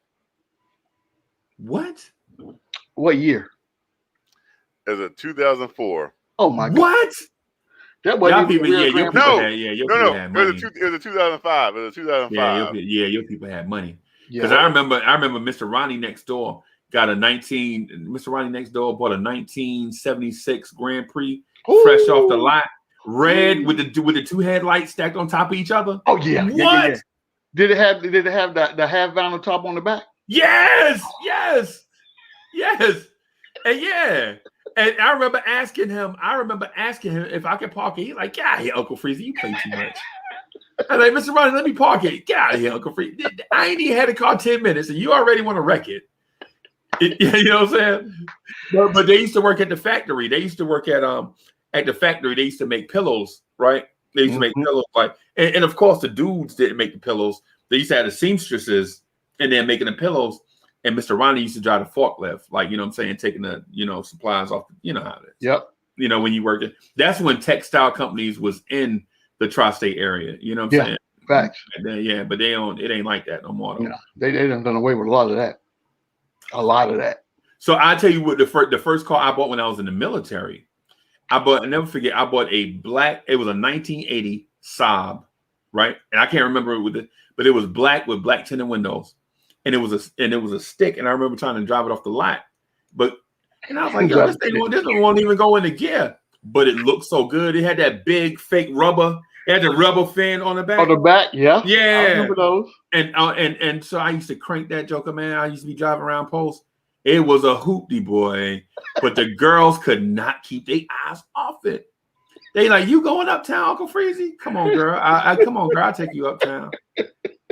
What? What year? It was a 2004. Oh my God! What? That wasn't even your Grand people Prix. had, your no, people no. had It money. was a 2005. It was a 2005. Your people had money. Because Yeah. I remember Mr. Ronnie next door got Mr. Ronnie next door bought a 1976 Grand Prix fresh off the lot, red with the two headlights stacked on top of each other. Oh yeah. What? Yeah. Did it have the half vinyl top on the back? Yes. And I remember asking him if I could park it. He's like, get out of here, Uncle Freezy. You play too much. I was like, Mr. Ronnie, let me park it. Get out of here, Uncle Freezy. I ain't even had the car 10 minutes, and you already want to wreck it. You know what I'm saying? But they used to work at the factory. They used to work at the factory. They used to make pillows, right? They used to make pillows, and of course the dudes didn't make the pillows. They used to have the seamstresses and then making the pillows. And Mr. Ronnie used to drive the forklift, like, you know what I'm saying, taking the, supplies off, how it is. Yep. When you work it. That's when textile companies was in the tri-state area. You know what I'm saying? Facts. Then, but it ain't like that no more. Though. Yeah, they done away with a lot of that. So I tell you what, the first car I bought when I was in the military, I'll never forget, I bought a black, it was a 1980 Saab, right? And I can't remember but it was black with black tinted windows. And it was a stick, and I remember trying to drive it off the lot, and I was like, "Yo, this one won't even go into gear." But it looked so good. It had that big fake rubber. It had the rubber fin on the back. On the back, yeah. Yeah, I remember those. And so I used to crank that joker, man. I used to be driving around post. It was a hoopty boy, but the girls could not keep their eyes off it. They like, you going uptown, Uncle Freezy? Come on, girl. Come on, girl. I'll take you uptown.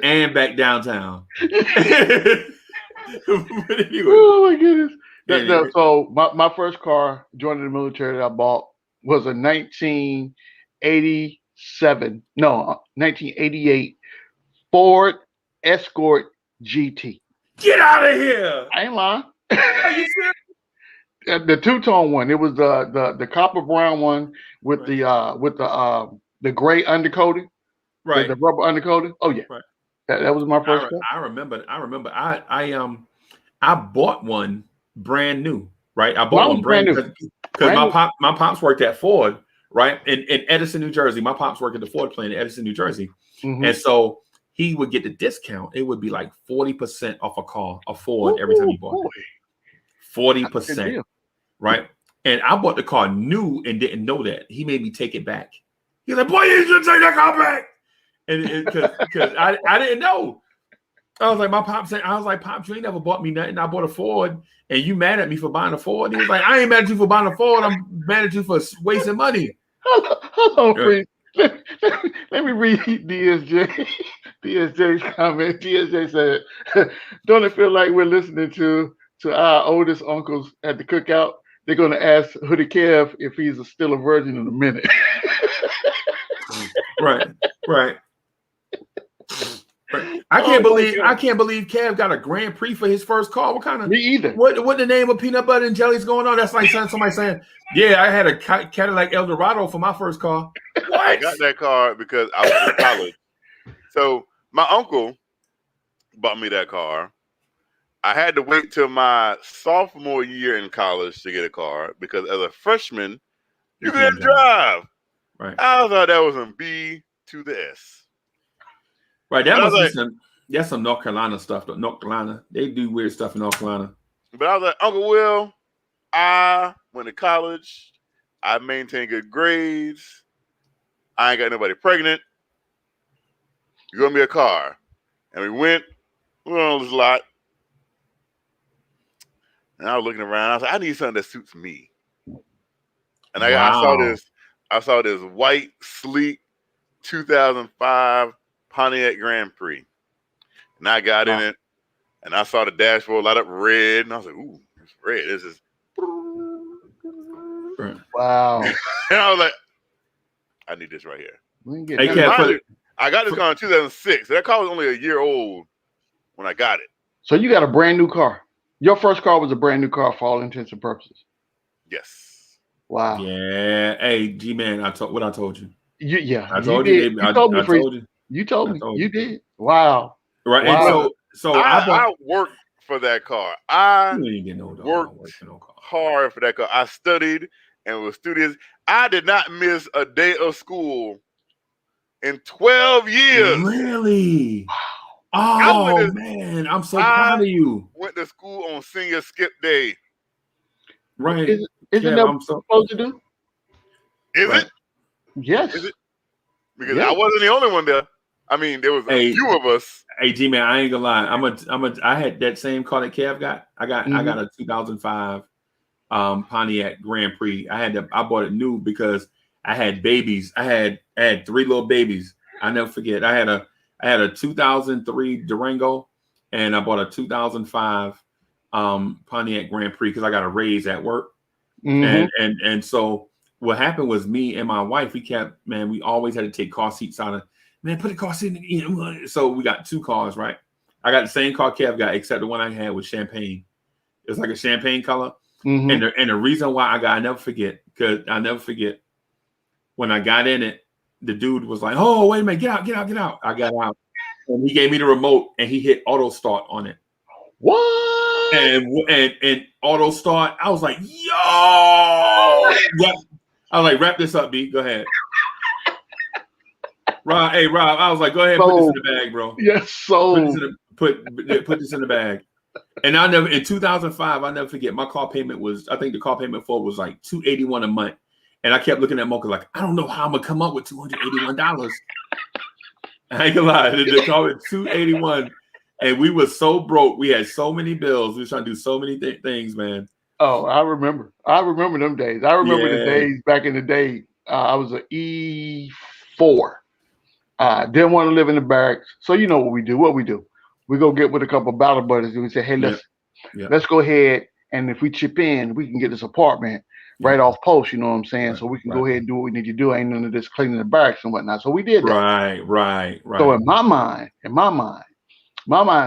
And back downtown. Anyway. Oh my goodness! So my first car joining the military that I bought was a 1988 Ford Escort GT. Get out of here! I ain't lying. Are you serious? The two-tone one. It was the copper brown one with the gray undercoating, right? The rubber undercoating. Oh yeah. Right. That was my first car. I remember. I bought one brand new, right? I bought one brand new because my pops worked at Ford, right? In Edison, New Jersey. My pops worked at the Ford plant in Edison, New Jersey. Mm-hmm. And so he would get the discount. It would be like 40% off a Ford every time he bought it. 40%, right? And I bought the car new and didn't know that. He made me take it back. He's like, boy, you should take that car back. And because I didn't know. I was like, Pops, you ain't never bought me nothing. I bought a Ford, and you mad at me for buying a Ford? He was like, I ain't mad at you for buying a Ford. I'm mad at you for wasting money. Hold on, let me read DSJ's comment. DSJ said, don't it feel like we're listening to our oldest uncles at the cookout? They're going to ask Hoodie Kev if he's still a virgin in a minute. Right. I can't believe Kev got a Grand Prix for his first car. What kind of? Me either. What the name of peanut butter and jelly is going on? That's like somebody saying, "Yeah, I had a Cadillac Eldorado for my first car." What? I got that car because I was in college. So my uncle bought me that car. I had to wait till my sophomore year in college to get a car because as a freshman, you couldn't drive. Right. I thought that was a B to the S. Right, that's some North Carolina stuff. Though. North Carolina, they do weird stuff in North Carolina. But I was like, Uncle Will, I went to college. I maintained good grades. I ain't got nobody pregnant. You got me a car. And we went on this lot. And I was looking around. I was like, I need something that suits me. And I saw this white, sleek 2005 Pontiac Grand Prix. And I got in it, and I saw the dashboard light up red, and I was like, ooh, it's red. This is... Wow. And I was like, I need this right here. I got this car in 2006. So that car was only a year old when I got it. So you got a brand new car. Your first car was a brand new car for all intents and purposes. Yes. Wow. Yeah. Hey, G-Man, what I told you. Yeah. I told you. I told you. You told me. You did. Wow. Right. Wow. And so I worked for that car. I worked hard for that car. I studied and was studious. I did not miss a day of school in 12 years. Really? Oh, man. I'm so proud of you. Went to school on senior skip day. Right. Isn't that what you're supposed to do? Is it? Yes. Is it? Because I wasn't the only one there. I mean, there was a few of us. Hey, G-Man, I ain't gonna lie. I had that same car that Kev got. I got a 2005 Pontiac Grand Prix. I bought it new because I had babies. I had 3 little babies. I never forget. I had a 2003 Durango, and I bought a 2005 Pontiac Grand Prix because I got a raise at work. And so what happened was me and my wife, we always had to take car seats out of, man, put a car seat in. So we got 2 cars, right? I got the same car Kev got, except the one I had was champagne. It was like a champagne color. And the reason why I never forget, because I'll never forget, when I got in it, the dude was like, oh, wait a minute, get out. I got out. And he gave me the remote and he hit auto start on it. What? And auto start, I was like, yo! I was like, wrap this up, B. Go ahead. Rob, I was like, go ahead and put this in the bag, bro. Yes, put this in the bag. And in 2005, I'll never forget, my car payment was, I think the car payment for it was like $281 a month. And I kept looking at Mocha like, I don't know how I'm gonna come up with $281. I ain't gonna lie, the car was $281. And we were so broke. We had so many bills. We were trying to do so many things, man. Oh, I remember them days. I remember the days back in the day. I was an E4. Didn't want to live in the barracks. So you know what we do. We go get with a couple of battle buddies and we say, hey, let's go ahead. And if we chip in, we can get this apartment right off post, you know what I'm saying? Right, so we can go ahead and do what we need to do. Ain't none of this cleaning the barracks and whatnot. So we did that. Right. So in my mind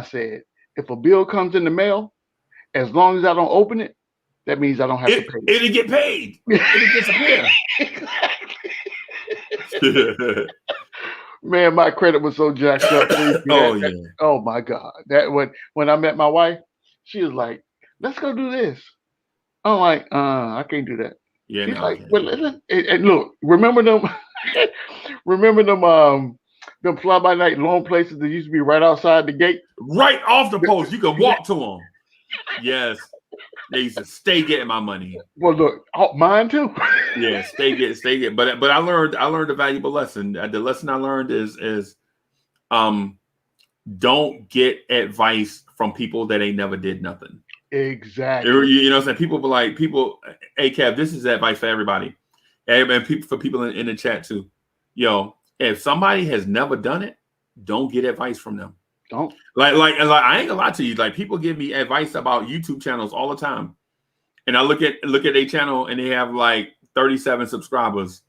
said, if a bill comes in the mail, as long as I don't open it, that means I don't have to pay. It'll get paid. It'll disappear. Man, my credit was so jacked up. Oh my God. That when I met my wife, she was like, let's go do this. I'm like, I can't do that. Yeah, she's like, well, listen, and look, remember them fly by night long places that used to be right outside the gate? Right off the post. You can walk to them. Yes. They used to stay getting my money. Well, look, mine too. Yeah, stay get. But I learned a valuable lesson. The lesson I learned is don't get advice from people that ain't never did nothing. Exactly. You know what I'm saying? Hey Kev, this is advice for everybody. And for people in the chat too. Yo, if somebody has never done it, don't get advice from them. Don't. Like I ain't gonna lie to you. Like people give me advice about YouTube channels all the time. And I look at their channel and they have like 37 subscribers.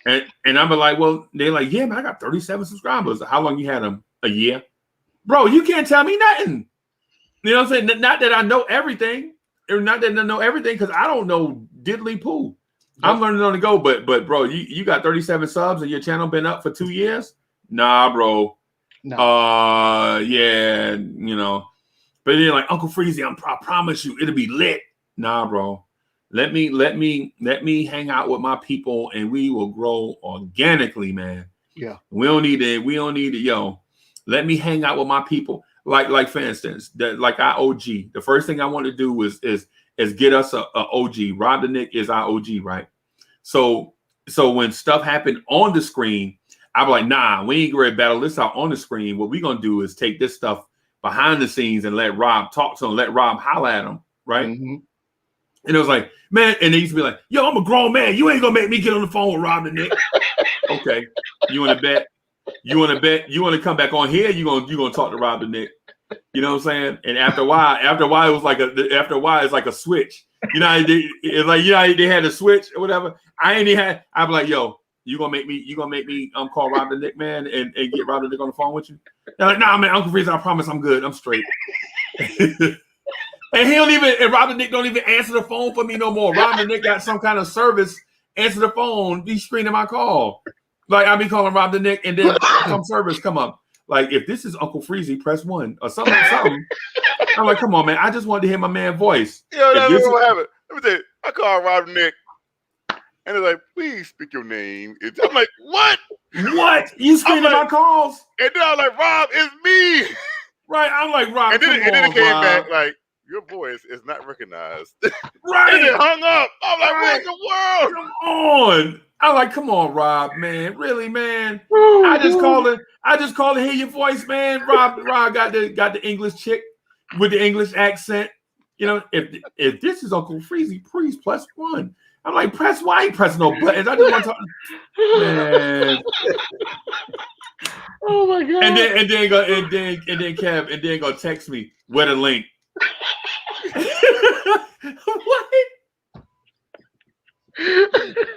And I'm like, well, they're like, yeah, man, I got 37 subscribers. How long you had them? A year? Bro, you can't tell me nothing. You know what I'm saying? Not that I know everything, or not that I know everything, because I don't know diddly poo. I'm learning on the go, but bro, you got 37 subs and your channel been up for 2 years? Nah, bro. No. Yeah, you know. But then like Uncle Freezy, I promise you, it'll be lit. Nah, bro. Let me hang out with my people and we will grow organically, man. Yeah. We don't need it. Yo. Let me hang out with my people. Like for instance, like our OG. The first thing I want to do is get us a OG. Rob the Nick is our OG, right? So when stuff happened on the screen, I'm like, nah, we ain't ready to battle this out on the screen. What we gonna do is take this stuff behind the scenes and let Rob talk to him, let Rob holler at him, right? Mm-hmm. And it was like, man, and they used to be like, yo, I'm a grown man. You ain't gonna make me get on the phone with Rob the Nick. Okay, you want to bet? You want to bet? You want to come back on here? You gonna talk to Rob the Nick? You know what I'm saying? And after a while, it's like a switch. You know, it's like they had a switch or whatever. I'm like, yo, you gonna make me call Rob the Nick, man, and get Rob the Nick on the phone with you? They're like, nah, man, Uncle Freeze, I promise I'm good. I'm straight. And Rob the Nick don't even answer the phone for me no more. Rob the Nick got some kind of service. Answer the phone. Be screening my call. Like I be calling Rob the Nick, and then sitcom service come up. Like, if this is Uncle Freezy, press 1 or something. I'm like, come on, man. I just wanted to hear my man's voice. Yo, that's what happened. Let me tell you, I called Rob Nick, and they're like, please speak your name. I'm like, what? What? You screening my calls? And then I was like, Rob, it's me. Right. I'm like, Rob, and then it came Rob. back like, your voice is not recognized. Right. And it hung up. I'm like, what in the world? Come on. I'm like, come on, Rob, man. Really, man. I just called to hear your voice, man. Rob got the English chick with the English accent. You know, if this is Uncle Freezy, please press 1. I'm like, press why? I ain't pressing no buttons. I just want to talk. Man. Oh my god. And then Kev go text me with a link. What?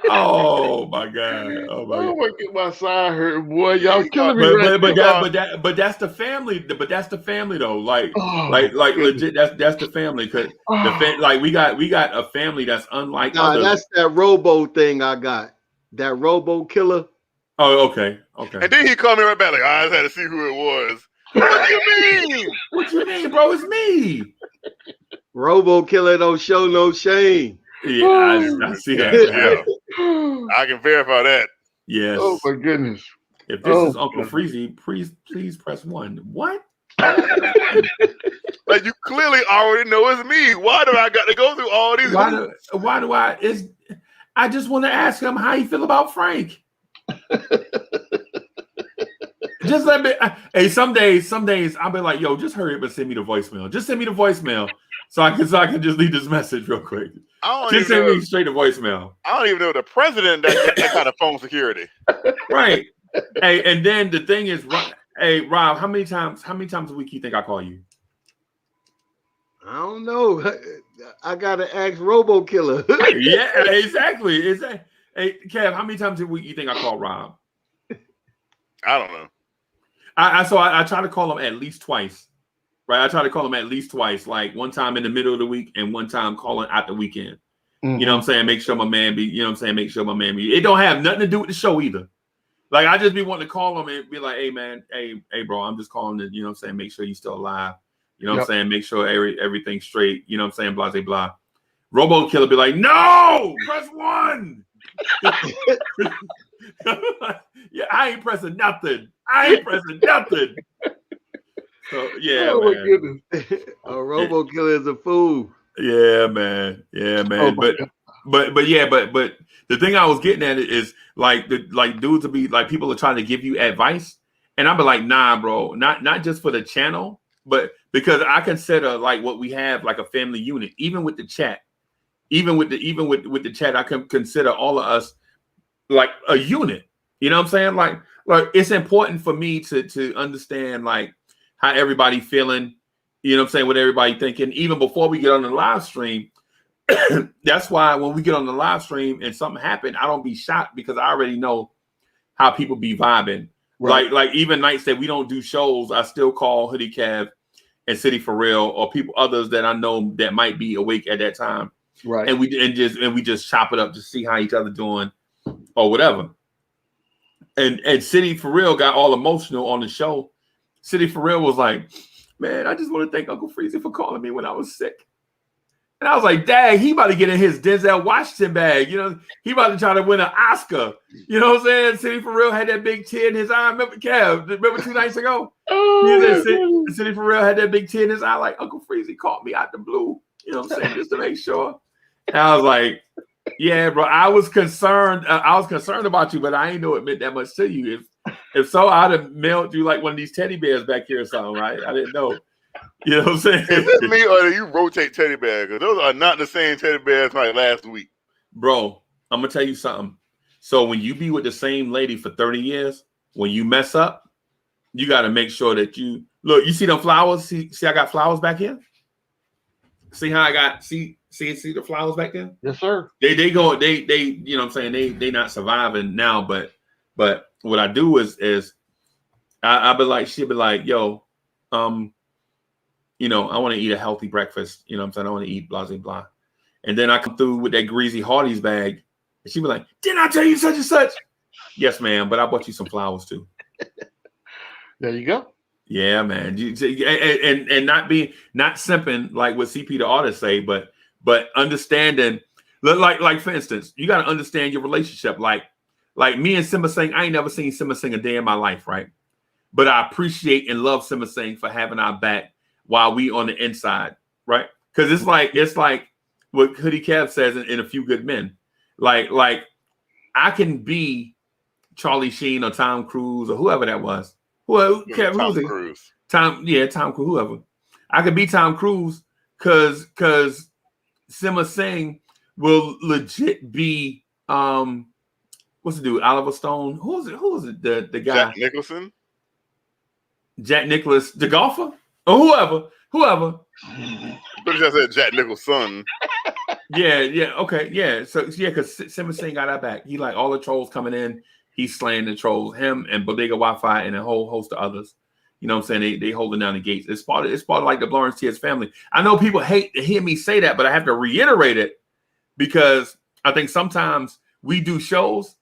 Oh my god! Oh my god! Get my side hurt, boy. Y'all killing me. But that's the family. But that's the family though. Like legit. That's the family. Cause like we got a family that's unlike. Nah, that's that Robo thing I got. That Robo killer. Oh, okay. And then he called me right back like, I just had to see who it was. What you mean? What you mean, bro? It's me. Robo killer don't show no shame. Yeah, I see that. Yeah. I can verify that. Yes. Oh my goodness. If this is Uncle Freezy, please press 1. What? Like, you clearly already know it's me. Why do I got to go through all these? Why do I? I just want to ask him how you feel about Frank. Just let me. Hey, some days I'll be like, yo, just hurry up and send me the voicemail. Just send me the voicemail so I can just leave this message real quick. Just send me straight to voicemail. I don't even know the president that kind of phone security. Right. Hey, and then the thing is, hey, Rob, how many times a week you think I call you? I don't know. I gotta ask Robo Killer. Yeah, exactly. Hey, Kev, how many times a week you think I call Rob? I don't know. I try to call him at least twice. Right, I try to call him at least twice, like one time in the middle of the week and one time calling out the weekend. Mm-hmm. You know what I'm saying? Make sure my man be, you know what I'm saying? Make sure my man be. It don't have nothing to do with the show either. Like, I just be wanting to call him and be like, hey, man, hey, bro, I'm just calling to, you know what I'm saying? Make sure you're still alive. You know what I'm saying? Make sure everything's straight. You know what I'm saying? Blah, blah, blah. Robo Killer be like, no, press 1. Yeah, I ain't pressing nothing. So, yeah, oh, man. My goodness. A Robo Killer is a fool. Yeah, man. But the thing I was getting at is like dudes will be like, people are trying to give you advice, and I'll be like, nah, bro, not just for the channel, but because I consider like what we have like a family unit, even with the chat, even with the chat, I can consider all of us like a unit. You know what I'm saying? Like it's important for me to understand like how everybody feeling, you know what I'm saying, what everybody thinking, even before we get on the live stream. That's why when we get on the live stream and something happened, I don't be shocked because I already know how people be vibing. Right. Like even nights that we don't do shows, I still call Hoodie Kev and City4Real or people others that I know that might be awake at that time. Right. And we just chop it up to see how each other doing or whatever. And City4Real got all emotional on the show. City4Real was like, man, I just want to thank Uncle Freezy for calling me when I was sick. And I was like, dang, he about to get in his Denzel Washington bag. You know, he about to try to win an Oscar. You know what I'm saying? City4Real had that big tear in his eye. Remember, Kev? Remember 2 nights ago? City4Real had that big tear in his eye. Like, Uncle Freezy called me out the blue. You know what I'm saying? Just to make sure. And I was like, yeah, bro, I was concerned. I was concerned about you, but I ain't know it meant that much to you. If so, I'd have mailed you like one of these teddy bears back here or something, right? I didn't know. You know what I'm saying? Is it me or do you rotate teddy bears? Because those are not the same teddy bears like last week. Bro, I'm going to tell you something. So when you be with the same lady for 30 years, when you mess up, you got to make sure that you... Look, you see them flowers? See I got flowers back here? See how I got... See the flowers back there? Yes, sir. They you know what I'm saying? They not surviving now, but what I do is I'll be like, she'll be like, yo, you know, I want to eat a healthy breakfast. You know what I'm saying? I want to eat blah, blah, blah. And then I come through with that greasy Hardee's bag. And she be like, didn't I tell you such and such? Yes, ma'am, but I bought you some flowers too. There you go. Yeah, man. And not simping like what CP the artist say, but understanding. Like for instance, you got to understand your relationship. Like me and Simba Singh, I ain't never seen Simba Singh a day in my life, right? But I appreciate and love Simba Singh for having our back while we on the inside, right? Because it's like what Hoodie Kev says in A Few Good Men. Like I can be Charlie Sheen or Tom Cruise or whoever that was. Tom Cruise. Tom Cruise, whoever. I could be Tom Cruise because Simba Singh will legit be what's the dude? Oliver Stone. Who was it? The guy. Jack Nicholson. Jack Nicklaus, the golfer? Or whoever. But I said Jack Nicholson. Yeah, okay, yeah. So because Simba Singh got our back. He like all the trolls coming in. He's slaying the trolls. Him and Bodega Wi-Fi and a whole host of others. You know what I'm saying? They holding down the gates. It's part of like the Lawrence Tears family. I know people hate to hear me say that, but I have to reiterate it because I think sometimes we do shows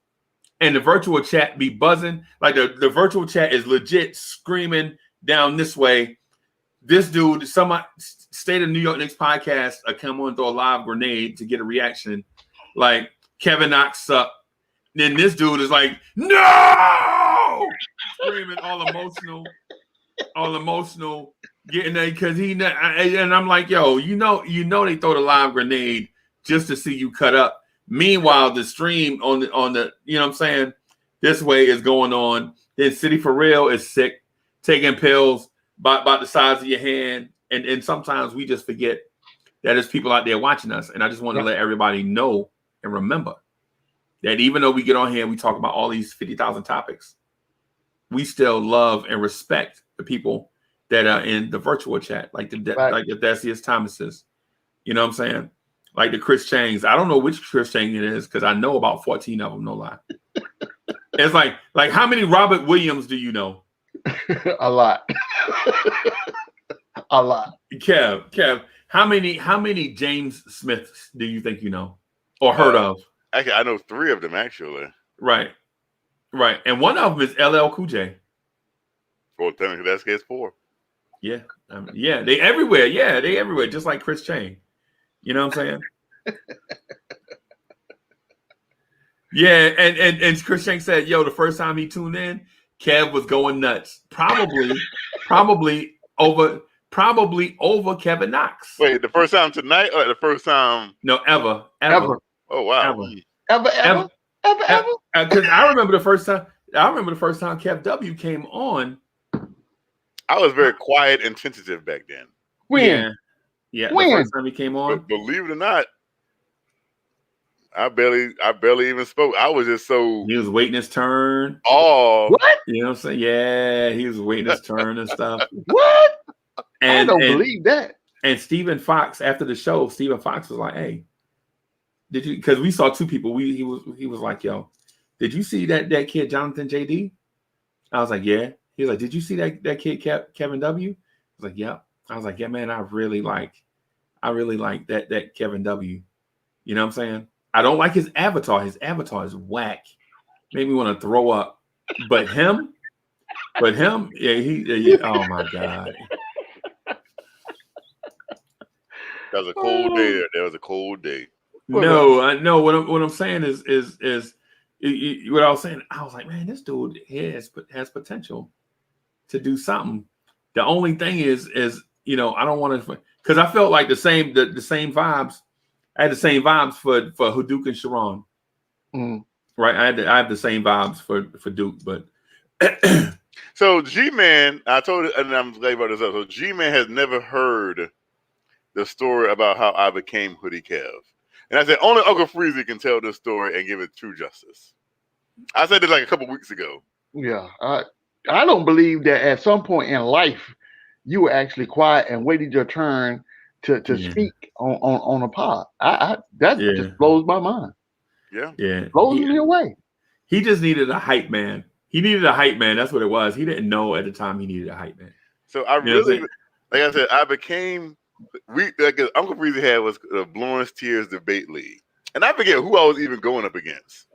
and the virtual chat be buzzing. Like the virtual chat is legit screaming down this way. This dude, some State of New York Knicks podcast, come on and throw a live grenade to get a reaction. Like Kevin Knox up. Then this dude is like, no! Screaming all emotional, getting there because and I'm like, yo, you know they throw the live grenade just to see you cut up. Meanwhile, the stream on the you know what I'm saying, this way is going on. Then City4Real is sick, taking pills about the size of your hand. And sometimes we just forget that there's people out there watching us. And I just want to let everybody know and remember that even though we get on here and we talk about all these 50,000 topics, we still love and respect the people that are in the virtual chat, like the Thessius Thomases. You know what I'm saying? Like the Chris Changs. I don't know which Chris Chang it is because I know about 14 of them, no lie. It's like how many Robert Williams do you know? A lot. A lot. Kev, how many James Smiths do you think you know or heard of? Actually, I know 3 of them actually. Right. And one of them is LL Cool J. Well, technically that's case 4. Yeah. They everywhere. Yeah, they everywhere, just like Chris Chang. You know what I'm saying? Yeah, and Chris Chang said, yo, the first time he tuned in, Kev was going nuts. Probably over Kevin Knox. Wait, the first time tonight or the first time? No, ever. Oh wow. Ever? Because I remember the first time Kev W came on. I was very quiet and tentative back then. When? Yeah. When? The first time he came on. But believe it or not, I barely even spoke. I was just so. He was waiting his turn. Oh, what? You know what I'm saying? Yeah, he was waiting his turn and stuff. What? I don't believe that. And Stephen Fox, after the show, Stephen Fox was like, "Hey, did you?" Because we saw 2 people. He was like, "Yo, did you see that kid Jonathan JD?" I was like, "Yeah." He was like, "Did you see that kid Kevin W?" I was like, "Yeah." I was like, "Yeah, man, I really like that Kevin W." You know what I'm saying? I don't like his avatar. His avatar is whack. Made me want to throw up. But him, yeah, oh my God. That was a cold day. There was a cold day. No, what I'm saying is what I was saying. I was like, man, this dude has potential to do something. The only thing is I don't want to, because I felt like the same vibes. I had the same vibes for Duke and Sharon. Right, I have the same vibes for Duke, but so G-Man, I told it, and I'm glad you brought this up. So G-Man has never heard the story about how I became Hoodie Kev. And I said, only Uncle Freezy can tell this story and give it true justice. I said it like a couple weeks ago. Yeah, I don't believe that at some point in life you were actually quiet and waited your turn to speak on a pod. That just blows my mind. Yeah. Blows me away. He just needed a hype man. He needed a hype man. That's what it was. He didn't know at the time he needed a hype man. So I really, like I said, I became. Uncle Freezy had was the Lawrence Tears Debate League, and I forget who I was even going up against.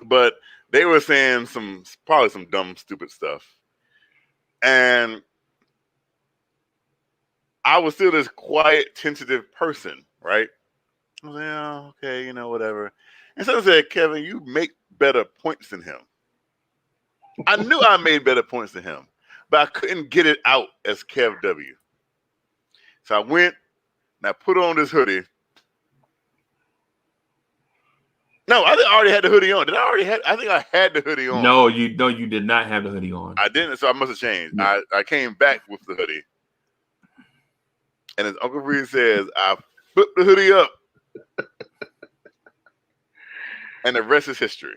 But they were saying probably some dumb, stupid stuff. And I was still this quiet, tentative person, right? I was like, oh, okay, whatever. And someone said, Kevin, you make better points than him. I knew I made better points than him, but I couldn't get it out as Kev W. So I went and I put on this hoodie. No, I already had the hoodie on. I think I had the hoodie on. No, you did not have the hoodie on. I didn't, so I must have changed. Yeah. I came back with the hoodie. And as Uncle Reed says, I flipped the hoodie up. And the rest is history.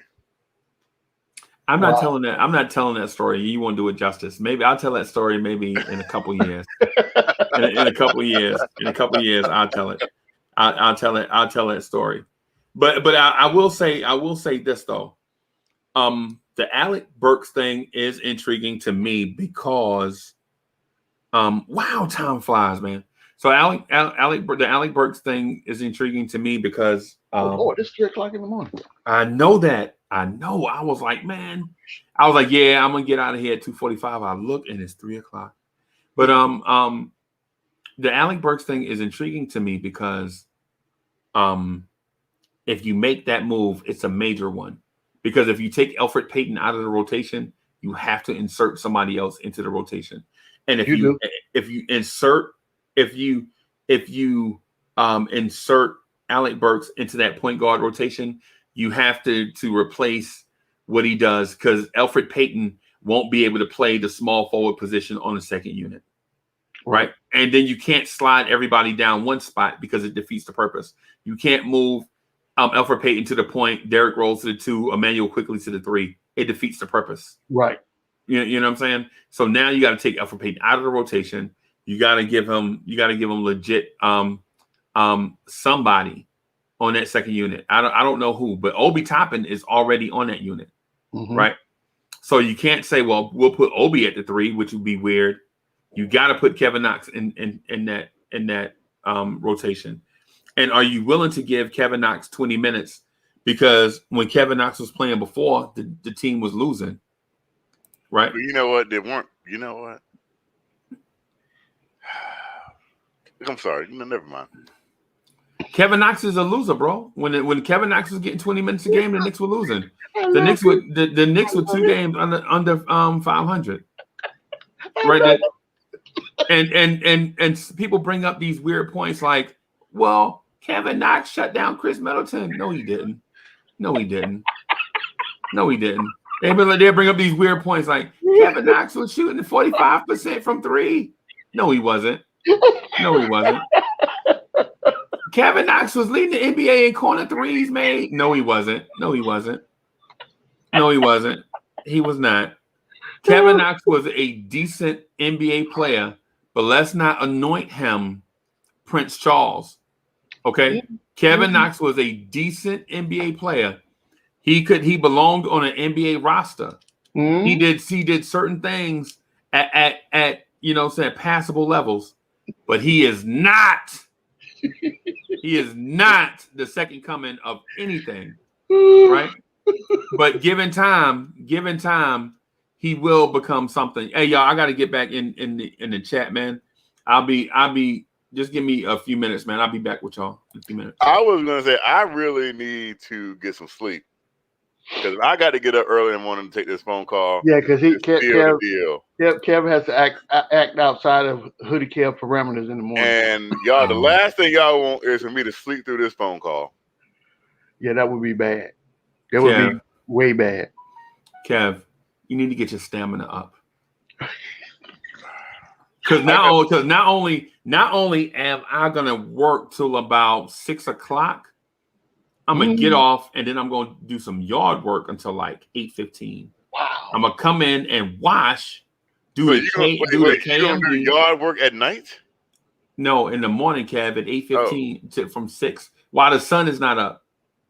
I'm not telling that story. You won't do it justice. Maybe I'll tell that story maybe in a couple years. in a couple years, I'll tell it. I'll tell that story. But I will say this though. The Alec Burks thing is intriguing to me because wow, time flies, man. So the Alec Burks thing is intriguing to me because it's 3:00 in the morning. I know that. I was like, yeah, I'm gonna get out of here at 2:45. I look and it's 3:00. But the Alec Burks thing is intriguing to me because if you make that move, it's a major one. Because if you take Elfrid Payton out of the rotation, you have to insert somebody else into the rotation. And if you insert Alec Burks into that point guard rotation, you have to replace what he does because Elfrid Payton won't be able to play the small forward position on the second unit. Right. And then you can't slide everybody down one spot because it defeats the purpose. You can't move Elfrid Payton to the point, Derrick Rose to the 2, Emmanuel Quickley to the 3. It defeats the purpose. Right. You know what I'm saying? So now you got to take Elfrid Payton out of the rotation. You got to give him legit somebody on that second unit. I don't know who, but Obi Toppin is already on that unit. Right? So you can't say, well, we'll put Obi at the 3, which would be weird. You got to put Kevin Knox in that rotation. And are you willing to give Kevin Knox 20 minutes? Because when Kevin Knox was playing before, the team was losing. Right? But you know what? They weren't. You know what? I'm sorry. Never mind. Kevin Knox is a loser, bro. When Kevin Knox was getting 20 minutes a game, the Knicks were losing. The Knicks were 2 games under 500. Right there. And people bring up these weird points like, well, Kevin Knox shut down Chris Middleton. No, he didn't. They bring up these weird points like Kevin Knox was shooting 45% from 3. No, he wasn't. Kevin Knox was leading the NBA in corner threes made. No, he wasn't. He was not. Kevin Knox was a decent NBA player, but let's not anoint him Prince Charles. Okay? Kevin Knox was a decent NBA player. He belonged on an NBA roster. He did certain things at passable levels, but he is not the second coming of anything, right? But given time, he will become something. Hey, y'all, I got to get back in the chat, man. I'll be. Just give me a few minutes, man. I'll be back with y'all in a few minutes. I was gonna say I really need to get some sleep because I got to get up early in the morning to take this phone call. Yeah, because Kev has to act outside of Hoodie Kev parameters in the morning. And y'all, the last thing y'all want is for me to sleep through this phone call. Yeah, that would be bad. That would be way bad. Kev, you need to get your stamina up. Because not only am I gonna work till about 6 o'clock, I'm gonna get off and then I'm gonna do some yard work until like 8:15. Wow! I'm gonna come in and wash. Do the KMD yard work at night? No, in the morning, Kev, at 8:15 from 6 while the sun is not up.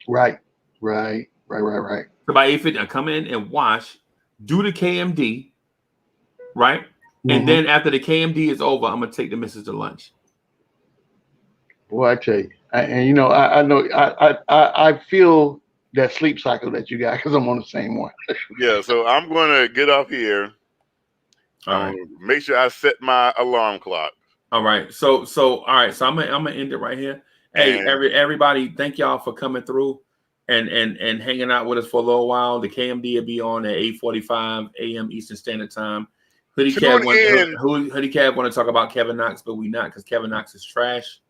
Right. So by 8:50, I come in and wash, do the KMD, right? And then after the KMD is over, I'm gonna take the missus to lunch. Well, I tell you, I know I feel that sleep cycle that you got, because I'm on the same one. Yeah, so I'm going to get off here. All right. Make sure I set my alarm clock. All right. So all right. So I'm gonna end it right here. Hey, everybody, thank y'all for coming through and hanging out with us for a little while. The KMD will be on at 8:45 a.m. Eastern Standard Time. Hoodie Kev want to talk about Kevin Knox, but we not, because Kevin Knox is trash.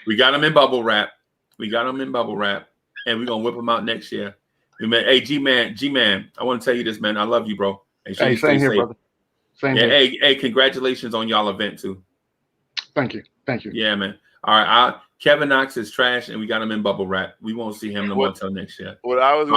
We got him in bubble wrap. And we're gonna whip him out next year. Hey, G-Man, I want to tell you this, man. I love you, bro. Hey, same here, brother. Same here. Hey, congratulations on y'all event too. Thank you. Yeah, man. All right, Kevin Knox is trash, and we got him in bubble wrap. We won't see him no more until next year. What I was